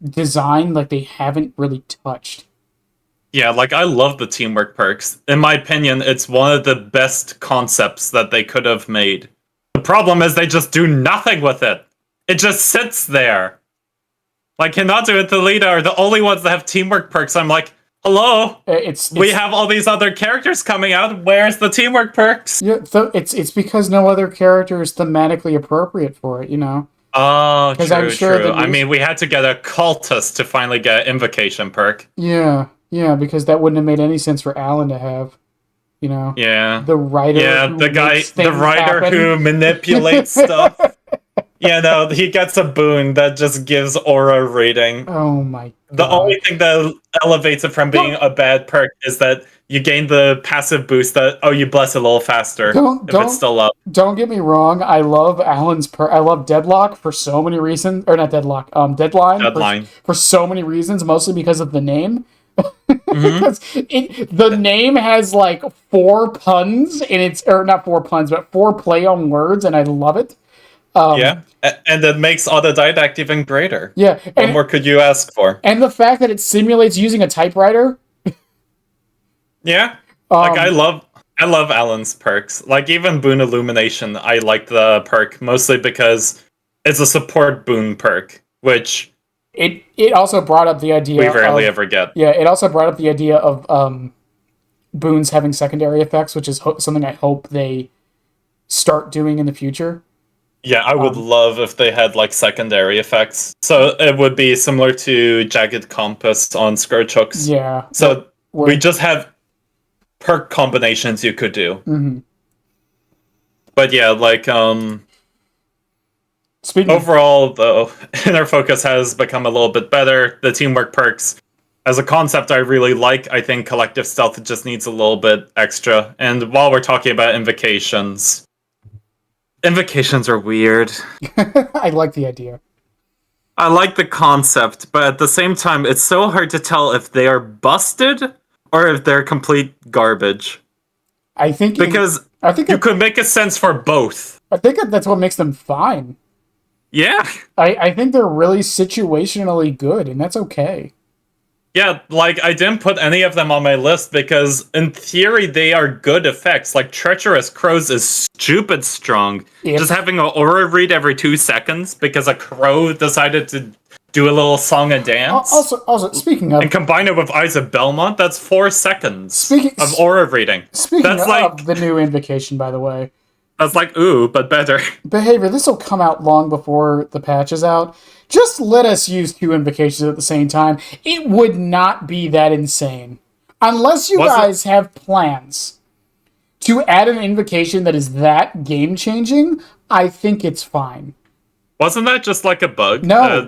design, like they haven't really touched. Yeah, like I love the teamwork perks. In my opinion, it's one of the best concepts that they could have made. The problem is they just do nothing with it. It just sits there. Like Hinata and Thalita are the only ones that have teamwork perks. I'm like, hello? We have all these other characters coming out. Where's the teamwork perks? Yeah, it's because no other character is thematically appropriate for it, you know? Oh, true. I mean, we had to get a cultist to finally get Invocation perk. Yeah, because that wouldn't have made any sense for Alan to have, you know? Yeah. The writer who manipulates stuff. Yeah, no, he gets a boon that just gives aura rating. Oh my god. The only thing that elevates it from being a bad perk is that you gain the passive boost that, you bless a little faster if it's still up. Don't get me wrong, I love Alan's perk. I love Deadlock for so many reasons. Or not Deadlock, Deadline. For so many reasons, mostly because of the name. Because the name has like 4 puns, or not 4 puns, but 4 play on words, and I love it. Yeah, and it makes autodidact even greater. Yeah. What more could you ask for? And the fact that it simulates using a typewriter. Yeah. Like, I love Alan's perks. Like, even Boon Illumination, I like the perk, mostly because it's a support boon perk, which... It also brought up the idea we rarely ever get. Yeah, it also brought up the idea of boons having secondary effects, which is something I hope they start doing in the future. Yeah, I would love if they had, like, secondary effects. So it would be similar to Jagged Compass on Scourge Hooks. Yeah. So we just have perk combinations you could do. Mm-hmm. But yeah, like, overall, though, Inner Focus has become a little bit better. The teamwork perks, as a concept, I really like. I think Collective Stealth just needs a little bit extra. And while we're talking about Invocations are weird. I like the idea. I like the concept, but at the same time, it's so hard to tell if they are busted or if they're complete garbage. I think you could make a sense for both. I think that's what makes them fine. Yeah. I think they're really situationally good, and that's okay. Yeah, like, I didn't put any of them on my list because, in theory, they are good effects. Like, Treacherous Crows is stupid strong. Yep. Just having an aura read every 2 seconds because a crow decided to do a little song and dance. Also, speaking of... And combine it with Eyes of Belmont, that's 4 seconds of aura reading. Speaking of the new Invocation, by the way. That's like, ooh, but better. Behavior, this will come out long before the patch is out. Just let us use 2 Invocations at the same time. It would not be that insane. Unless you guys have plans to add an Invocation that is that game-changing, I think it's fine. Wasn't that just like a bug? No,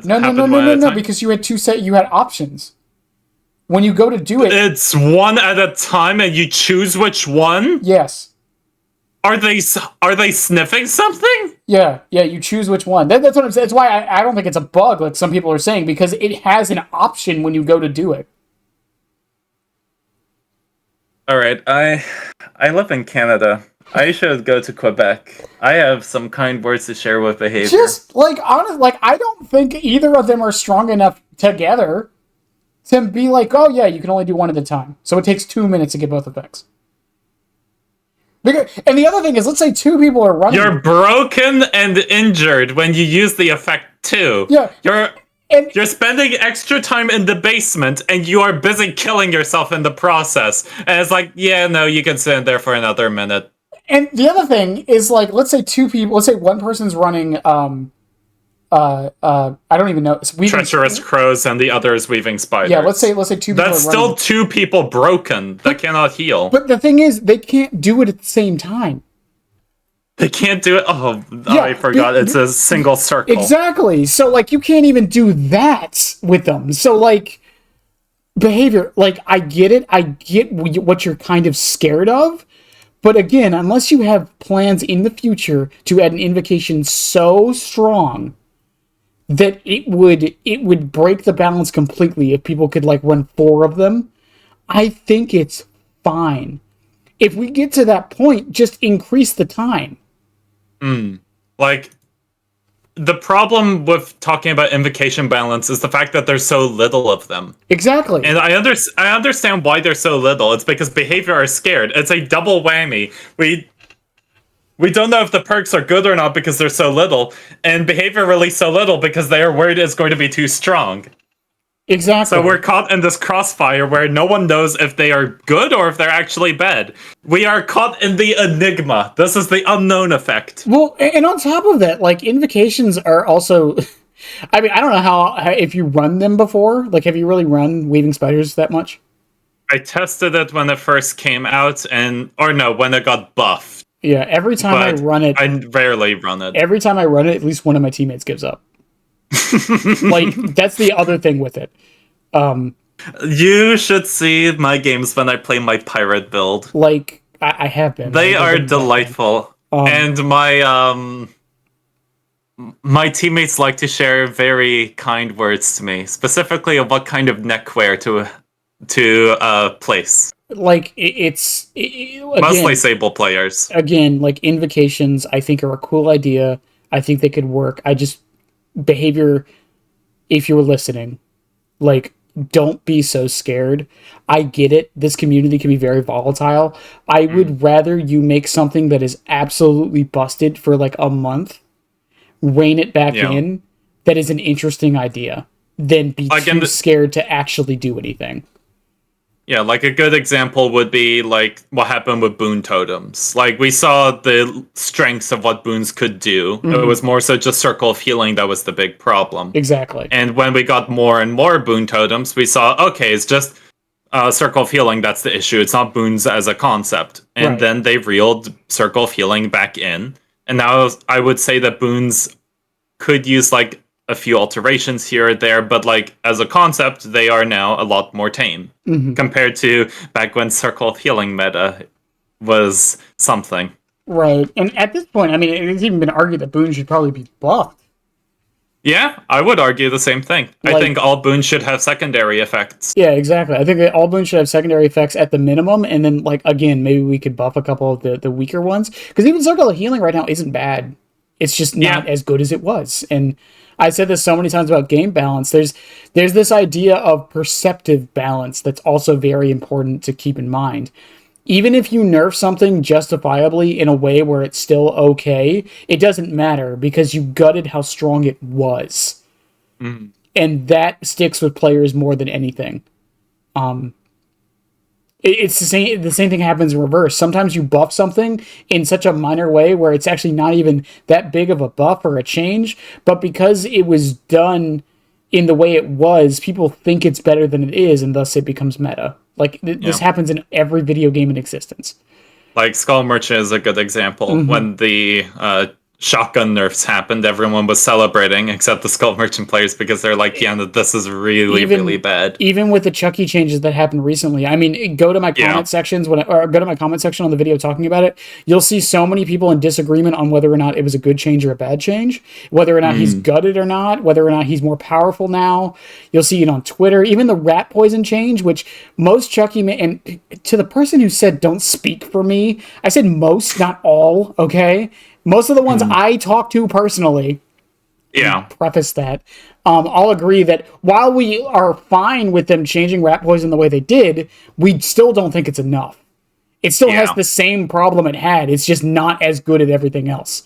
because you had options. When you go to do it... It's one at a time and you choose which one? Yes. Are they sniffing something? Yeah, you choose which one. That's what I'm saying. That's why I don't think it's a bug, like some people are saying, because it has an option when you go to do it. Alright, I live in Canada. I should go to Quebec. I have some kind words to share with Behavior. Just, I don't think either of them are strong enough together to be like, oh yeah, you can only do one at a time. So it takes 2 minutes to get both effects. And the other thing is, let's say 2 people are running. You're broken and injured when you use the effect too. Yeah. You're spending extra time in the basement and you are busy killing yourself in the process. And it's like, yeah, no, you can sit in there for another minute. And the other thing is, like, let's say one person's running, I don't even know. Treacherous Crows and the other is Weaving Spiders. Yeah, let's say 2 people That's still 2 people broken that cannot heal. But the thing is, they can't do it at the same time. They can't do it? Oh, yeah, I forgot. It's a single circle. Exactly. So, like, you can't even do that with them. So, like, behavior, like, I get it. I get what you're kind of scared of. But again, unless you have plans in the future to add an invocation so strong that it would break the balance completely if people could like run 4 of them, I think it's fine. If we get to that point, just increase the time. Like, the problem with talking about invocation balance is the fact that there's so little of them. Exactly. And I understand why there's so little. It's because behavior are scared. It's a double whammy. We don't know if the perks are good or not because there's so little, and behavior released so little because they are worried it's going to be too strong. Exactly. So we're caught in this crossfire where no one knows if they are good or if they're actually bad. We are caught in the enigma. This is the unknown effect. Well, and on top of that, like, invocations are also... I mean, I don't know how if you run them before. Like, have you really run Weaving Spiders that much? I tested it when it first came out, when it got buffed. Yeah, every time I run it... I rarely run it. Every time I run it, at least one of my teammates gives up. Like, that's the other thing with it. You should see my games when I play my pirate build. Like, I have been. They are delightful. And my teammates like to share very kind words to me, specifically of what kind of neckwear to place. Like, it's mostly Sable players. Again, like, invocations, I think, are a cool idea. I think they could work. Behavior, if you're listening, like, don't be so scared. I get it. This community can be very volatile. I would rather you make something that is absolutely busted for like a month, rein it back in, that is an interesting idea, than be too scared to actually do anything. Yeah, like a good example would be like what happened with boon totems. Like, we saw the strengths of what boons could do. It was more so just Circle of Healing that was the big problem. Exactly. And when we got more and more boon totems, we saw, okay, it's just Circle of Healing that's the issue. It's not boons as a concept. And then they reeled Circle of Healing back in. And now I would say that boons could use like a few alterations here or there, but like as a concept, they are now a lot more tame compared to back when Circle of Healing meta was something. Right, and at this point, I mean, it's even been argued that boons should probably be buffed. Yeah, I would argue the same thing. Like, I think all boons should have secondary effects. Yeah, exactly. I think that all boons should have secondary effects at the minimum, and then, like, again, maybe we could buff a couple of the weaker ones, because even Circle of Healing right now isn't bad. It's just not as good as it was, and I said this so many times about game balance. There's this idea of perceptive balance that's also very important to keep in mind. Even if you nerf something justifiably in a way where it's still okay, it doesn't matter because you gutted how strong it was. And that sticks with players more than anything. It's the same thing happens in reverse. Sometimes you buff something in such a minor way where it's actually not even that big of a buff or a change, but because it was done in the way it was, people think it's better than it is, and thus it becomes meta. Like, this happens in every video game in existence. Like, Skull Merchant is a good example. When the shotgun nerfs happened, everyone was celebrating, except the Skull Merchant players, because they're like, yeah, this is really bad. Even with the Chucky changes that happened recently, I mean, go to my comment sections go to my comment section on the video talking about it. You'll see so many people in disagreement on whether or not it was a good change or a bad change, whether or not he's gutted or not, whether or not he's more powerful now. You'll see it on Twitter. Even the rat poison change, which most Chucky and to the person who said don't speak for me, I said most, not all. Okay. Most of the ones I talk to personally, preface that, all agree that while we are fine with them changing rat poison the way they did, we still don't think it's enough. It still has the same problem it had. It's just not as good at everything else.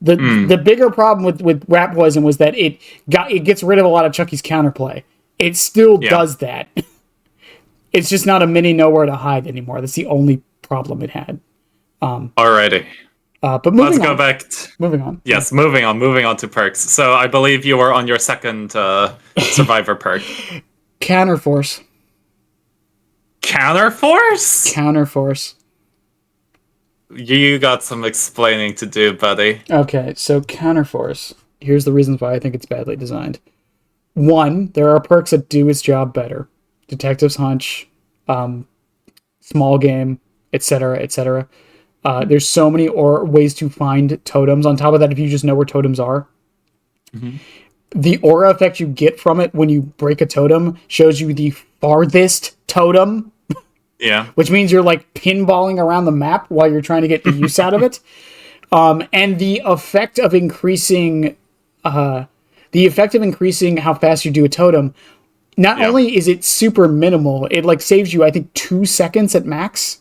The bigger problem with rat poison was that it gets rid of a lot of Chucky's counterplay. It still does that. It's just not a mini nowhere to hide anymore. That's the only problem it had. Alrighty. But let's go back. Moving on. Yes, moving on to perks. So I believe you were on your second Survivor perk. Counterforce. Counterforce? Counterforce. You got some explaining to do, buddy. Okay, so Counterforce. Here's the reasons why I think it's badly designed. 1, there are perks that do its job better. Detective's Hunch, Small Game, etc., etc. There's so many ways to find totems. On top of that, if you just know where totems are, the aura effect you get from it when you break a totem shows you the farthest totem. Yeah. Which means you're like pinballing around the map while you're trying to get the use out of it. And the effect of increasing how fast you do a totem, not only is it super minimal, it like saves you, I think, 2 seconds at max.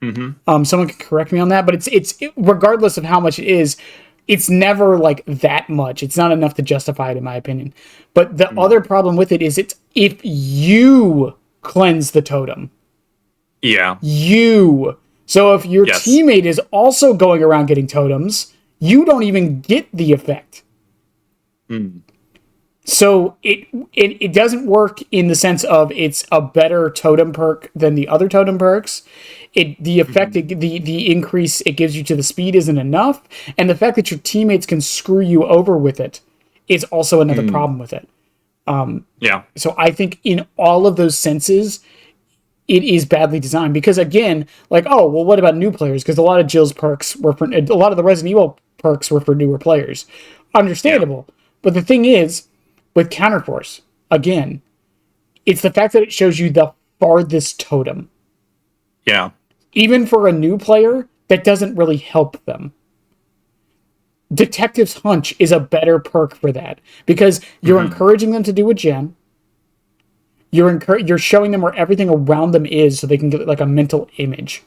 Someone can correct me on that, but it's regardless of how much it is, it's never like that much. It's not enough to justify it, in my opinion. But the other problem with it is it's if you cleanse the totem. Yeah. So if your teammate is also going around getting totems, you don't even get the effect. So it doesn't work in the sense of it's a better totem perk than the other totem perks. The effect, the increase it gives you to the speed isn't enough, and the fact that your teammates can screw you over with it is also another problem with it. So I think in all of those senses, it is badly designed because, again, like, oh, well, what about new players? Because a lot of Jill's perks were for, a lot of the Resident Evil perks were for newer players. Understandable. But the thing is, with Counterforce, again, it's the fact that it shows you the farthest totem. Yeah. Even for a new player, that doesn't really help them. Detective's Hunch is a better perk for that because you're encouraging them to do a gen. You're showing them where everything around them is, so they can get like a mental image.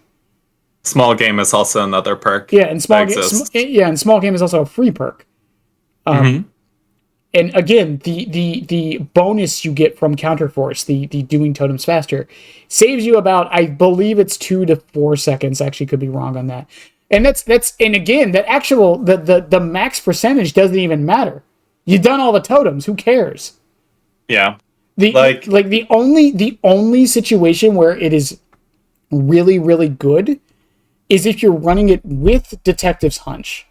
Small Game is also another perk. Yeah, and Small Game is also a free perk. And again, the bonus you get from Counterforce, the doing totems faster, saves you about, I believe it's 2 to 4 seconds. Actually, could be wrong on that. And and again, that actual the max percentage doesn't even matter. You've done all the totems. Who cares? Yeah. The only situation where it is really, really good is if you're running it with Detective's Hunch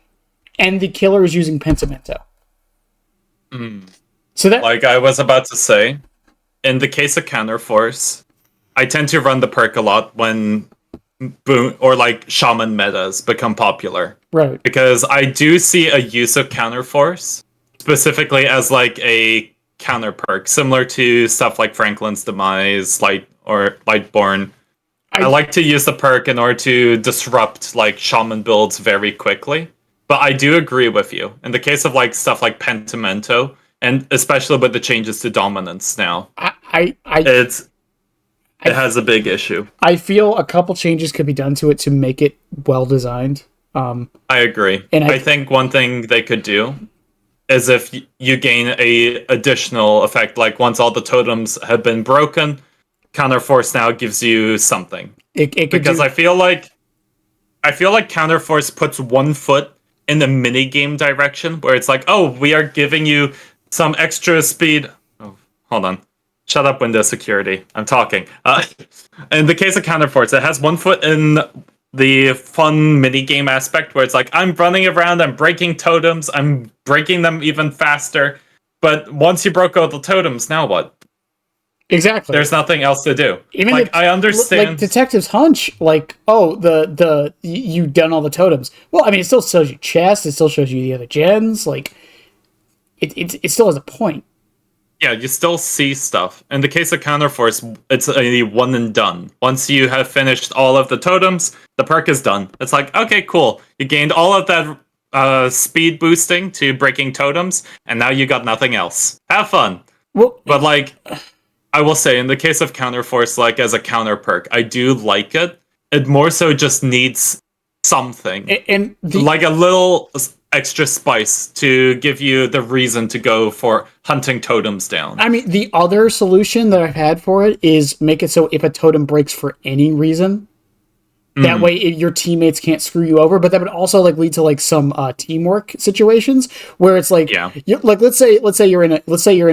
and the killer is using Pentimento. So that, like I was about to say, in the case of Counterforce, I tend to run the perk a lot when shaman metas become popular. Right. Because I do see a use of Counterforce specifically as like a counter perk, similar to stuff like Franklin's Demise, Lightborn. I like to use the perk in order to disrupt like shaman builds very quickly. But I do agree with you. In the case of like stuff like Pentimento, and especially with the changes to dominance now, it has a big issue. I feel a couple changes could be done to it to make it well designed. I agree. And I think one thing they could do is if you gain a additional effect, like once all the totems have been broken, Counterforce now gives you something. Because I feel like Counterforce puts one foot in the minigame direction, where it's like, oh, we are giving you some extra speed. Oh, hold on. Shut up, Windows security. I'm talking. In the case of Counterforce, it has one foot in the fun minigame aspect where it's like, I'm running around, I'm breaking totems, I'm breaking them even faster. But once you broke all the totems, now what? Exactly. There's nothing else to do. Even like, I understand. Like Detective's Hunch, like, oh, you've done all the totems. Well, I mean, it still shows you chests, it still shows you the other gens, like, it still has a point. Yeah, you still see stuff. In the case of Counterforce, it's a one and done. Once you have finished all of the totems, the perk is done. It's like, okay, cool. You gained all of that speed boosting to breaking totems, and now you got nothing else. Have fun. Well, but like, I will say, in the case of Counterforce, like as a counter perk, I do like it. It more so just needs something, like a little extra spice to give you the reason to go for hunting totems down. I mean, the other solution that I've had for it is make it so if a totem breaks for any reason, that way your teammates can't screw you over. But that would also like lead to like some teamwork situations where it's like, like let's say you're in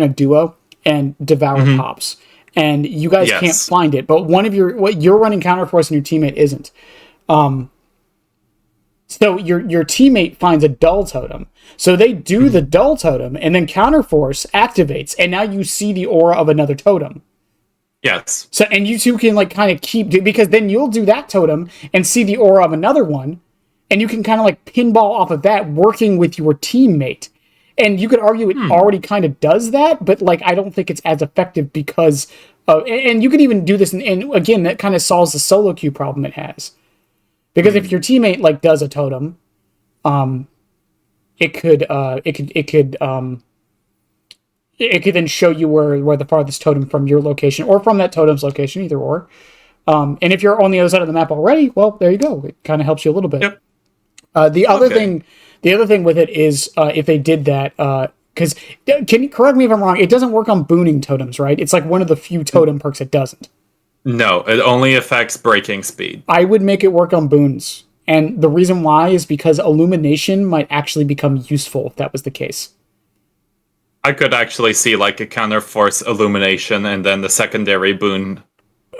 a duo and Devour pops, and you guys can't find it, but you're running Counterforce and your teammate isn't. So your teammate finds a dull totem. So they do the dull totem, and then Counterforce activates, and now you see the aura of another totem. Yes. So, and you two can like kind of because then you'll do that totem and see the aura of another one, and you can kind of like pinball off of that, working with your teammate. And you could argue it already kind of does that, but like I don't think it's as effective because, and you can even do this, and again that kind of solves the solo queue problem it has, because if your teammate like does a totem, it could then show you where the farthest totem from your location or from that totem's location, either or. And if you're on the other side of the map already, well, there you go. It kind of helps you a little bit. Yep. The other thing with it is if they did that, because can you correct me if I'm wrong? It doesn't work on booning totems, right? It's like one of the few totem perks it doesn't. No, it only affects breaking speed. I would make it work on boons, and the reason why is because illumination might actually become useful if that was the case. I could actually see like a counterforce illumination and then the secondary boon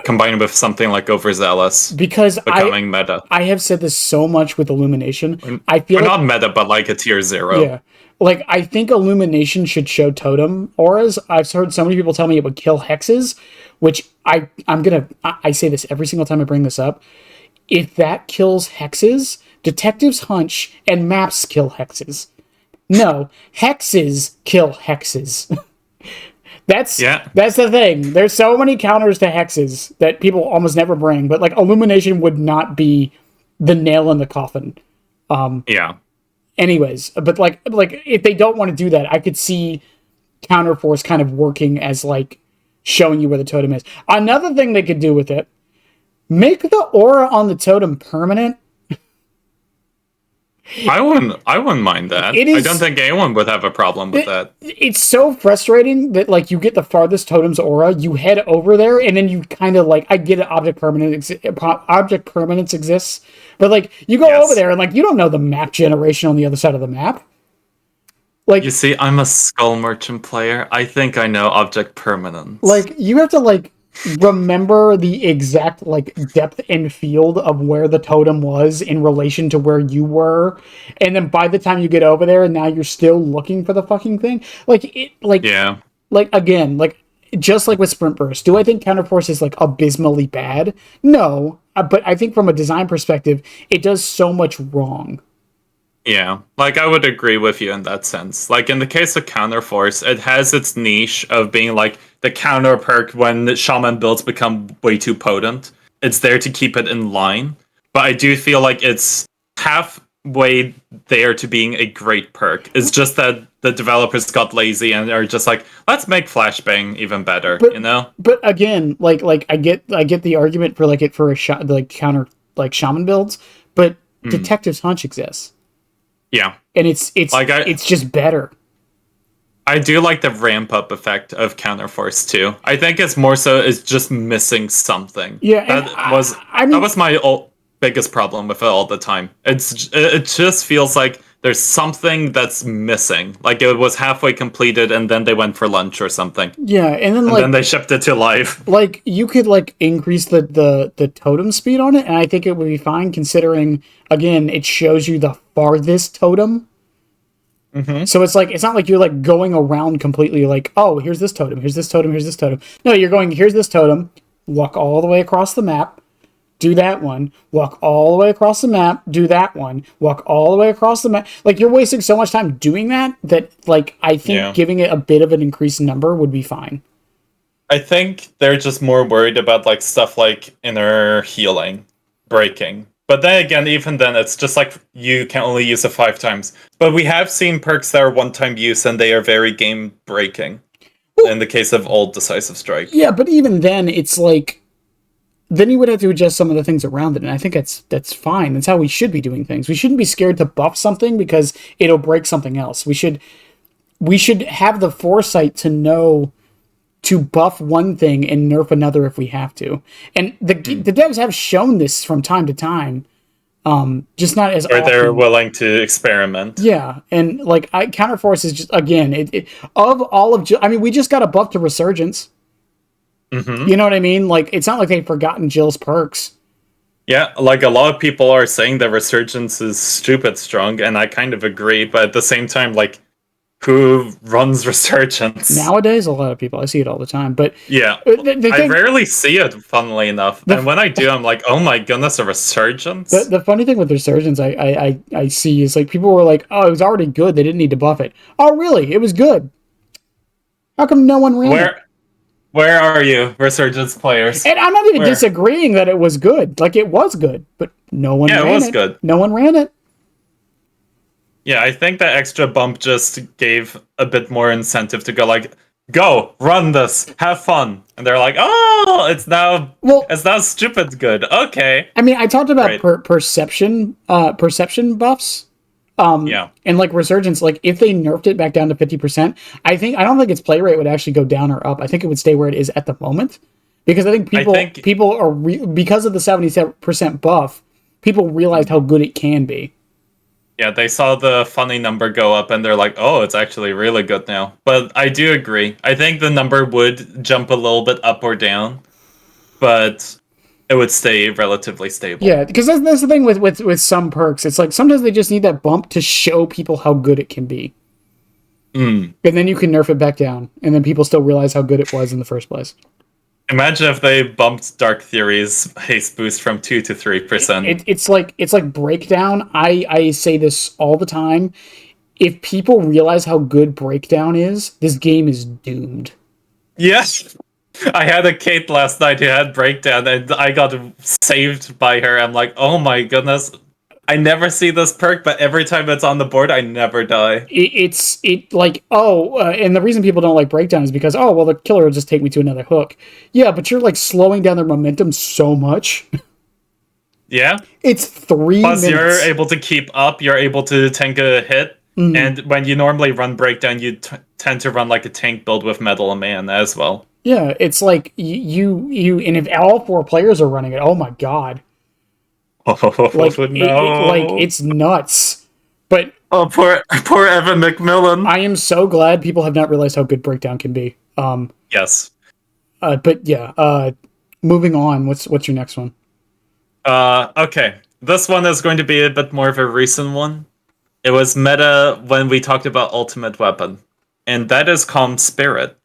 combined with something like overzealous, because becoming meta. I have said this so much with illumination. I feel not meta, but like a tier 0. Yeah, like I think illumination should show totem auras. I've heard so many people tell me it would kill hexes, which I say this every single time I bring this up. If that kills hexes, detectives hunch and maps kill hexes. No, hexes kill hexes. That's the thing. There's so many counters to hexes that people almost never bring, but like illumination would not be the nail in the coffin. Anyways, but like if they don't want to do that, I could see counterforce kind of working as like showing you where the totem is. Another thing they could do with it, make the aura on the totem permanent. I wouldn't mind that. I don't think anyone would have a problem with that. It's so frustrating that like you get the farthest totem's aura, you head over there, and then you kind of like, I get it, object permanence exists, but like you go over there and like you don't know the map generation on the other side of the map. Like, you see, I'm a Skull Merchant player. I think I know object permanence. Like you have to like remember the exact like depth and field of where the totem was in relation to where you were, and then by the time you get over there and now you're still looking for the fucking thing, again, like just like with Sprint Burst, do I think counterforce is like abysmally bad? No, but I think from a design perspective it does so much wrong. Yeah, like I would agree with you in that sense. Like in the case of counterforce, it has its niche of being like the counter perk when the shaman builds become way too potent. It's there to keep it in line, but I do feel like it's halfway there to being a great perk. It's just that the developers got lazy and are just like, let's make flashbang even better, you know? But again, like I get the argument for like it for a shot like counter like shaman builds, but detective's hunch exists. Yeah, and it's like it's just better. I do like the ramp up effect of counterforce too. I think it's more so it's just missing something. Yeah, that was my biggest problem with it all the time. It just feels like there's something that's missing. Like it was halfway completed and then they went for lunch or something. Yeah, and then they shipped it to live. Like you could like increase the totem speed on it, and I think it would be fine considering again it shows you the farthest totem. Mm-hmm. So it's like it's not like you're like going around completely like, oh, here's this totem, here's this totem, here's this totem. No, you're going, here's this totem, walk all the way across the map, do that one, walk all the way across the map, do that one, walk all the way across the map. Like you're wasting so much time doing that like I think giving it a bit of an increased number would be fine. I think they're just more worried about like stuff like inner healing, breaking. But then again, even then, it's just like you can only use it 5 times. But we have seen perks that are one-time use, and they are very game-breaking. Well, in the case of Old Decisive Strike. Yeah, but even then, it's like... Then you would have to adjust some of the things around it, and I think that's fine. That's how we should be doing things. We shouldn't be scared to buff something because it'll break something else. We should have the foresight to know to buff one thing and nerf another if we have to. And the devs have shown this from time to time, just not as often. They're willing to experiment. Yeah, and like Counterforce is just, again, we just got a buff to Resurgence. Mm-hmm. You know what I mean? Like, it's not like they've forgotten Jill's perks. Yeah, like a lot of people are saying that Resurgence is stupid strong, and I kind of agree, but at the same time, like, who runs Resurgence. Nowadays, a lot of people. I see it all the time. But Yeah, the I thing, rarely see it, funnily enough. And when I do, I'm like, oh my goodness, a Resurgence? the funny thing with Resurgence I see is like people were like, oh, it was already good. They didn't need to buff it. Oh, really? It was good. How come no one ran it? Where are you, Resurgence players? And I'm not even disagreeing that it was good. Like, it was good, but no one ran it. Yeah, it was good. No one ran it. Yeah, I think that extra bump just gave a bit more incentive to go like, go, run this, have fun. And they're like, oh, it's now stupid good. Okay. I mean, I talked about perception buffs. Yeah. And like Resurgence, like if they nerfed it back down to 50%, I don't think its play rate would actually go down or up. I think it would stay where it is at the moment, because I think people are because of the 77% buff, people realized how good it can be. Yeah, they saw the funny number go up and they're like, oh, it's actually really good now. But I do agree. I think the number would jump a little bit up or down, but it would stay relatively stable. Yeah, because that's the thing with some perks. It's like sometimes they just need that bump to show people how good it can be. And then you can nerf it back down, and then people still realize how good it was in the first place. Imagine if they bumped Dark Theory's haste boost from 2 to 3%. It's like Breakdown. I say this all the time. If people realize how good Breakdown is, this game is doomed. Yes. I had a Kate last night who had Breakdown, and I got saved by her. I'm like, oh my goodness. I never see this perk, but every time it's on the board, I never die. And the reason people don't like Breakdown is because, oh, well, the killer will just take me to another hook. Yeah, but you're like slowing down their momentum so much. Yeah. It's 3 Plus, minutes. you're able to keep up, you're able to tank a hit, and when you normally run Breakdown, you tend to run like a tank build with Metal and Man as well. Yeah, it's like you and if all 4 players are running it, oh my god. Oh, no. It's nuts. But oh, poor Evan McMillan. I am so glad people have not realized how good Breakdown can be. Yes. But yeah, moving on. What's your next one? Okay. This one is going to be a bit more of a recent one. It was meta when we talked about Ultimate Weapon, and that is Calm Spirit.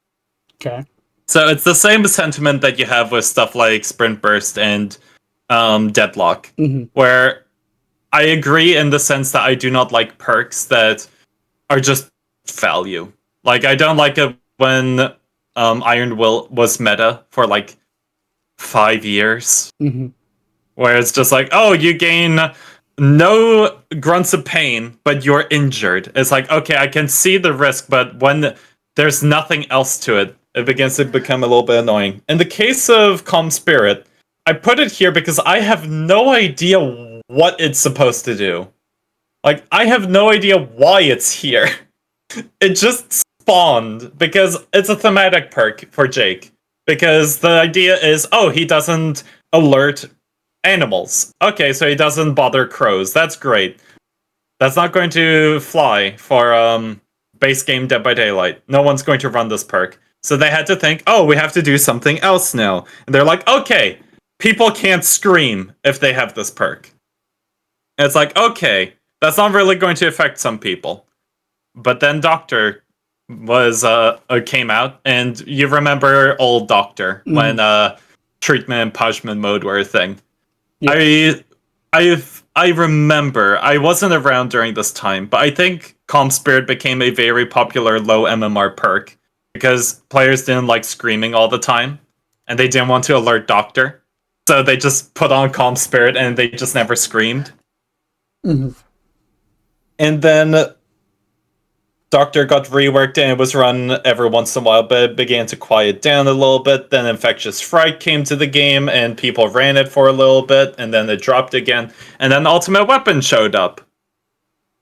Okay. So it's the same sentiment that you have with stuff like Sprint Burst and Deadlock, where I agree in the sense that I do not like perks that are just value. Like, I don't like it when Iron Will was meta for like 5 years, where it's just like, oh, you gain no grunts of pain, but you're injured. It's like, okay, I can see the risk, but when there's nothing else to it, it begins to become a little bit annoying. In the case of Calm Spirit, I put it here because I have no idea what it's supposed to do. Like, I have no idea why it's here. It just spawned because it's a thematic perk for Jake. Because the idea is, oh, he doesn't alert animals. Okay, so he doesn't bother crows. That's great. That's not going to fly for base game Dead by Daylight. No one's going to run this perk. So they had to think, oh, we have to do something else now. And they're like, okay, people can't scream if they have this perk. And it's like, okay, that's not really going to affect some people. But then Doctor came out, and you remember old Doctor when treatment and punishment mode were a thing. Yep. I remember, I wasn't around during this time, but I think Calm Spirit became a very popular low MMR perk because players didn't like screaming all the time, and they didn't want to alert Doctor. So they just put on Calm Spirit, and they just never screamed. And then Doctor got reworked, and it was run every once in a while, but it began to quiet down a little bit. Then Infectious Fright came to the game, and people ran it for a little bit, and then it dropped again. And then Ultimate Weapon showed up.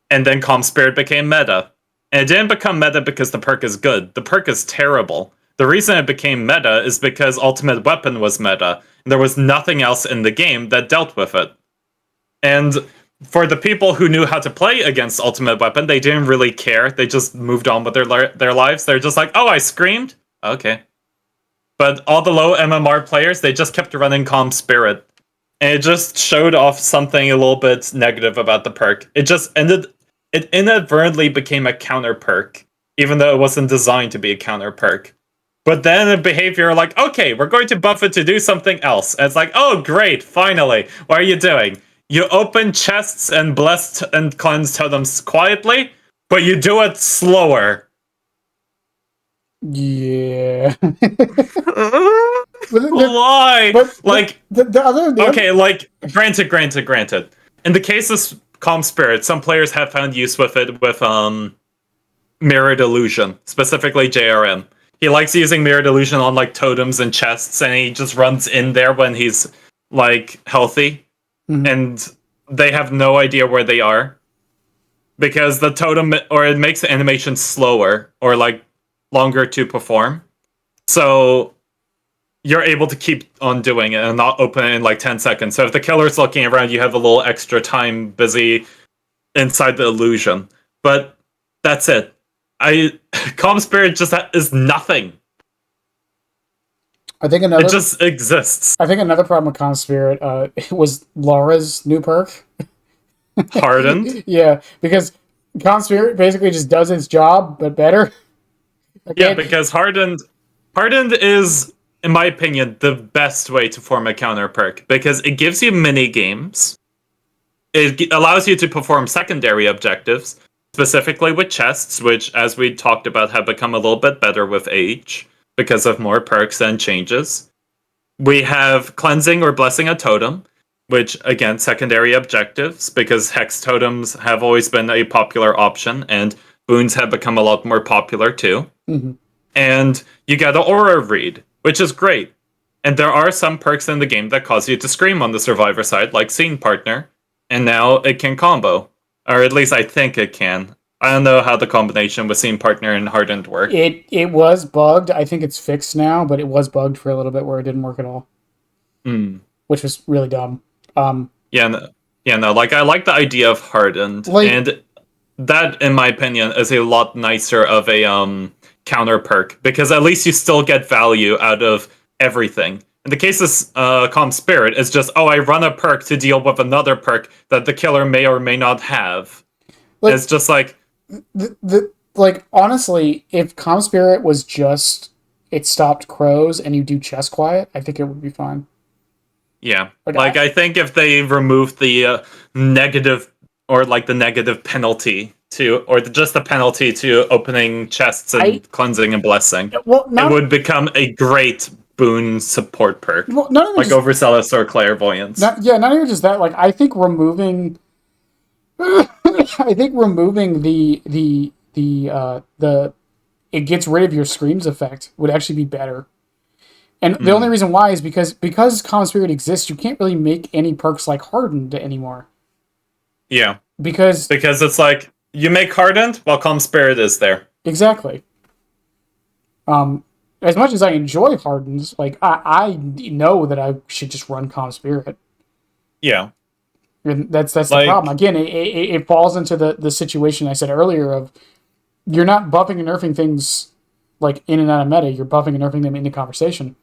And then Calm Spirit became meta. And it didn't become meta because the perk is good. The perk is terrible. The reason it became meta is because Ultimate Weapon was meta, and there was nothing else in the game that dealt with it. And for the people who knew how to play against Ultimate Weapon, they didn't really care. They just moved on with their lives. They're just like, oh, I screamed? Okay. But all the low MMR players, they just kept running Calm Spirit. And it just showed off something a little bit negative about the perk. It inadvertently became a counter perk even though it wasn't designed to be a counter perk. But then the behavior like, okay, we're going to buff it to do something else. And it's like, oh great, finally. What are you doing? You open chests and blessed and cleanse totems quietly, but you do it slower. Yeah. Why? But like the other okay, like granted. In the case of Calm Spirit, some players have found use with it with Mirrored Illusion, specifically JRM. He likes using Mirrored Illusion on like totems and chests, and he just runs in there when he's like healthy, and they have no idea where they are because the totem or it makes the animation slower or like longer to perform. So you're able to keep on doing it and not open it in like 10 seconds. So if the killer's looking around, you have a little extra time busy inside the illusion. But that's it. Calm Spirit just is nothing. I think it just exists. I think another problem with Calm Spirit was Laura's new perk. Hardened? Yeah, because Calm Spirit basically just does its job, but better. Yeah, because Hardened is, in my opinion, the best way to form a counter perk, because it gives you mini games. It allows you to perform secondary objectives, specifically with chests, which, as we talked about, have become a little bit better with age because of more perks and changes. We have cleansing or blessing a totem, which, again, secondary objectives, because hex totems have always been a popular option, and boons have become a lot more popular too. And you get an aura read, which is great. And there are some perks in the game that cause you to scream on the survivor side, like Scene Partner, and now it can combo. Or at least I think it can. I don't know how the combination with Scene Partner and Hardened work. It was bugged. I think it's fixed now, but it was bugged for a little bit where it didn't work at all. Which was really dumb. Like I like the idea of Hardened, and that, in my opinion, is a lot nicer of a counter perk, because at least you still get value out of everything. In the case of Calm Spirit, it's just, I run a perk to deal with another perk that the killer may or may not have. It's just like honestly, if Calm Spirit was just it stopped crows and you do chest quiet, I think it would be fine. Yeah, I think if they removed the negative or like the negative penalty to, or just the penalty to opening chests and cleansing and blessing, it would become a great boon support perk, like Overzealous or Clairvoyance. Not even just that. Like, I think removing, the it gets rid of your screams effect would actually be better. And the only reason why is because Calm Spirit exists, you can't really make any perks like Hardened anymore. Yeah. Because it's like, you make Hardened while Calm Spirit is there. Exactly. As much as I enjoy Hardens, like, I know that I should just run Calm Spirit. Yeah. And that's the problem. Again, it falls into the situation I said earlier of you're not buffing and nerfing things like in and out of meta, you're buffing and nerfing them into conversation.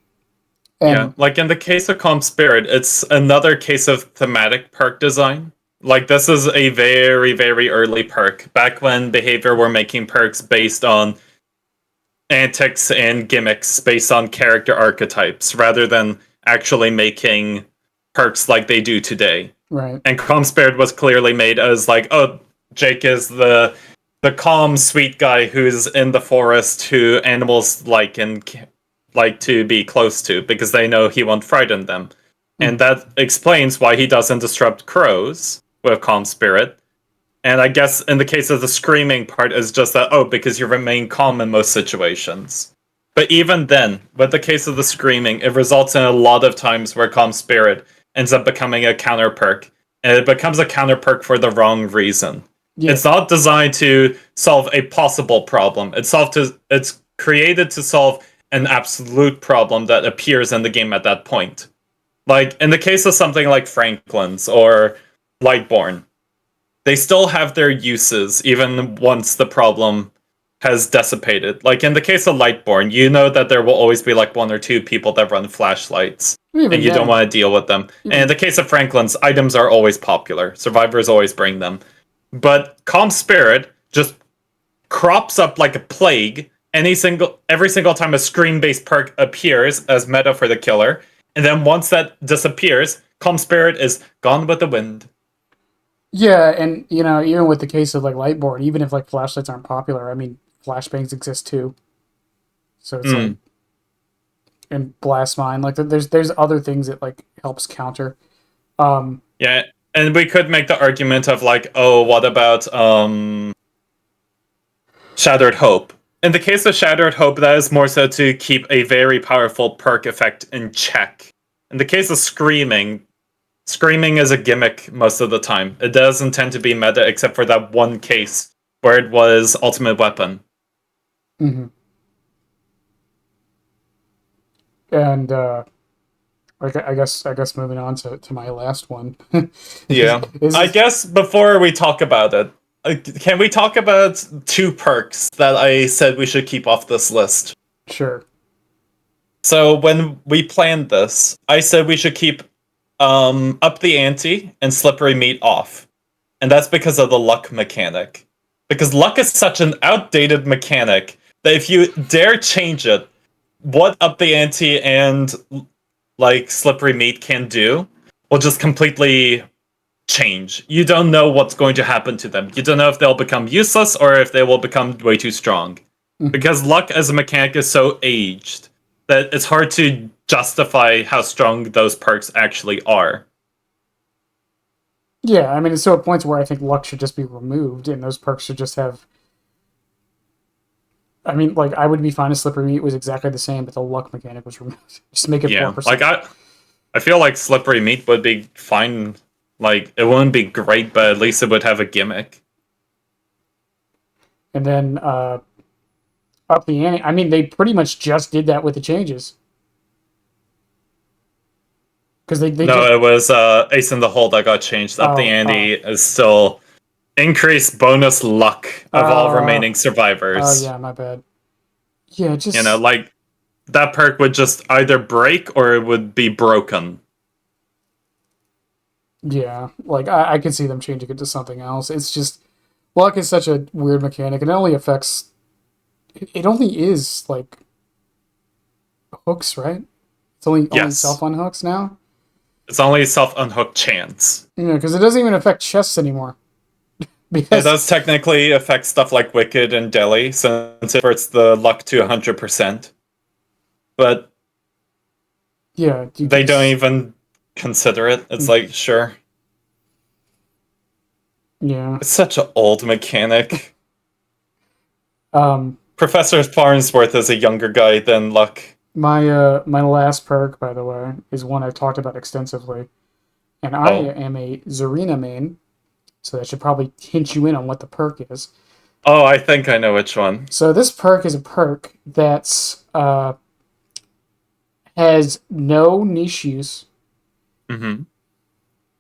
And like in the case of Calm Spirit, it's another case of thematic perk design. Like, this is a very, very early perk. Back when Behavior were making perks based on antics and gimmicks, based on character archetypes, rather than actually making perks like they do today. Right. And Calm Spirit was clearly made as like, Jake is the calm, sweet guy who's in the forest, who animals like and like to be close to, because they know he won't frighten them. And that explains why he doesn't disrupt crows with Calm Spirit. And I guess in the case of the screaming part is just that, because you remain calm in most situations. But even then, with the case of the screaming, it results in a lot of times where Calm Spirit ends up becoming a counter perk. And it becomes a counter perk for the wrong reason. Yeah. It's not designed to solve a possible problem. It's created to solve an absolute problem that appears in the game at that point. Like, in the case of something like Franklin's or Lightborn, they still have their uses, even once the problem has dissipated. Like, in the case of Lightborn, you know that there will always be, like, one or two people that run flashlights, and you don't want to deal with them. And in the case of Franklin's, items are always popular. Survivors always bring them. But Calm Spirit just crops up like a plague every single time a screen-based perk appears as meta for the killer, and then once that disappears, Calm Spirit is gone with the wind. Yeah, and even with the case of like Lightboard, even if like flashlights aren't popular, I mean, flashbangs exist too. So it's like, and blast mine, like there's other things that like helps counter. Yeah, and we could make the argument of like, oh, what about Shattered Hope? In the case of Shattered Hope, that is more so to keep a very powerful perk effect in check. In the case of Screaming is a gimmick most of the time. It doesn't tend to be meta except for that one case where it was ultimate weapon. Mm-hmm. And I guess moving on to my last one. Yeah. I guess before we talk about it, can we talk about 2 perks that I said we should keep off this list? Sure. So when we planned this, I said we should keep Up the Ante and Slippery Meat off. And that's because of the luck mechanic. Because luck is such an outdated mechanic that if you dare change it, what Up the Ante and like Slippery Meat can do will just completely change. You don't know what's going to happen to them. You don't know if they'll become useless or if they will become way too strong. Because luck as a mechanic is so aged that it's hard to justify how strong those perks actually are. Yeah, I mean, it's so at points where I think luck should just be removed, and those perks should just have. I mean, like, I would be fine if Slippery Meat was exactly the same, but the luck mechanic was removed. Just make it 4%. Like I feel like Slippery Meat would be fine. Like, it wouldn't be great, but at least it would have a gimmick. And then Up the Ante. I mean, they pretty much just did that with the changes. Because they no, just... it was Ace in the Hole that got changed. Up the Ante is still increased bonus luck of all remaining survivors. Oh, yeah, my bad. Yeah, just... like, that perk would just either break or it would be broken. Yeah, like, I could see them changing it to something else. It's just... Luck is such a weird mechanic, and it only affects... It only is, like... hooks, right? It's only self-unhooks now? It's only self-unhook chance. Yeah, because it doesn't even affect chests anymore. Because it does technically affect stuff like Wicked and Deli, since it hurts the luck to 100%. But yeah, they don't even consider it. It's like, sure. Yeah. It's such an old mechanic. Professor Farnsworth is a younger guy than Luck. My last perk, by the way, is one I've talked about extensively. And I am a Zarina main, so that should probably hint you in on what the perk is. Oh, I think I know which one. So this perk is a perk that's has no niche use. Mm-hmm.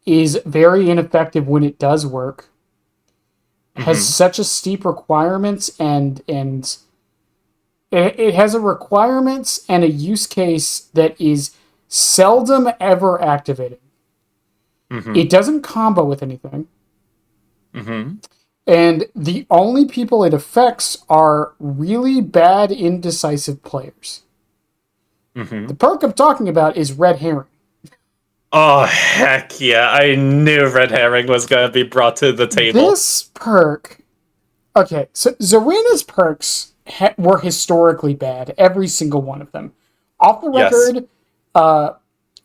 Is very ineffective when it does work. Has such a steep requirements and it has a requirements and a use case that is seldom ever activated. It doesn't combo with anything. And the only people it affects are really bad, indecisive players. The perk I'm talking about is Red Herring. Oh, heck yeah. I knew Red Herring was going to be brought to the table. This perk... Okay, so Zarina's perks were historically bad. Every single one of them. Off the record,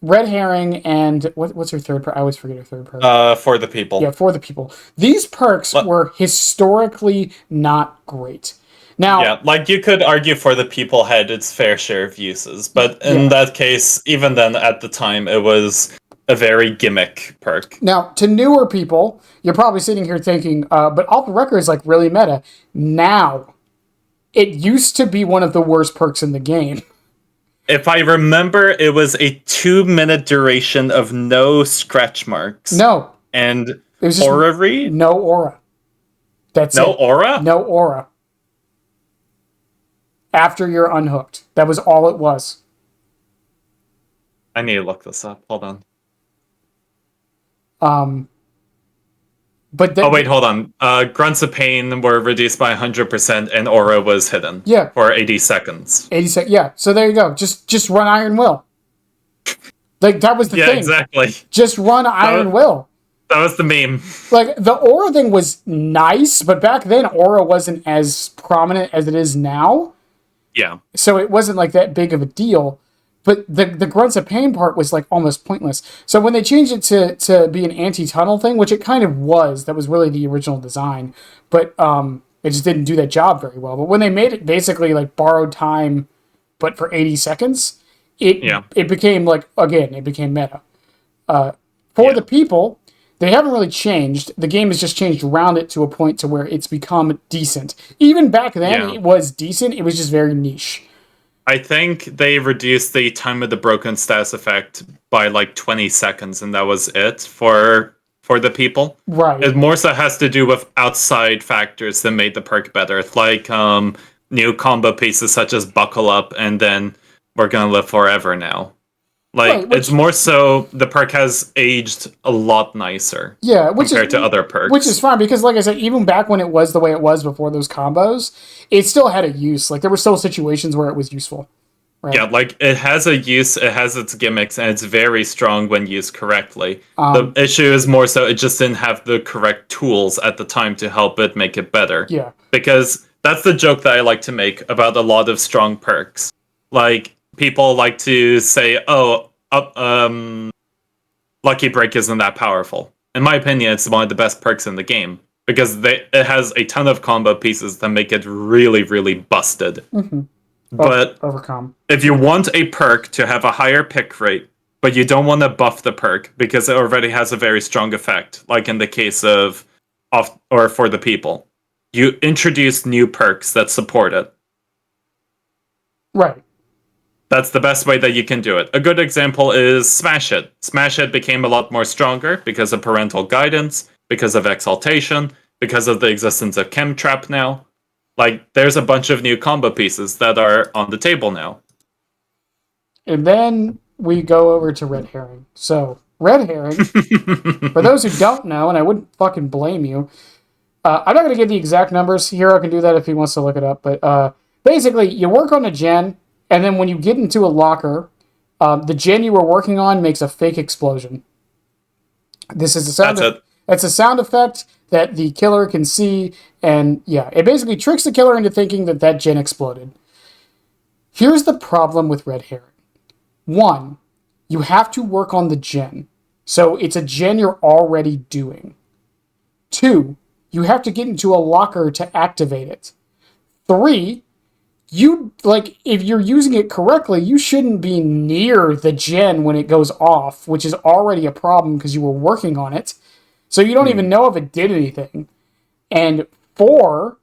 Red Herring and... What's her third perk? I always forget her third perk. For the People. Yeah, For the People. These perks were historically not great. Now, yeah, like you could argue For the People had its fair share of uses, but in that case, even then at the time, it was a very gimmick perk. Now, to newer people, you're probably sitting here thinking, but Off the Record is like really meta. Now, it used to be one of the worst perks in the game. If I remember, it was a 2-minute duration of no scratch marks. No. And it was just aura read? No aura. That's no it. Aura? No aura. After you're unhooked. That was all it was. I need to look this up. Hold on. But Oh wait, hold on. Grunts of Pain were reduced by 100%, and Aura was hidden. Yeah. For 80 seconds. 80 seconds. Yeah. So there you go. Just run Iron Will. Like, that was the thing. Yeah, exactly. Just run Iron Will. That was the meme. Like, the Aura thing was nice, but back then Aura wasn't as prominent as it is now. Yeah. So it wasn't like that big of a deal. But the Grunts of Pain part was like almost pointless. So when they changed it to be an anti-tunnel thing, which it kind of was, that was really the original design, but it just didn't do that job very well. But when they made it basically like borrowed time, but for 80 seconds, it became like, again, it became meta. For the people, they haven't really changed. The game has just changed around it to a point to where it's become decent. Even back then, it was decent. It was just very niche. I think they reduced the time of the broken status effect by like 20 seconds, and that was it for the people. Right. It more so has to do with outside factors that made the perk better. Like new combo pieces such as Buckle Up and then We're Gonna Live Forever Now. Like, it's more so the perk has aged a lot nicer. Yeah, compared to other perks. Which is fine, because like I said, even back when it was the way it was before those combos, it still had a use. Like, there were still situations where it was useful. Right? Yeah, like, it has a use, it has its gimmicks, and it's very strong when used correctly. The issue is more so it just didn't have the correct tools at the time to help it make it better. Yeah. Because that's the joke that I like to make about a lot of strong perks. Like, people like to say, Lucky Break isn't that powerful. In my opinion, it's one of the best perks in the game. Because it has a ton of combo pieces that make it really, really busted. Mm-hmm. But overcome. If you want a perk to have a higher pick rate, but you don't want to buff the perk because it already has a very strong effect, like in the case of or for the people, you introduce new perks that support it. Right. That's the best way that you can do it. A good example is Smash Hit. Smash Hit became a lot more stronger because of parental guidance, because of exaltation, because of the existence of Chem Trap now. Like, there's a bunch of new combo pieces that are on the table now. And then we go over to Red Herring. So, Red Herring, for those who don't know, and I wouldn't fucking blame you, I'm not going to give the exact numbers. Hero can do that if he wants to look it up. But basically, you work on a gen, and then when you get into a locker, the gen you were working on makes a fake explosion. This is a sound. That's a sound effect that the killer can see, and yeah, it basically tricks the killer into thinking that that gen exploded. Here's the problem with Red Herring. 1, you have to work on the gen. So it's a gen you're already doing. 2, you have to get into a locker to activate it. 3, if you're using it correctly, you shouldn't be near the gen when it goes off, which is already a problem because you were working on it. So you don't even know if it did anything. And 4,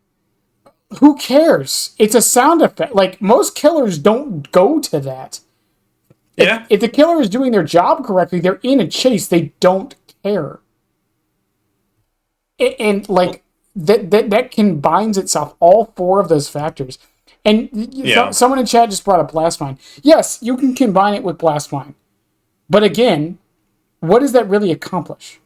who cares? It's a sound effect. Like, most killers don't go to that. Yeah. If the killer is doing their job correctly, they're in a chase. They don't care. And like, that combines itself, all 4 of those factors. And someone in chat just brought up Blast Mine. Yes, you can combine it with Blast Mine. But again, what does that really accomplish?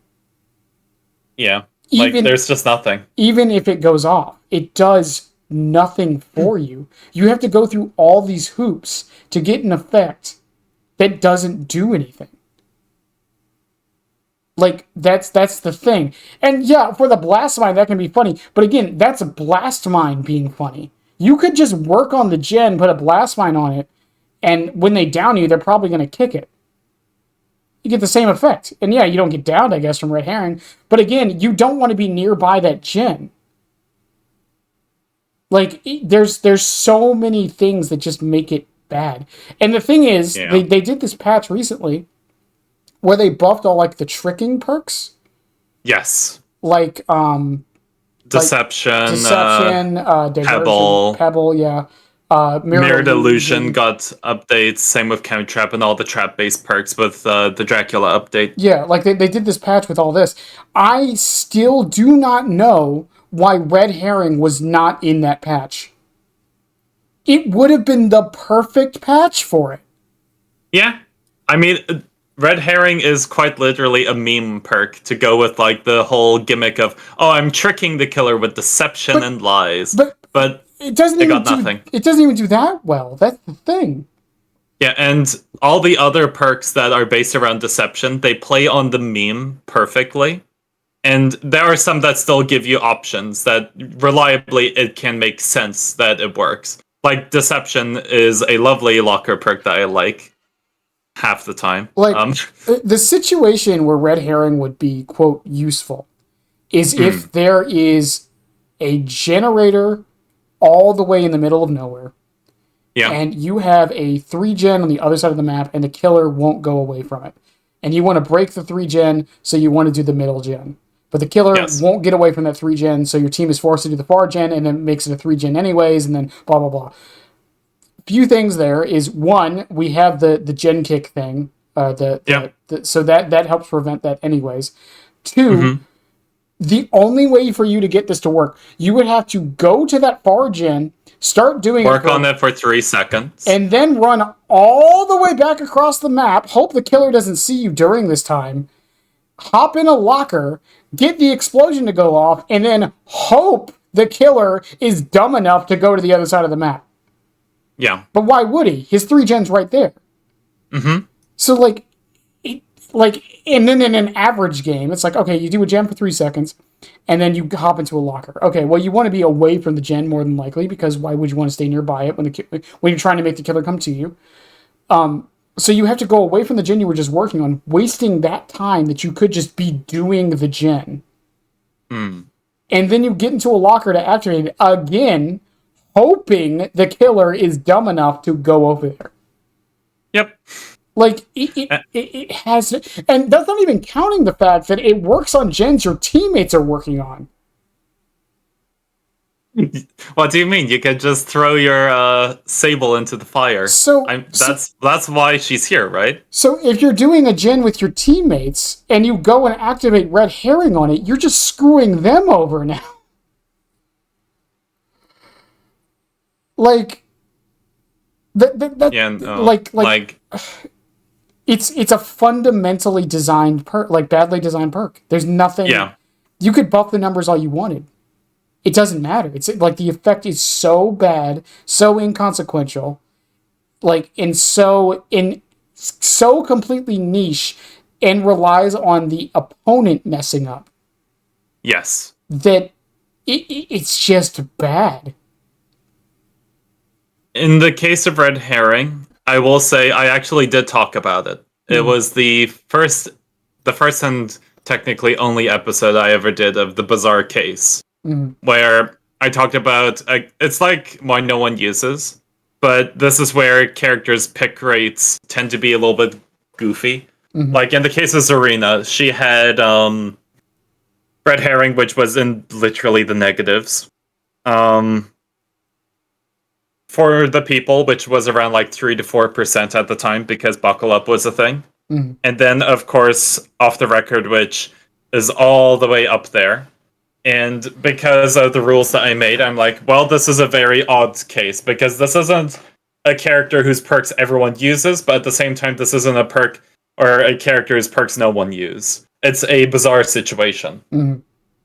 Yeah, there's just nothing. Even if it goes off, it does nothing for you. You have to go through all these hoops to get an effect that doesn't do anything. Like, that's the thing. And yeah, for the Blast Mine, that can be funny. But again, that's a Blast Mine being funny. You could just work on the gen, put a Blast Mine on it, and when they down you, they're probably going to kick it. You get the same effect. And yeah, you don't get downed, I guess, from Red Herring. But again, you don't want to be nearby that gen. Like, there's so many things that just make it bad. And the thing is, they did this patch recently where they buffed all, like, the tricking perks. Yes. Like, Deception, Diversion, Pebble, yeah. Mirror Delusion got updates, same with Chem Trap and all the trap-based perks with the Dracula update. Yeah, like they did this patch with all this. I still do not know why Red Herring was not in that patch. It would have been the perfect patch for it. Yeah. I mean, Red Herring is quite literally a meme perk to go with like the whole gimmick of, oh, I'm tricking the killer with deception and lies. But it doesn't it even got nothing. It doesn't even do that well. That's the thing. Yeah, and all the other perks that are based around deception, they play on the meme perfectly. And there are some that still give you options that reliably it can make sense that it works. Like deception is a lovely locker perk that I like half the time. Like the situation where red herring would be quote useful is if there is a generator all the way in the middle of nowhere. Yeah. And you have a 3-gen on the other side of the map and the killer won't go away from it. And you want to break the 3-gen, so you want to do the middle gen. But the killer won't get away from that 3-gen, so your team is forced to do the far gen and then makes it a 3-gen anyways, and then blah, blah, blah. Few things there is, one, we have the gen kick thing. So that helps prevent that anyways. Two, the only way for you to get this to work, you would have to go to that far gen, start doing work on it for 3 seconds, and then run all the way back across the map, hope the killer doesn't see you during this time, hop in a locker, get the explosion to go off, and then hope the killer is dumb enough to go to the other side of the map. Yeah. But why would he? His 3-gen's right there. So, and then in an average game, it's like, okay, you do a gen for 3 seconds, and then you hop into a locker. Okay, well, you want to be away from the gen more than likely, because why would you want to stay nearby it when you're trying to make the killer come to you? So you have to go away from the gen you were just working on, wasting that time that you could just be doing the gen. And then you get into a locker to activate it again, hoping the killer is dumb enough to go over there. Yep. Like, it has... And that's not even counting the fact that it works on gens your teammates are working on. What do you mean? You could just throw your Sable into the fire. That's why she's here, right? So if you're doing a gen with your teammates, and you go and activate Red Herring on it, you're just screwing them over now. Like... It's a fundamentally designed perk, like badly designed perk. There's nothing. Yeah. You could buff the numbers all you wanted. It doesn't matter. It's like the effect is so bad, so inconsequential, so completely niche, and relies on the opponent messing up. Yes. That it's just bad. In the case of Red Herring, I will say I actually did talk about it. It was the first and technically only episode I ever did of the Bizarre Case, where I talked about, it's like why no one uses, but this is where characters' pick rates tend to be a little bit goofy. Like in the case of Zarina, she had Red Herring, which was in literally the negatives. For the people, which was around like 3 to 4% at the time, because Buckle Up was a thing. And then, of course, Off the Record, which is all the way up there. And because of the rules that I made, I'm like, well, this is a very odd case, because this isn't a character whose perks everyone uses, but at the same time, this isn't a perk or a character whose perks no one use. It's a bizarre situation.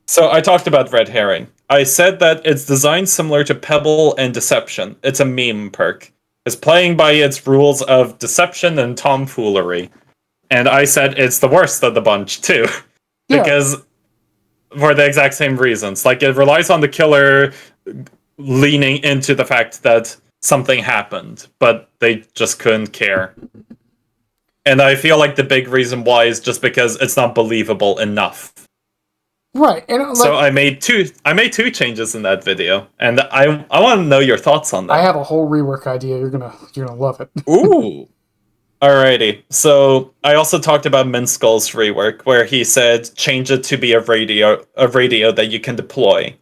So I talked about Red Herring. I said that it's designed similar to Pebble and Deception. It's a meme perk. It's playing by its rules of deception and tomfoolery. And I said it's the worst of the bunch, too. Because, for the exact same reasons. Like, it relies on the killer leaning into the fact that something happened, but they just couldn't care. And I feel like the big reason why is just because it's not believable enough. Right, and so I made two changes in that video, and I want to know your thoughts on that. I have a whole rework idea. You're gonna love it. Ooh, alrighty. So I also talked about Minskull's rework, where he said change it to be a radio that you can deploy.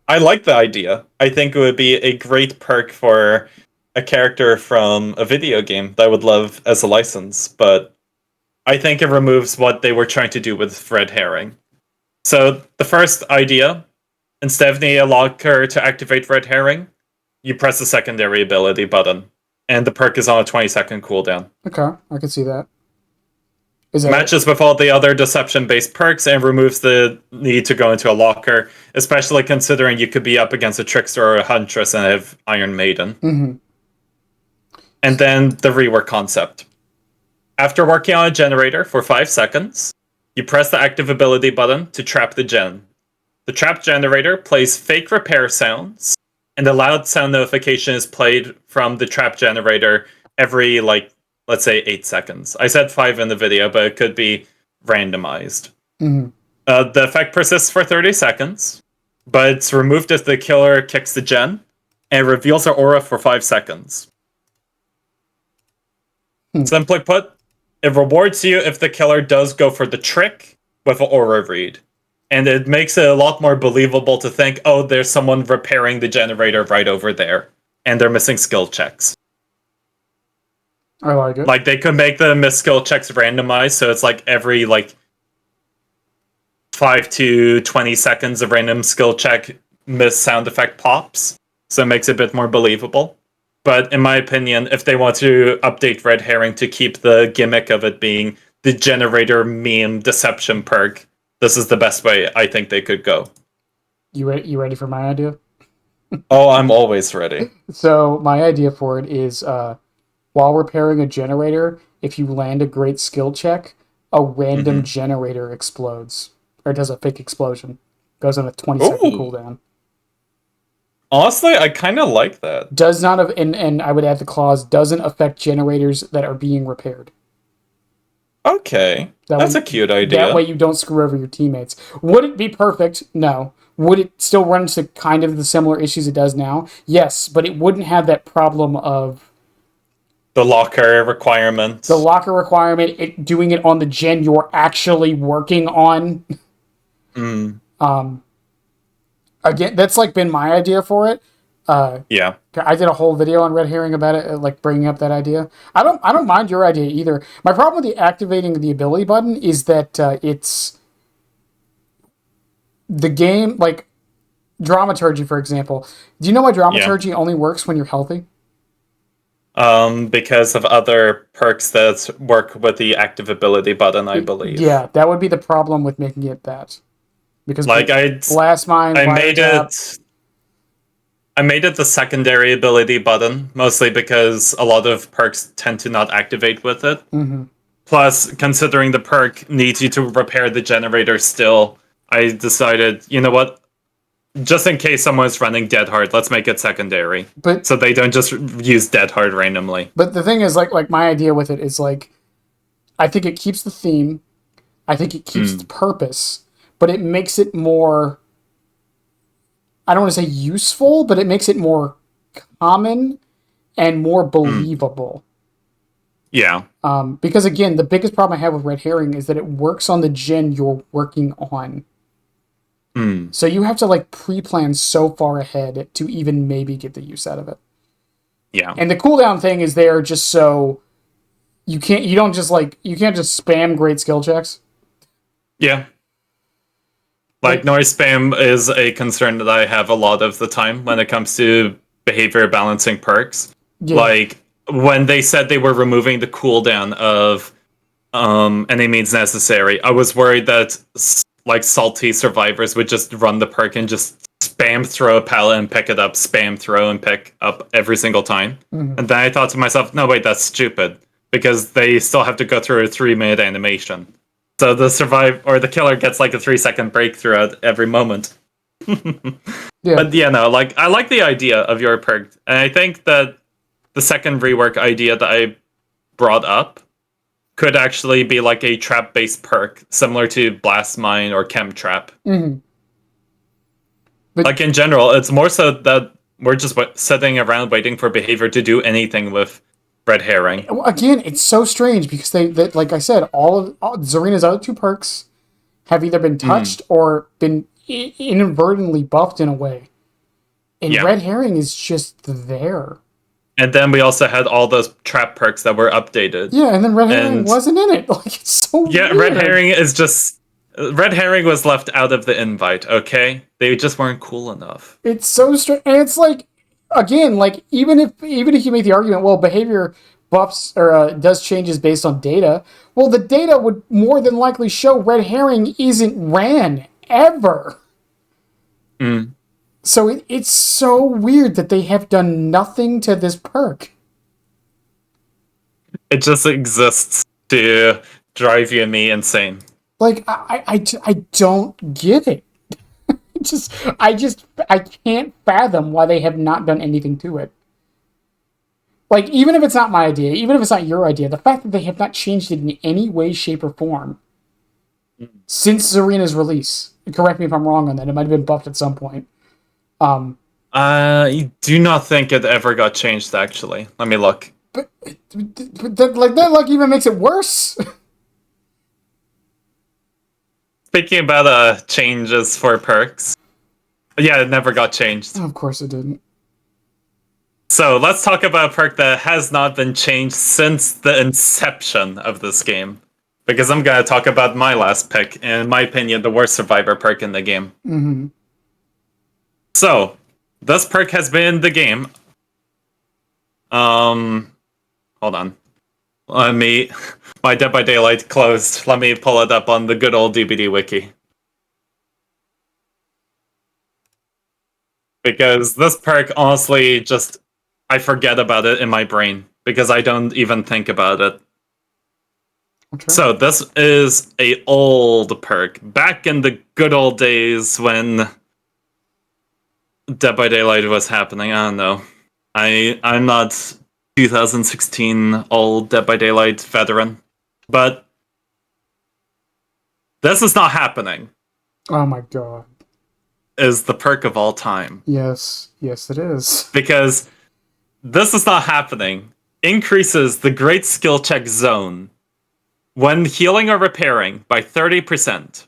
I like the idea. I think it would be a great perk for a character from a video game that I would love as a license, but I think it removes what they were trying to do with Red Herring. So the first idea, instead of needing a locker to activate Red Herring, you press the secondary ability button, and the perk is on a 20-second cooldown. Okay, I can see that. Is that Matches with all the other deception-based perks and removes the need to go into a locker, especially considering you could be up against a Trickster or a Huntress and have Iron Maiden. Mm-hmm. And then the rework concept. After working on a generator for 5 seconds, you press the active ability button to trap the gen. The trap generator plays fake repair sounds, and the loud sound notification is played from the trap generator every, let's say 8 seconds. I said 5 in the video, but it could be randomized. Mm-hmm. The effect persists for 30 seconds, but it's removed if the killer kicks the gen, and reveals their aura for 5 seconds. Simply put, it rewards you if the killer does go for the trick with an aura read. And it makes it a lot more believable to think, oh, there's someone repairing the generator right over there, and they're missing skill checks. I like it. Like, they could make the miss skill checks randomized, so it's like every, 5 to 20 seconds a random skill check miss sound effect pops. So it makes it a bit more believable. But in my opinion, if they want to update Red Herring to keep the gimmick of it being the generator meme deception perk, this is the best way I think they could go. You ready for my idea? Oh, I'm always ready. So my idea for it is while repairing a generator, if you land a great skill check, a random generator explodes. Or does a fake explosion. Goes on a 20-second cooldown. Honestly, I kind of like that. Does not have, and I would add the clause, doesn't affect generators that are being repaired. Okay. That's a cute idea. That way you don't screw over your teammates. Would it be perfect? No. Would it still run into kind of the similar issues it does now? Yes, but it wouldn't have that problem of the locker requirement. The locker requirement, doing it on the gen you're actually working on. Again, that's been my idea for it. Yeah. I did a whole video on Red Herring about it, bringing up that idea. I don't mind your idea either. My problem with the activating the ability button is that it's the game, dramaturgy, for example. Do you know why dramaturgy only works when you're healthy? Because of other perks that work with the active ability button, I believe. Yeah, that would be the problem with making it that. Because Blast Mine, I made it the secondary ability button, mostly because a lot of perks tend to not activate with it. Mm-hmm. Plus, considering the perk needs you to repair the generator still, I decided, you know what? Just in case someone's running Dead Hard, let's make it secondary. So they don't just use Dead Hard randomly. But the thing is, my idea with it is, I think it keeps the theme. I think it keeps the purpose. But it makes it more, I don't want to say useful, but it makes it more common and more believable. Yeah. Because, again, the biggest problem I have with Red Herring is that it works on the gen you're working on. So you have to, pre-plan so far ahead to even maybe get the use out of it. Yeah. And the cooldown thing is there just so you can't just spam great skill checks. Yeah. Noise spam is a concern that I have a lot of the time when it comes to behavior balancing perks. Yeah. When they said they were removing the cooldown of any means necessary, I was worried that salty survivors would just run the perk and just spam throw a pallet and pick it up, spam throw and pick up every single time. And then I thought to myself, no, wait, that's stupid. Because they still have to go through a 3-minute animation. So the killer gets a 3-second breakthrough at every moment. Yeah. But yeah, no, I like the idea of your perk. And I think that the second rework idea that I brought up could actually be a trap-based perk, similar to Blast Mine or Chem Trap. Mm-hmm. But, in general, it's more so that we're just sitting around waiting for behavior to do anything with Red Herring. Again, it's so strange because they like I said, all Zarina's other 2 perks have either been touched or been inadvertently buffed in a way. And Red Herring is just there. And then we also had all those trap perks that were updated. Yeah, and then Red Herring wasn't in it. It's so weird. Red Herring is just... Red Herring was left out of the invite, okay? They just weren't cool enough. It's so strange. And it's again, even if you make the argument, well, behavior buffs or does changes based on data, well, the data would more than likely show red herring isn't ran ever. Mm. So it's so weird that they have done nothing to this perk. It just exists to drive you and me insane. Like, I don't get it. I can't fathom why they have not done anything to it. Like, even if it's not my idea, even if it's not your idea, the fact that they have not changed it in any way, shape, or form since Zarina's release. Correct me if I'm wrong on that. It might have been buffed at some point. I do not think it ever got changed, actually. Let me look. But that even makes it worse. Speaking about changes for perks. Yeah, it never got changed. Of course it didn't. So let's talk about a perk that has not been changed since the inception of this game. Because I'm going to talk about my last pick, and in my opinion, the worst survivor perk in the game. Mm-hmm. So, this perk has been in the game. Hold on. My Dead by Daylight closed. Let me pull it up on the good old DBD wiki. Because this perk, honestly, just... I forget about it in my brain. Because I don't even think about it. Okay. So, this is a old perk. Back in the good old days when Dead by Daylight was happening. I don't know. I'm not 2016 old Dead by Daylight veteran. But this is not happening. Oh my god. Is the perk of all time. Yes. Yes, it is. Because this is not happening. Increases the great skill check zone when healing or repairing by 30%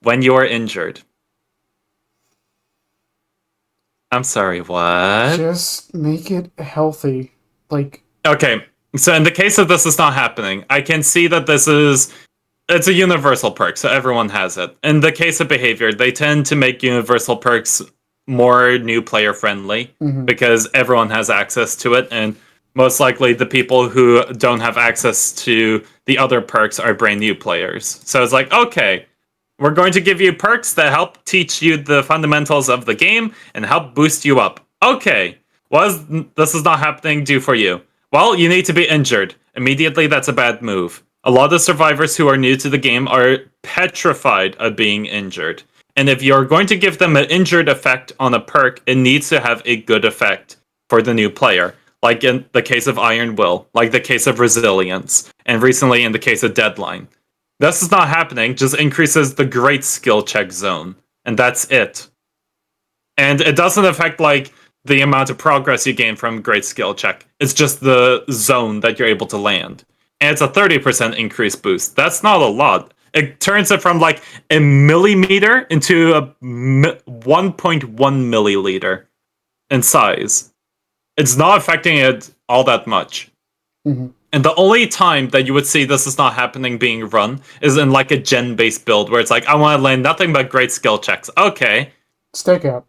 when you are injured. I'm sorry, what? Just make it healthy. Like... Okay, so in the case of this is not happening, I can see that it's a universal perk, so everyone has it. In the case of behavior, they tend to make universal perks more new player friendly because everyone has access to it, and most likely the people who don't have access to the other perks are brand new players. So it's like, okay, we're going to give you perks that help teach you the fundamentals of the game and help boost you up. Okay, this is not happening do for you? Well, you need to be injured. Immediately, that's a bad move. A lot of survivors who are new to the game are petrified of being injured. And if you're going to give them an injured effect on a perk, it needs to have a good effect for the new player. Like in the case of Iron Will, like the case of Resilience, and recently in the case of Deadline. This is not happening, just increases the great skill check zone. And that's it. And it doesn't affect, like, the amount of progress you gain from great skill check. It's just the zone that you're able to land. And it's a 30% increase boost. That's not a lot. It turns it from, like, a millimeter into a 1.1 milliliter in size. It's not affecting it all that much. Mm-hmm. And the only time that you would see this is not happening being run is in like a gen-based build where it's like, I want to land nothing but great skill checks. Okay. Stakeout.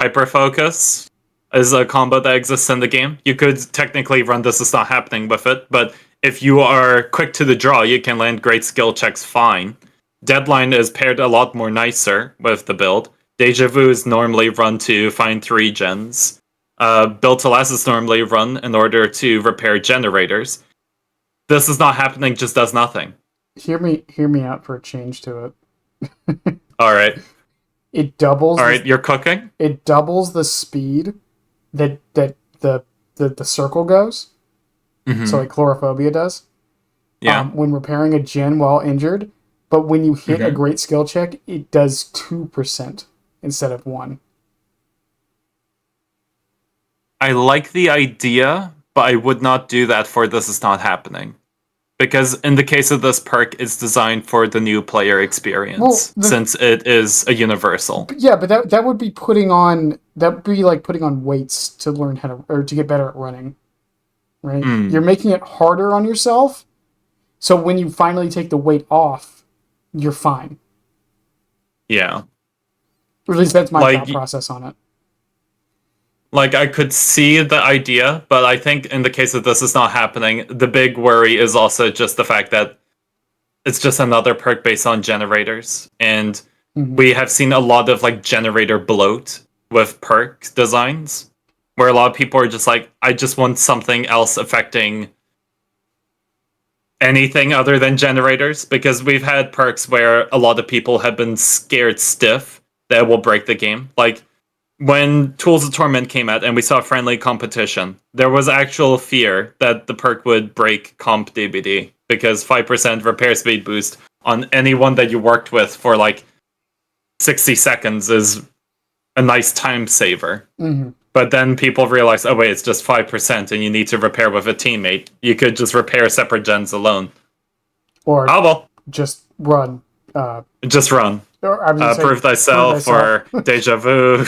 Hyperfocus is a combo that exists in the game. You could technically run this is not happening with it, but if you are quick to the draw, you can land great skill checks fine. Deadline is paired a lot more nicer with the build. Deja Vu is normally run to find 3 gens. Build to Last is normally run in order to repair generators. This is not happening, just does nothing. Hear me out for a change to it. Alright. It doubles... Alright, you're cooking? It doubles the speed that the circle goes. Mm-hmm. So like Chlorophobia does. Yeah. When repairing a gen while injured. But when you hit a great skill check, it does 2% instead of 1%. I like the idea, but I would not do that for This Is Not Happening. Because in the case of this perk, it's designed for the new player experience, since it is a universal. Yeah, but that would be like putting on weights to learn how to, or to get better at running. Right? You're making it harder on yourself, so when you finally take the weight off, you're fine. Yeah. Or at least that's my thought process on it. Like, I could see the idea, but I think in the case of this is not happening, the big worry is also just the fact that it's just another perk based on generators. And we have seen a lot of, like, generator bloat with perk designs, where a lot of people are just like, I just want something else affecting anything other than generators, because we've had perks where a lot of people have been scared stiff that it will break the game. Like, when Tools of Torment came out and we saw friendly competition, there was actual fear that the perk would break comp DBD, because 5% repair speed boost on anyone that you worked with for like 60 seconds is a nice time saver. But then people realize, oh wait, it's just 5% and you need to repair with a teammate. You could just repair separate gens alone. Or well, just run. Just run. Prove thyself or Deja Vu.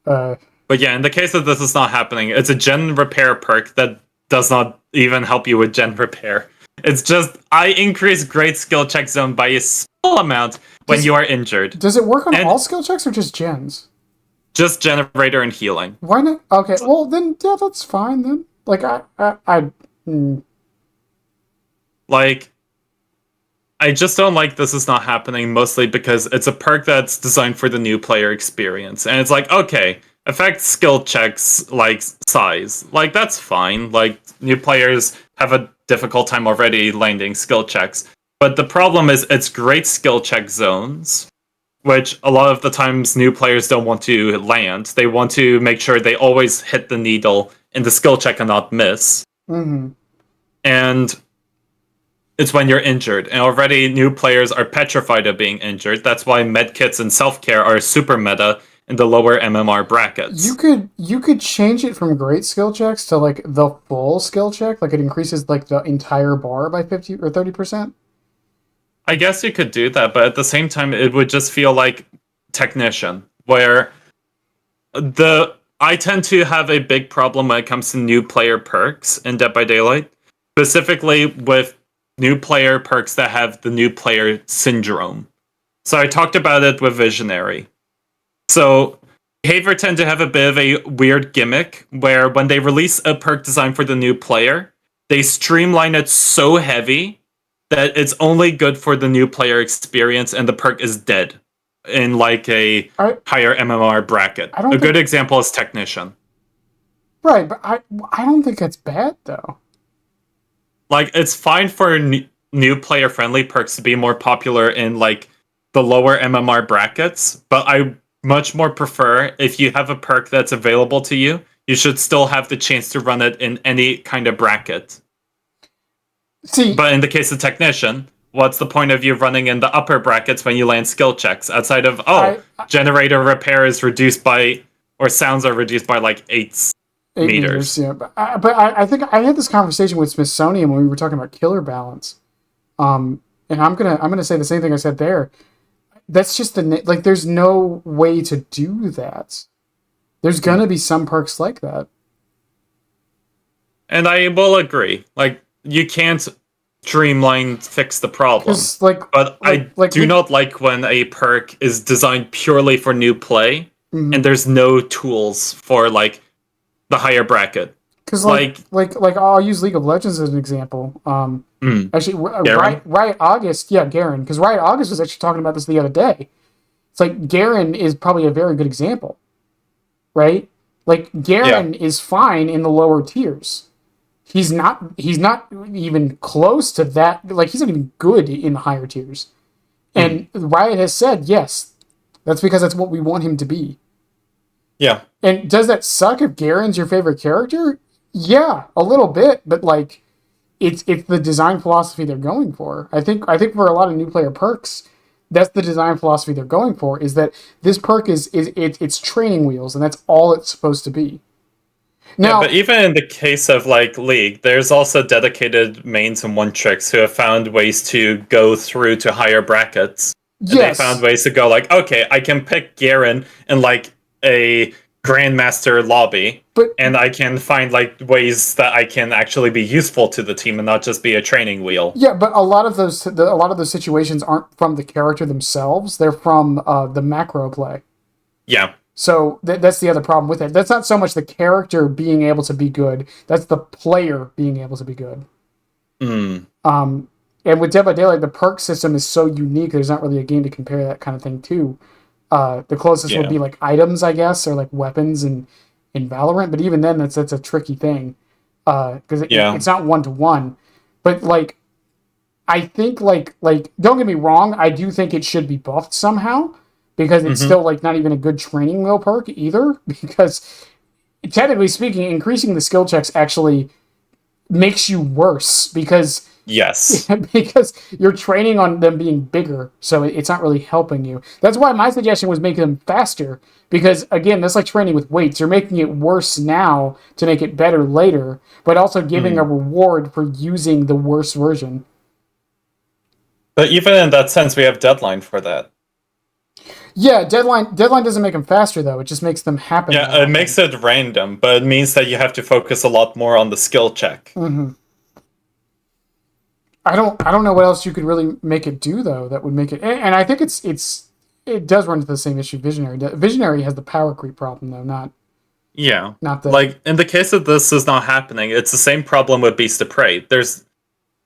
But yeah, in the case of this is not happening, it's a gen repair perk that does not even help you with gen repair. It's just, I increase great skill check zone by a small amount when you are injured. Does it work on all skill checks or just gens? Just generator and healing. Why not? Okay, well then, yeah, that's fine then. Like, Like, I just don't like this is not happening, mostly because it's a perk that's designed for the new player experience. And it's like, okay, affect skill checks, like, size. Like, that's fine. Like, new players have a difficult time already landing skill checks. But the problem is, it's great skill check zones, which a lot of the times new players don't want to land. They want to make sure they always hit the needle in the skill check and not miss. And it's when you're injured, and already new players are petrified of being injured. That's why medkits and self-care are super meta in the lower MMR brackets. You could change it from great skill checks to like the full skill check, like it increases like the entire bar by 50 or 30%. I guess you could do that, but at the same time it would just feel like Technician, where I tend to have a big problem when it comes to new player perks in Dead by Daylight, specifically with new player perks that have the new player syndrome. So I talked about it with Visionary. So Behavior tend to have a bit of a weird gimmick where when they release a perk designed for the new player, they streamline it so heavy that it's only good for the new player experience and the perk is dead in like a higher MMR bracket. A good example is Technician. Right, but I don't think it's bad though. Like, it's fine for new player friendly perks to be more popular in like the lower MMR brackets, but I much more prefer if you have a perk that's available to you, you should still have the chance to run it in any kind of bracket. But in the case of Technician, what's the point of you running in the upper brackets when you land skill checks outside of generator repair is reduced by, or sounds are reduced by like 8 meters. Yeah, but I think I had this conversation with Smithsonian when we were talking about killer balance, and I'm gonna say the same thing I said there. That's just like there's no way to do that. There's gonna be some perks like that, and I will agree. Like, you can't streamline fix the problem. I do not like when a perk is designed purely for new play, and there's no tools for like the higher bracket. Because like I'll use League of Legends as an example. Actually, Riot August, Garen, because Riot August was actually talking about this the other day. It's like Garen is probably a very good example, right? Like Garen is fine in the lower tiers. He's not even close to that. Like, he's not even good in the higher tiers. And Riot has said yes, that's because that's what we want him to be. Yeah. And does that suck if Garen's your favorite character? Yeah, a little bit, but like it's the design philosophy they're going for. I think for a lot of new player perks, that's the design philosophy they're going for, is that this perk is it's training wheels, and that's all it's supposed to be. Now, but even in the case of like League, there's also dedicated mains and one tricks who have found ways to go through to higher brackets. And they found ways to go like, okay, I can pick Garen in like a Grandmaster lobby, and I can find like ways that I can actually be useful to the team and not just be a training wheel. Yeah, but a lot of those situations aren't from the character themselves; they're from the macro play. Yeah. So that's the other problem with it. That's not so much the character being able to be good. That's the player being able to be good. Mm. And with Dead by Daylight, the perk system is so unique. There's not really a game to compare that kind of thing to. The closest would be like items, I guess, or like weapons in Valorant. But even then, that's a tricky thing because it's not 1-to-1. But like, I think like don't get me wrong, I do think it should be buffed somehow because it's still like not even a good training wheel perk either. Because technically speaking, increasing the skill checks actually makes you worse because because you're training on them being bigger, so it's not really helping you. That's why my suggestion was make them faster, because again, that's like training with weights. You're making it worse now to make it better later, but also giving a reward for using the worse version. But even in that sense, we have Deadline for that. Yeah, Deadline doesn't make them faster though. It just makes them happen. Yeah, it makes it random, but it means that you have to focus a lot more on the skill check. Mm-hmm. I don't know what else you could really make it do though that would make it. And I think it does run into the same issue Visionary. Visionary has the power creep problem though, not the like in the case of this is not happening. It's the same problem with Beast of Prey. There's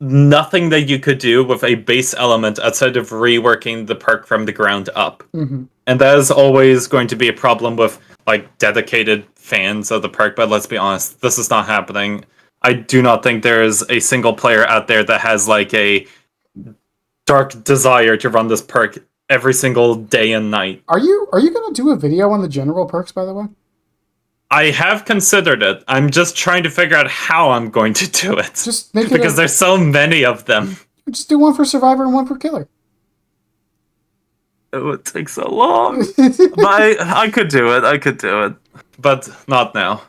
nothing that you could do with a base element outside of reworking the perk from the ground up. Mm-hmm. And that is always going to be a problem with like dedicated fans of the perk, but let's be honest, this is not happening. I do not think there is a single player out there that has like a dark desire to run this perk every single day and night. Are you going to do a video on the general perks, by the way? I have considered it. I'm just trying to figure out how I'm going to do it. Just make it because there's so many of them. Just do one for Survivor and one for Killer. It would take so long. But I could do it. But not now.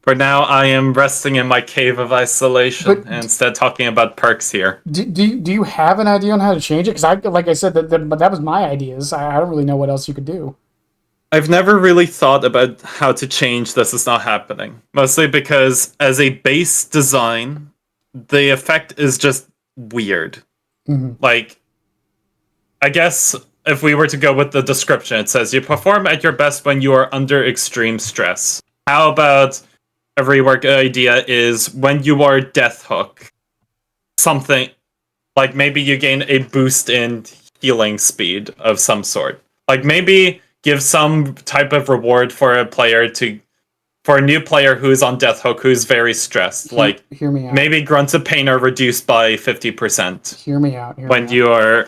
For now, I am resting in my cave of isolation and instead talking about perks here. Do you have an idea on how to change it? Because like I said, that was my ideas. I don't really know what else you could do. I've never really thought about how to change This Is Not Happening. Mostly because as a base design, the effect is just weird. Mm-hmm. Like, I guess if we were to go with the description, it says you perform at your best when you are under extreme stress. How about a rework idea is when you are Death Hook, something like maybe you gain a boost in healing speed of some sort. Like maybe give some type of reward for a new player who's on Death Hook who's very stressed. Like hear me out. Maybe grunts of pain are reduced by 50%. Hear me out. When you are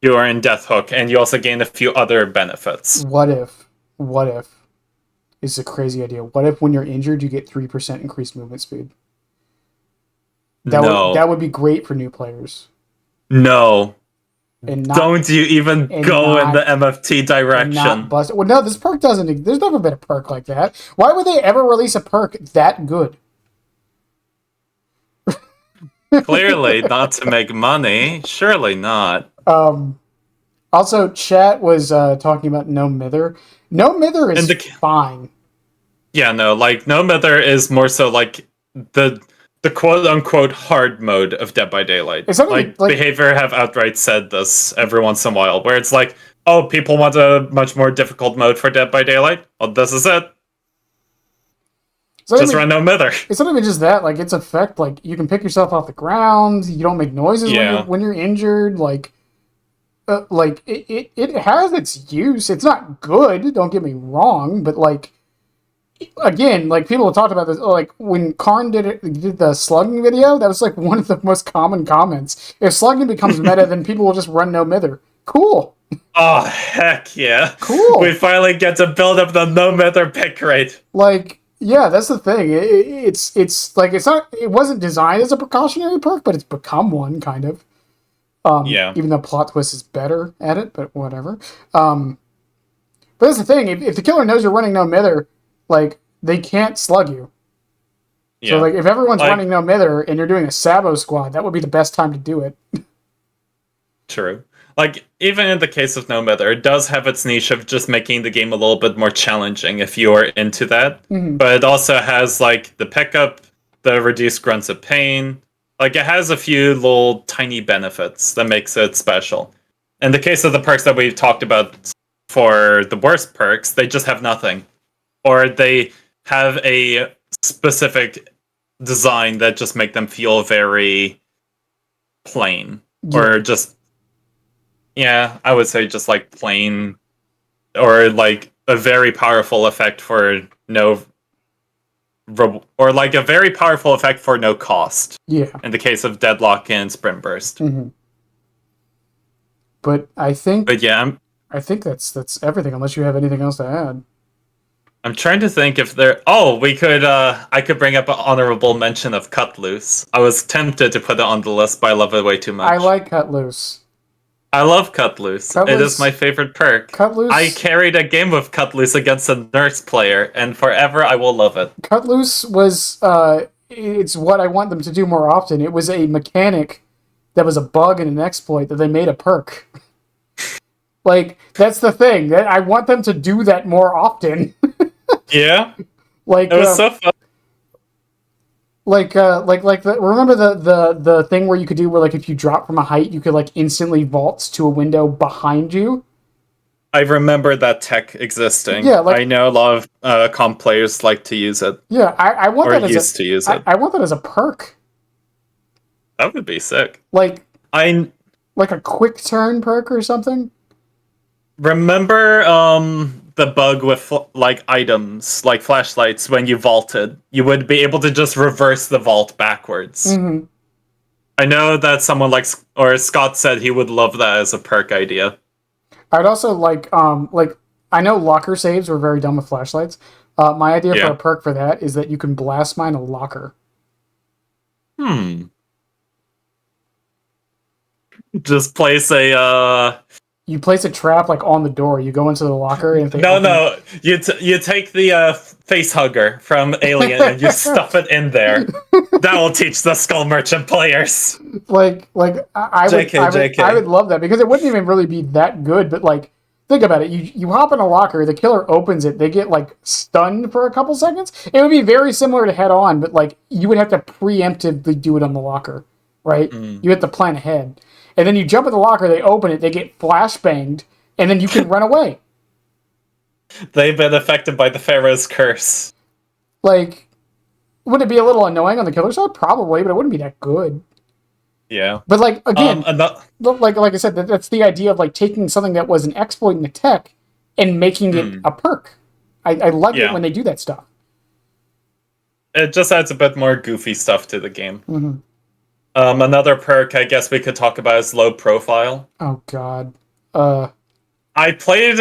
in Death Hook, and you also gain a few other benefits. What if it's a crazy idea. What if when you're injured you get 3% increased movement speed? That would be great for new players. No. And don't you even go in the MFT direction. Well, no, this perk doesn't. There's never been a perk like that. Why would they ever release a perk that good? Clearly not to make money. Surely not. Also, chat was talking about No Mither. No Mither is fine. Yeah, no, like No Mither is more so like the quote-unquote hard mode of Dead by Daylight. Like, Behavior have outright said this every once in a while, where it's like, oh, people want a much more difficult mode for Dead by Daylight? Well, this is it. Just run No Mither. It's not even just that, like, its effect, like, you can pick yourself off the ground, you don't make noises when you're injured, like it has its use. It's not good, don't get me wrong, but, like, again, like, people have talked about this, like, when Karn did the slugging video, that was, like, one of the most common comments. If slugging becomes meta, then people will just run No Mither. Cool. Oh, heck yeah. Cool. We finally get to build up the No Mither pick rate. Like, yeah, that's the thing. It's like, it wasn't designed as a precautionary perk, but it's become one, kind of. Even though Plot Twist is better at it, but whatever. But that's the thing. If the killer knows you're running No Mither, like, they can't slug you. Yeah. So, like, if everyone's running No Mither and you're doing a Sabo squad, that would be the best time to do it. True. Like, even in the case of No Mither, it does have its niche of just making the game a little bit more challenging if you are into that. Mm-hmm. But it also has, like, the pickup, the reduced grunts of pain. Like, it has a few little tiny benefits that makes it special. In the case of the perks that we've talked about for the worst perks, they just have nothing. Or they have a specific design that just make them feel very plain. Or just, yeah, I would say just like plain, or like a very powerful effect for no, or like a very powerful effect for no cost. Yeah. In the case of Deadlock and Sprint Burst. Mm-hmm. But I think that's everything, unless you have anything else to add. I'm trying to think if there. Oh, I could bring up an honorable mention of Cut Loose. I was tempted to put it on the list, but I love it way too much. I like Cut Loose. I love Cut Loose. It is my favorite perk. Cut Loose. I carried a game with Cut Loose against a nurse player, and forever I will love it. Cut Loose was. It's what I want them to do more often. It was a mechanic that was a bug and an exploit that they made a perk. Like, that's the thing. That I want them to do that more often. Yeah. Like, it was so fun. Remember the thing where you could do where, like, if you drop from a height, you could, like, instantly vault to a window behind you? I remember that tech existing. Yeah, like, I know a lot of comp players like to use it. Yeah, I want or that as used to use it. I want that as a perk. That would be sick. Like a quick turn perk or something. Remember the bug with like items, like flashlights, when you vaulted, you would be able to just reverse the vault backwards. Mm-hmm. I know that someone or Scott said he would love that as a perk idea. I'd also like I know locker saves were very dumb with flashlights. My idea for a perk for that is that you can blast mine a locker. Just place a You place a trap like on the door. You go into the locker and you take the face hugger from Alien and you stuff it in there. That will teach the Skull Merchant players. I would love that, because it wouldn't even really be that good. But like, think about it. You hop in a locker. The killer opens it. They get like stunned for a couple seconds. It would be very similar to Head On, but like you would have to preemptively do it on the locker, right? You have to plan ahead. And then you jump in the locker, they open it, they get flashbanged, and then you can run away. They've been affected by the Pharaoh's curse. Like, would it be a little annoying on the killer side? Probably, but it wouldn't be that good. Yeah. But like, again, like I said, that's the idea of like taking something that was an exploit in the tech and making it a perk. I like it when they do that stuff. It just adds a bit more goofy stuff to the game. Mm-hmm. Another perk I guess we could talk about is low profile. Oh god. I played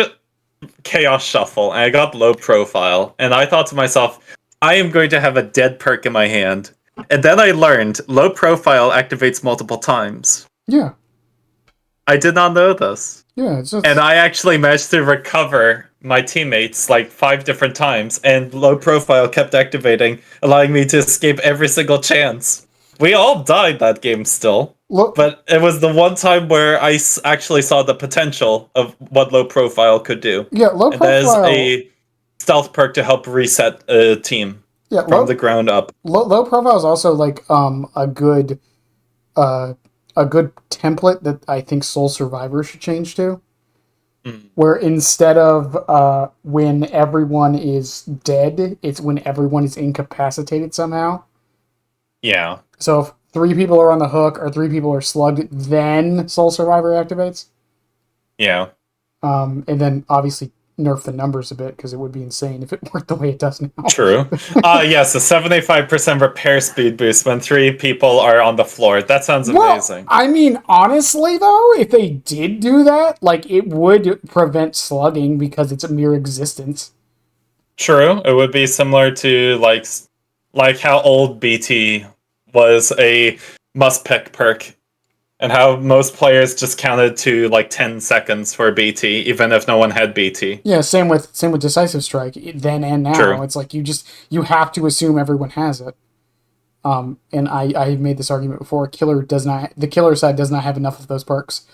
Chaos Shuffle and I got low profile, and I thought to myself, I am going to have a dead perk in my hand. And then I learned low profile activates multiple times. Yeah. I did not know this. Yeah, it's just... And I actually managed to recover my teammates like 5 different times, and low profile kept activating, allowing me to escape every single chance. We all died that game still, but it was the one time where I actually saw the potential of what low profile could do. Yeah, low profile... That is a stealth perk to help reset a team from the ground up. Low profile is also like a good template that I think Soul Survivor should change to. Where instead of when everyone is dead, it's when everyone is incapacitated somehow. Yeah. So if 3 people are on the hook or 3 people are slugged, then Soul Survivor activates. Yeah. And then obviously nerf the numbers a bit, because it would be insane if it worked the way it does now. True. Yes, a 75% repair speed boost when 3 people are on the floor. That sounds amazing. I mean, honestly, though, if they did do that, like, it would prevent slugging because it's a mere existence. True. It would be similar to, like how old BT was a must-pick perk, and how most players just counted to, like, 10 seconds for BT, even if no one had BT. Yeah, same with Decisive Strike, then and now. True. It's like, you have to assume everyone has it. And I made this argument before, the killer side does not have enough of those perks.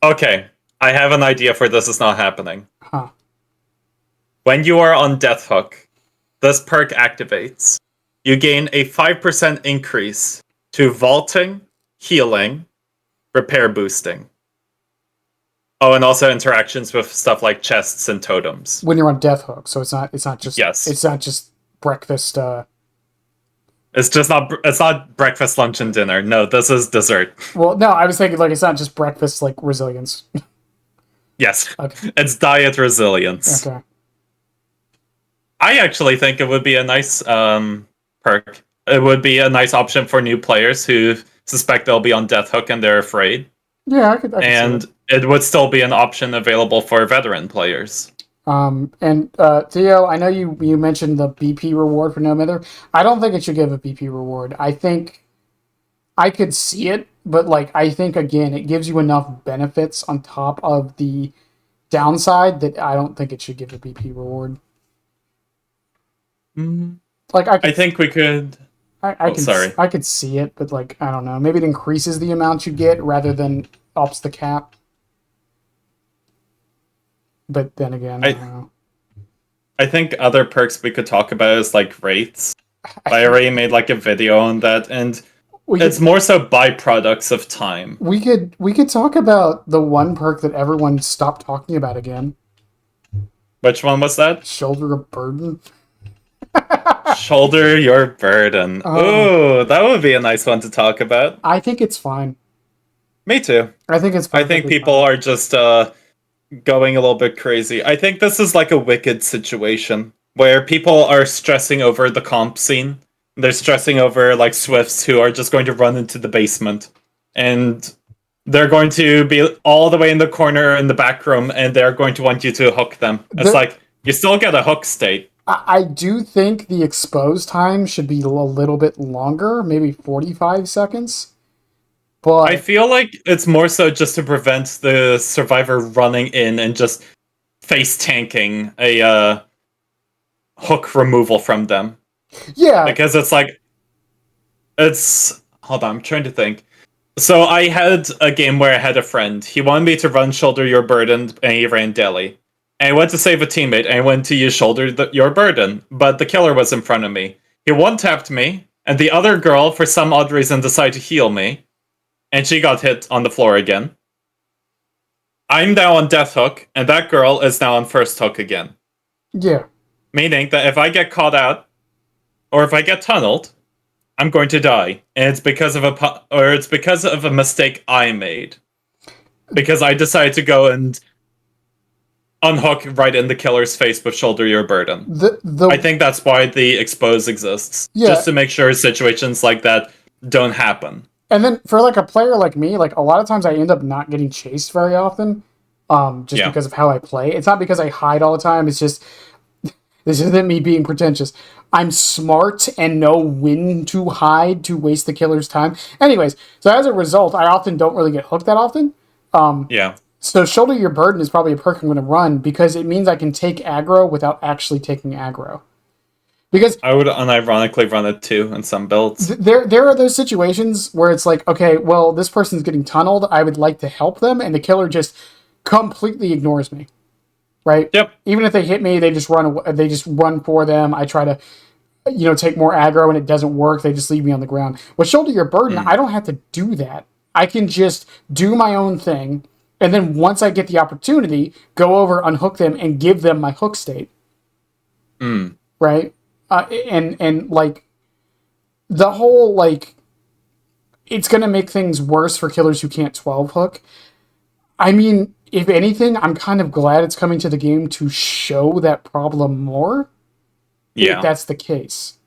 Okay, I have an idea for this is not happening. Huh. When you are on Death Hook, this perk activates. You gain a 5% increase to vaulting, healing, repair boosting. Oh, and also interactions with stuff like chests and totems. When you're on Death Hook, so it's not just Yes. it's not just breakfast. It's not breakfast, lunch, and dinner. No, this is dessert. Well, no, I was thinking like it's not just breakfast like resilience. Yes. Okay. It's diet resilience. Okay. I actually think it would be a nice perk. It would be a nice option for new players who suspect they'll be on Death Hook and they're afraid. Yeah, I could see And it would still be an option available for veteran players. And Theo, I know you mentioned the BP reward for No Mither. I don't think it should give a BP reward. I think I could see it, but like I think again, it gives you enough benefits on top of the downside that I don't think it should give a BP reward. Like I think we could. I could see it, but like I don't know. Maybe it increases the amount you get rather than ups the cap. But then again, I don't know. I think other perks we could talk about is like rates. I already made like a video on that, and it's more so byproducts of time. We could talk about the one perk that everyone stopped talking about again. Which one was that? Shoulder a burden. Shoulder your burden. Ooh, that would be a nice one to talk about. I think it's fine. Me too. I think it's. I think people are just going a little bit crazy. I think this is like a Wicked situation where people are stressing over the comp scene. They're stressing over like Swifts who are just going to run into the basement, and they're going to be all the way in the corner in the back room, and they're going to want you to hook them. It's like you still get a hook state. I do think the expose time should be a little bit longer, maybe 45 seconds. But I feel like it's more so just to prevent the survivor running in and just face tanking a hook removal from them. Yeah. Because it's like... Hold on, I'm trying to think. So I had a game where I had a friend. He wanted me to run Shoulder Your Burden, and he ran Deli. And I went to save a teammate, and I went to use Shoulder Your Burden, but the killer was in front of me. He one-tapped me, and the other girl, for some odd reason, decided to heal me. And she got hit on the floor again. I'm now on Death Hook, and that girl is now on First Hook again. Yeah. Meaning that if I get caught out, or if I get tunneled, I'm going to die. And it's because of a mistake I made. Because I decided to go and unhook right in the killer's face with Shoulder Your Burden. I think that's why the expose exists. Yeah. Just to make sure situations like that don't happen. And then for like a player like me, like a lot of times I end up not getting chased very often. Because of how I play. It's not because I hide all the time, it's just this isn't me being pretentious. I'm smart and know when to hide to waste the killer's time. Anyways, so as a result, I often don't really get hooked that often. So Shoulder Your Burden is probably a perk I'm going to run because it means I can take aggro without actually taking aggro. Because I would unironically run it too in some builds. There are those situations where it's like, okay, well, this person's getting tunneled. I would like to help them, and the killer just completely ignores me. Right? Yep. Even if they hit me, they just run. They just run for them. I try to, take more aggro, and it doesn't work. They just leave me on the ground. With Shoulder Your Burden, I don't have to do that. I can just do my own thing. And then once I get the opportunity, go over, unhook them, and give them my hook state. Right? And like, the whole, like, it's going to make things worse for killers who can't 12 hook. I mean, if anything, I'm kind of glad it's coming to the game to show that problem more. Yeah. If that's the case.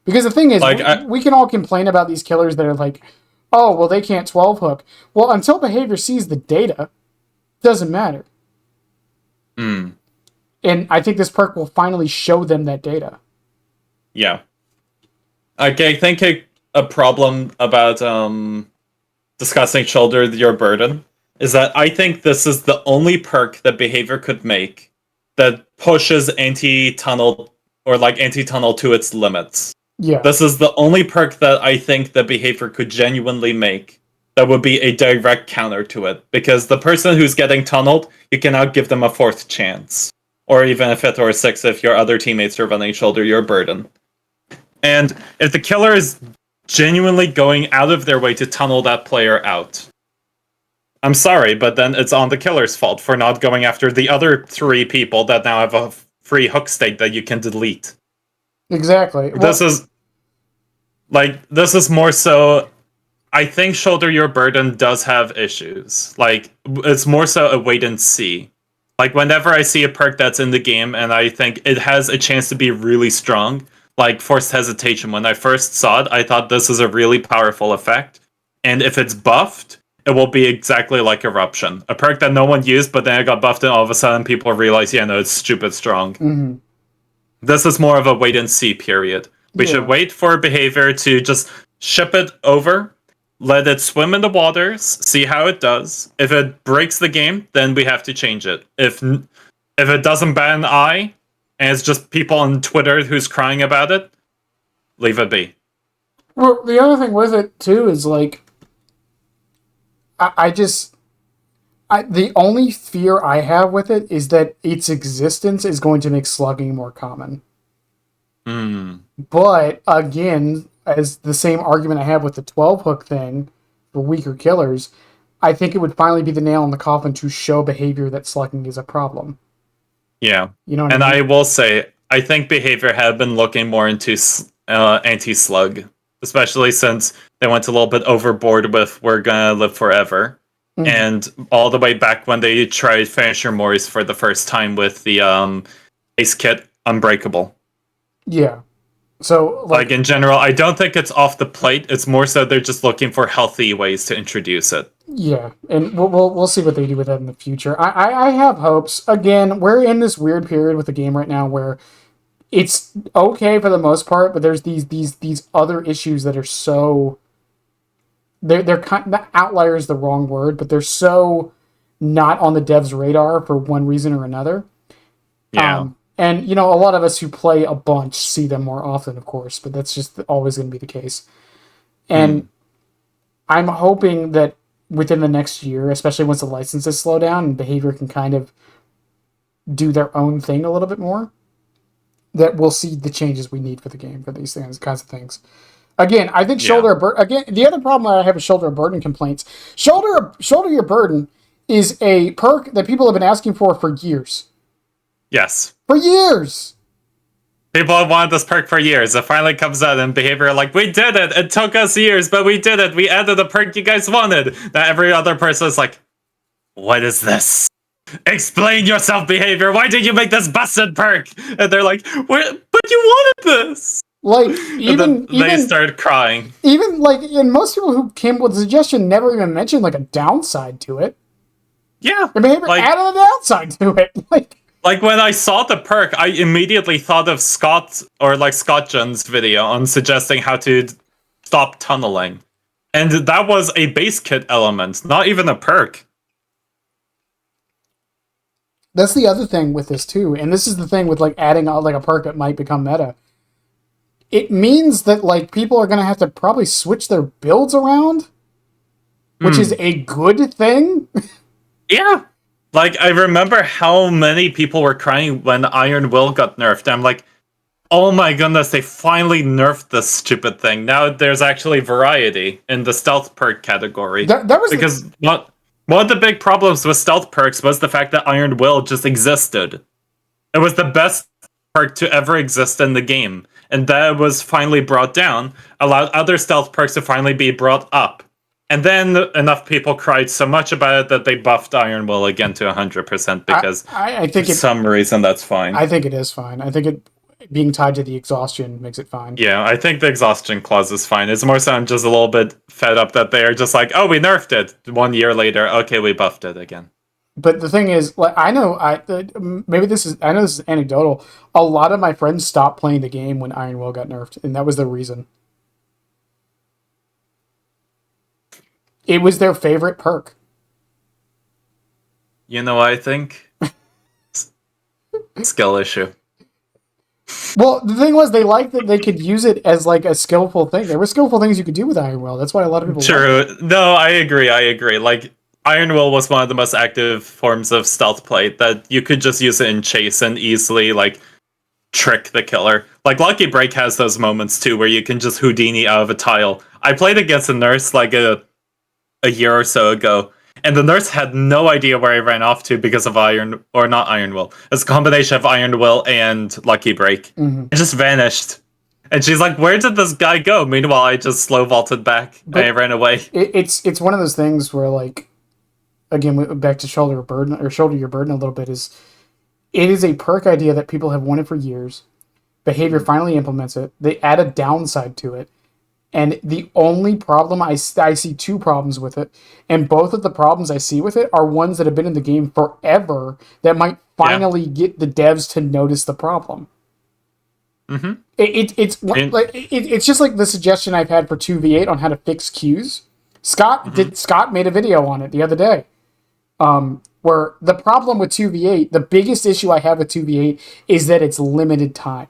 Because the thing is, like, we can all complain about these killers that are like, oh, well, they can't 12 hook. Well, until behavior sees the data, it doesn't matter. And I think this perk will finally show them that data. Yeah. Okay, I think a problem about discussing Shoulder Your Burden is that I think this is the only perk that behavior could make that pushes anti-tunnel or like anti-tunnel to its limits. Yeah. This is the only perk that I think that behavior could genuinely make that would be a direct counter to it. Because the person who's getting tunneled, you can now give them a fourth chance. Or even a fifth or a sixth if your other teammates are running Shoulder Your Burden. And if the killer is genuinely going out of their way to tunnel that player out, I'm sorry, but then it's on the killer's fault for not going after the other 3 people that now have a free hook state that you can delete. Exactly. This is more so. I think Shoulder Your Burden does have issues. Like, it's more so a wait and see. Like, whenever I see a perk that's in the game and I think it has a chance to be really strong, like Forced Hesitation, when I first saw it, I thought this is a really powerful effect. And if it's buffed, it will be exactly like Eruption. A perk that no one used, but then it got buffed and all of a sudden people realize, yeah, no, it's stupid strong. Mm-hmm. This is more of a wait and see period. We should wait for behavior to just ship it over, let it swim in the waters, see how it does. If it breaks the game, then we have to change it. If it doesn't bat an eye, and it's just people on Twitter who's crying about it, leave it be. Well, the other thing with it too is like, the only fear I have with it is that its existence is going to make slugging more common. But again, as the same argument I have with the 12 hook thing for weaker killers, I think it would finally be the nail in the coffin to show behavior that slugging is a problem. Yeah. You know what I mean? I will say, I think behavior have been looking more into anti-slug, especially since they went a little bit overboard with We're Gonna Live Forever. Mm-hmm. And all the way back when they tried Finisher Mores for the first time with the Ace Kit Unbreakable. Yeah. So, like in general, I don't think it's off the plate. It's more so they're just looking for healthy ways to introduce it. Yeah, and we'll see what they do with that in the future. I have hopes. Again, we're in this weird period with the game right now where it's okay for the most part, but there's these other issues that are so they're kind of, outlier is the wrong word, but they're so not on the devs' radar for one reason or another. Yeah. And, you know, a lot of us who play a bunch see them more often, of course, but that's just always going to be the case. And I'm hoping that within the next year, especially once the licenses slow down and behavior can kind of do their own thing a little bit more, that we'll see the changes we need for the game for these kinds of things. Again, I think again, the other problem I have with Shoulder of Burden complaints, Shoulder Your Burden is a perk that people have been asking for years. Yes. For years! People have wanted this perk for years. It finally comes out and behavior like, we did it! It took us years, but we did it! We added the perk you guys wanted! Now every other person is like, what is this? Explain yourself, behavior! Why did you make this busted perk? And they're like, but you wanted this! Like, even they started crying. Even, like, and most people who came up with the suggestion never even mentioned, like, a downside to it. Yeah. The behavior added a downside to it. Like, when I saw the perk, I immediately thought of Scott John's video on suggesting how to stop tunneling. And that was a base kit element, not even a perk. That's the other thing with this, too. And this is the thing with, like, adding, like, a perk that might become meta. It means that, like, people are going to have to probably switch their builds around, which is a good thing. Yeah. Like, I remember how many people were crying when Iron Will got nerfed. I'm like, oh my goodness, they finally nerfed this stupid thing. Now there's actually variety in the stealth perk category. Because one of the big problems with stealth perks was the fact that Iron Will just existed. It was the best perk to ever exist in the game. And that was finally brought down, allowed other stealth perks to finally be brought up. And then enough people cried so much about it that they buffed Iron Will again to 100% because I think for some reason that's fine. I think it is fine. I think it being tied to the exhaustion makes it fine. Yeah, I think the exhaustion clause is fine. It's more so I'm just a little bit fed up that they are just like, oh, we nerfed it. 1 year later, okay, we buffed it again. But the thing is, like, I know this is anecdotal. A lot of my friends stopped playing the game when Iron Will got nerfed, and that was the reason. It was their favorite perk. You know what I think? Skill issue. Well, the thing was, they liked that they could use it as, like, a skillful thing. There were skillful things you could do with Iron Will. That's why a lot of people True. No, I agree. Like, Iron Will was one of the most active forms of stealth play that you could just use it in chase and easily, like, trick the killer. Like, Lucky Break has those moments, too, where you can just Houdini out of a tile. I played against a nurse, like, a year or so ago, And the nurse had no idea where I ran off to because of not Iron Will. It's a combination of Iron Will and Lucky Break. It just vanished. And she's like, where did this guy go? Meanwhile, I just slow vaulted back and I ran away. It's one of those things where, like, again, back to shoulder your burden a little bit, it is a perk idea that people have wanted for years. Behavior finally implements it. They add a downside to it. And the only problem, I see two problems with it. And both of the problems I see with it are ones that have been in the game forever that might finally get the devs to notice the problem. Mm-hmm. It's just like the suggestion I've had for 2v8 on how to fix queues. Scott made a video on it the other day. Where the problem with 2v8, the biggest issue I have with 2v8 is that it's limited time.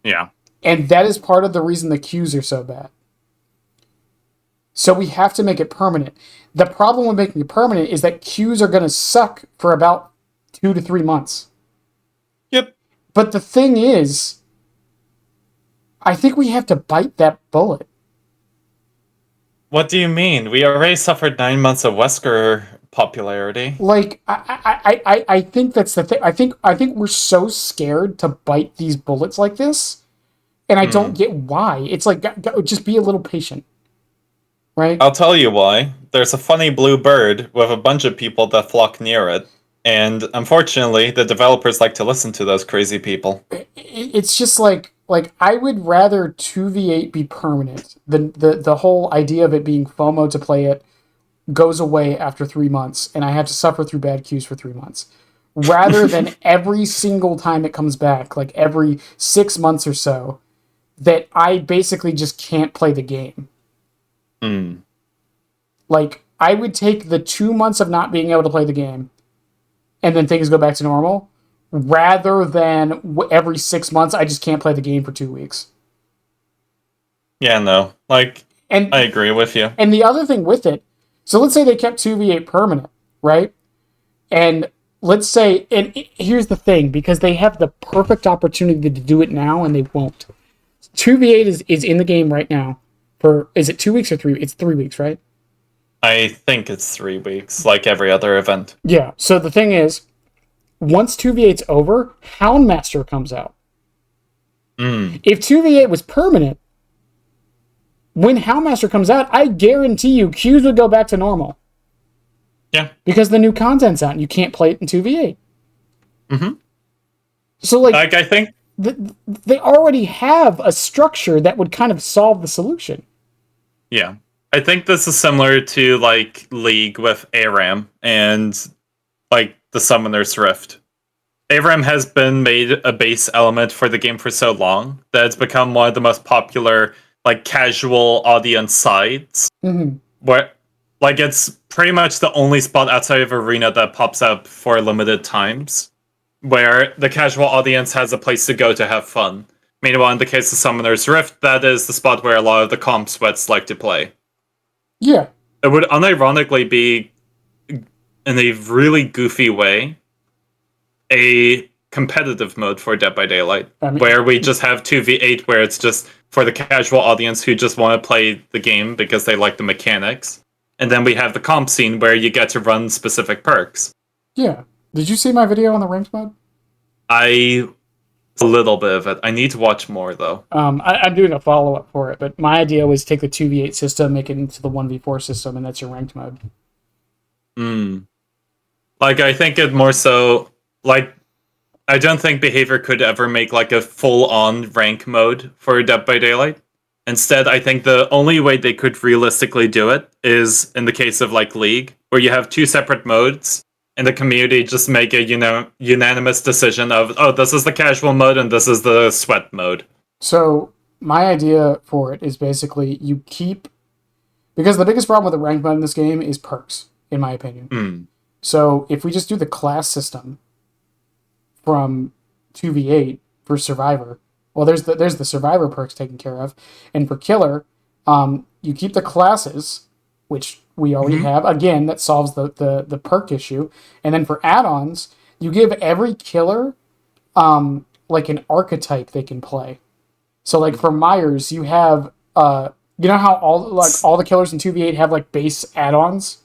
Yeah. And that is part of the reason the queues are so bad. So we have to make it permanent. The problem with making it permanent is that queues are going to suck for about 2 to 3 months. Yep. But the thing is, I think we have to bite that bullet. What do you mean? We already suffered 9 months of Wesker popularity. Like, I think that's the thing. I think we're so scared to bite these bullets like this, and I don't get why. It's like, just be a little patient, right? I'll tell you why. There's a funny blue bird with a bunch of people that flock near it, and unfortunately, the developers like to listen to those crazy people. It's just like I would rather 2v8 be permanent than the whole idea of it being FOMO to play it goes away after 3 months, and I have to suffer through bad queues for 3 months. Rather than every single time it comes back, like every 6 months or so, that I basically just can't play the game. Like, I would take the 2 months of not being able to play the game, and then things go back to normal, rather than every 6 months I just can't play the game for 2 weeks. Yeah, no. Like, and I agree with you. And the other thing with it, so let's say they kept 2v8 permanent, right? And let's say, and here's the thing, because they have the perfect opportunity to do it now, and they won't. 2v8 is in the game right now for, is it 2 weeks or 3? It's 3 weeks, right? I think it's 3 weeks, like every other event. Yeah, so the thing is, once 2v8's over, Houndmaster comes out. If 2v8 was permanent, when Houndmaster comes out, I guarantee you queues would go back to normal. Yeah. Because the new content's out and you can't play it in 2v8. So, like I think they already have a structure that would kind of solve the solution. Yeah. I think this is similar to, like, League with ARAM and, like, the Summoner's Rift. ARAM has been made a base element for the game for so long that it's become one of the most popular, like, casual audience sites. Where, like, it's pretty much the only spot outside of Arena that pops up for limited times, where the casual audience has a place to go to have fun. Meanwhile, in the case of Summoner's Rift, that is the spot where a lot of the comp sweats like to play. Yeah. It would unironically be, in a really goofy way, a competitive mode for Dead by Daylight, where we just have 2v8, where it's just for the casual audience who just want to play the game because they like the mechanics. And then we have the comp scene where you get to run specific perks. Yeah. Did you see my video on the ranked mode? A little bit of it. I need to watch more, though. I'm doing a follow-up for it, but my idea was take the 2v8 system, make it into the 1v4 system, and that's your ranked mode. Like, I think it more so, like, I don't think Behavior could ever make, like, a full-on rank mode for Dead by Daylight. Instead, I think the only way they could realistically do it is in the case of, like, League, where you have two separate modes, and the community just make a unanimous decision of, oh, this is the casual mode and this is the sweat mode. So my idea for it is basically you keep, because the biggest problem with the ranked mode in this game is perks, in my opinion. So if we just do the class system from 2v8 for Survivor, well, there's the Survivor perks taken care of, and for Killer, you keep the classes, which we already have. Again, that solves the perk issue. And then for add-ons, you give every killer like an archetype they can play. So like for Myers, you have you know how all the killers in 2v8 have like base add-ons?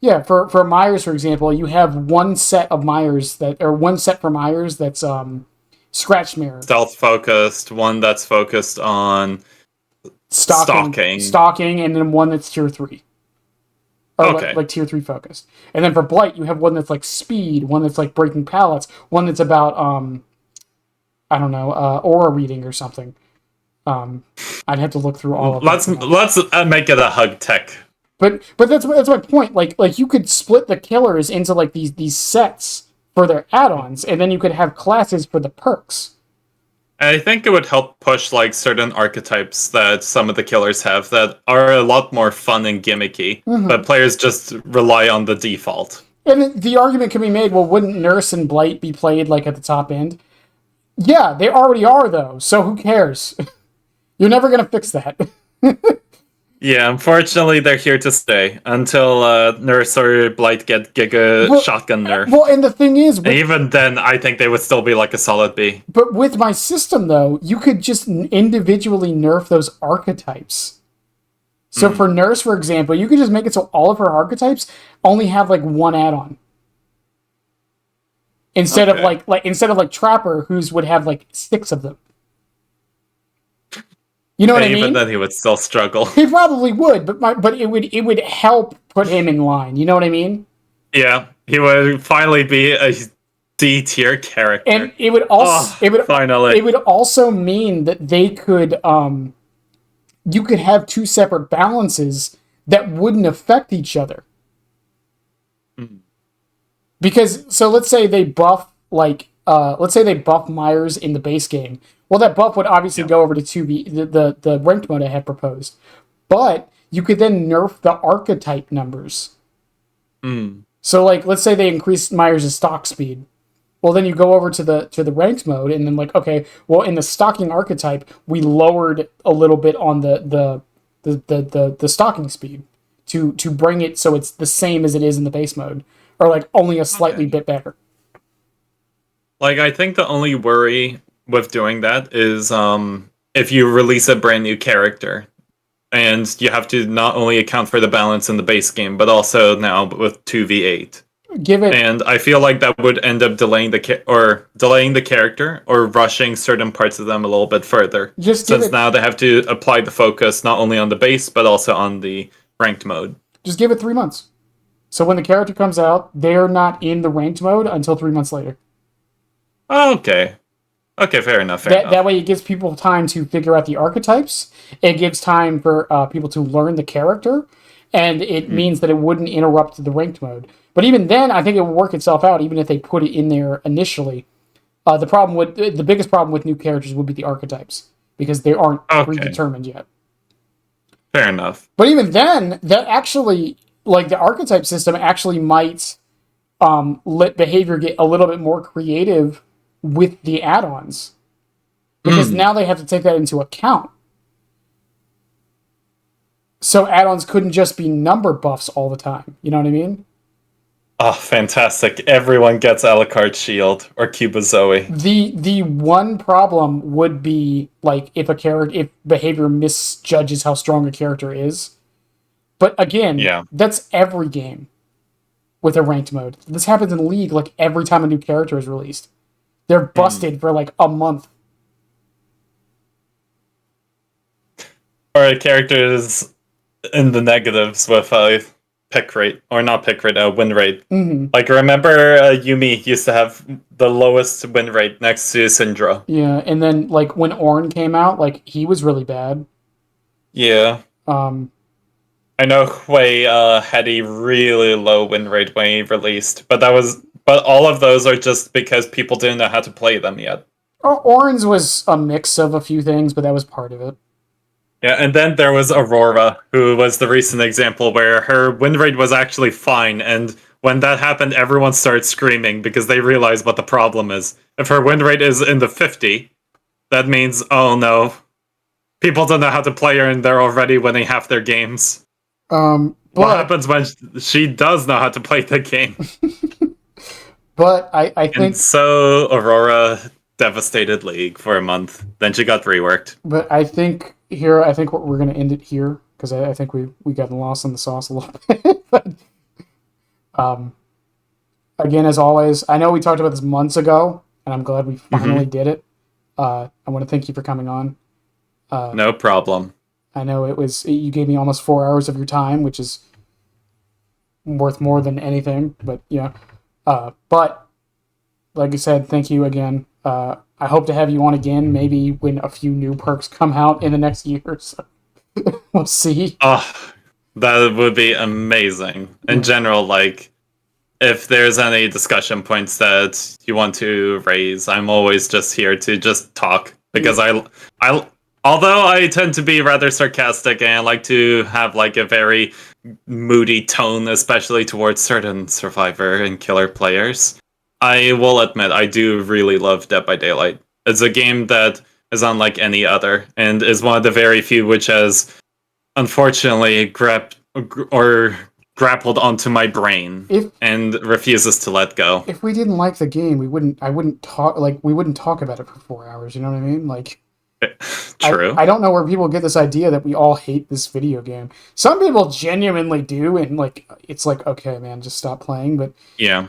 Yeah, for Myers, for example, you have one set of Myers one set for Myers that's scratch mirror. Stealth focused, one that's focused on stalking. And then one that's tier 3. Or Okay. like tier 3 focused. And then for Blight, you have one that's like speed, one that's like breaking pallets, one that's about, I don't know, aura reading or something. I'd have to look through all of Let's make it a hug tech. But that's my point. Like you could split the killers into like these sets for their add-ons, and then you could have classes for the perks. I think it would help push like certain archetypes that some of the killers have that are a lot more fun and gimmicky, but players just rely on the default. And the argument can be made, well, wouldn't Nurse and Blight be played like at the top end? Yeah, they already are though, so who cares? You're never gonna fix that. Yeah, unfortunately, they're here to stay until Nurse or Blight get Giga Shotgun nerf. Well, and the thing is... And even then, I think they would still be like a solid B. But with my system, though, you could just individually nerf those archetypes. So for Nurse, for example, you could just make it so all of her archetypes only have like one add-on. Instead of like Trapper, whose would have like 6 of them. You know what I mean? Even then, he would still struggle. He probably would, but it would help put him in line. You know what I mean? Yeah, he would finally be a D tier character, and it would also finally it would also mean that they could you could have 2 separate balances that wouldn't affect each other. Because so let's say they buff Myers in the base game. Well, that buff would obviously go over to 2v, the ranked mode I had proposed. But you could then nerf the archetype numbers. So, like, let's say they increased Myers' stock speed. Well, then you go over to the ranked mode, and then like, okay, well, in the stocking archetype, we lowered a little bit on the stocking speed to bring it so it's the same as it is in the base mode, or like only a slightly bit better. Like, I think the only worry with doing that is if you release a brand new character and you have to not only account for the balance in the base game, but also now with 2v8. And I feel like that would end up delaying the character or rushing certain parts of them a little bit further. Since now they have to apply the focus not only on the base, but also on the ranked mode. Just give it 3 months. So when the character comes out, they're not in the ranked mode until 3 months later. Okay. Okay, fair enough. That way it gives people time to figure out the archetypes. It gives time for people to learn the character. And it means that it wouldn't interrupt the ranked mode. But even then, I think it will work itself out, even if they put it in there initially. The biggest problem with new characters would be the archetypes. Because they aren't predetermined yet. Fair enough. But even then, that actually, like, the archetype system actually might let behavior get a little bit more creative with the add-ons. Because now they have to take that into account. So add-ons couldn't just be number buffs all the time. You know what I mean? Oh, fantastic. Everyone gets Alucard Shield or Cuba Zoe. The one problem would be, like, if behavior misjudges how strong a character is. But again, that's every game with a ranked mode. This happens in League, like, every time a new character is released. They're busted for, like, a month. Or a character is in the negatives with pick rate, or not pick rate, win rate. Like, remember Yumi used to have the lowest win rate next to Syndra. Yeah, and then, like, when Ornn came out, like, he was really bad. Yeah. I know Hui had a really low win rate when he released, but all of those are just because people didn't know how to play them yet. Ornn's was a mix of a few things, but that was part of it. Yeah, and then there was Aurora, who was the recent example where her win rate was actually fine, and when that happened, everyone started screaming because they realized what the problem is. If her win rate is in the 50, that means, oh no, people don't know how to play her and they're already winning half their games. What happens when she does know how to play the game? But I think... And so Aurora devastated League for a month. Then she got reworked. But I think we're going to end it here, because I think we got lost in the sauce a little bit. Um, Again, as always, I know we talked about this months ago, and I'm glad we finally did it. I want to thank you for coming on. No problem. I know you gave me almost 4 hours of your time, which is worth more than anything. But yeah, but like I said, thank you again. I hope to have you on again, maybe when a few new perks come out in the next year or so. We'll see. Oh, that would be amazing. In general, like, if there's any discussion points that you want to raise, I'm always just here to just talk because I, although I tend to be rather sarcastic and I like to have like a very moody tone, especially towards certain Survivor and Killer players, I will admit I do really love Dead by Daylight. It's a game that is unlike any other and is one of the very few which has unfortunately grappled onto my brain and refuses to let go. If we didn't like the game, we wouldn't talk about it for 4 hours, you know what I mean? Like, True. I don't know where people get this idea that we all hate this video game. Some people genuinely do, and like it's like, okay, man, just stop playing. But yeah,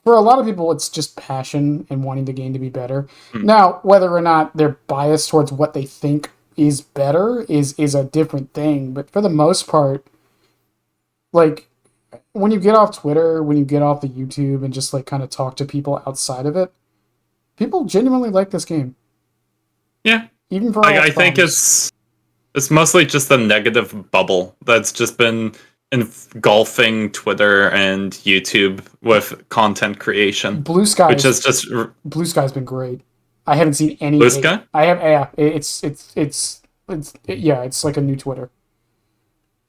for a lot of people, it's just passion and wanting the game to be better. Now, whether or not they're biased towards what they think is better is a different thing. But for the most part, like, when you get off Twitter, when you get off the YouTube and just like kind of talk to people outside of it, people genuinely like this game. Yeah. Even for I think it's mostly just a negative bubble that's just been engulfing Twitter and YouTube with content creation. Blue Sky, which is just Blue Sky's been great. I haven't seen any Blue Sky. I have, yeah. It's like a new Twitter.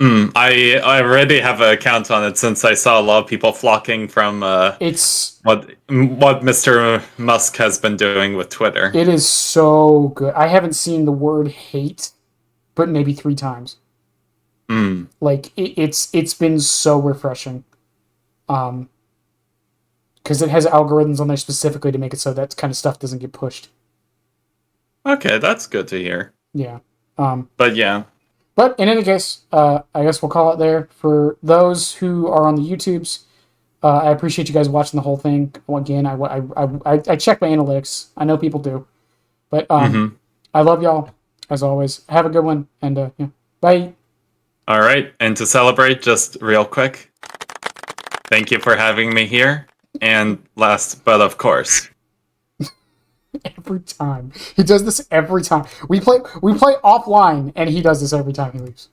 I already have an account on it since I saw a lot of people flocking from it's what Mr. Musk has been doing with Twitter. It is so good. I haven't seen the word hate, but maybe 3 times. Like it's been so refreshing, because it has algorithms on there specifically to make it so that kind of stuff doesn't get pushed. Okay, that's good to hear. Yeah. But yeah. But in any case, I guess we'll call it there. For those who are on the YouTubes, I appreciate you guys watching the whole thing. Again, I check my analytics. I know people do. But I love y'all, as always. Have a good one, and yeah. Bye. All right, and to celebrate, just real quick, thank you for having me here. And last, but of course... Every time. He does this every time. We play offline, and he does this every time he leaves.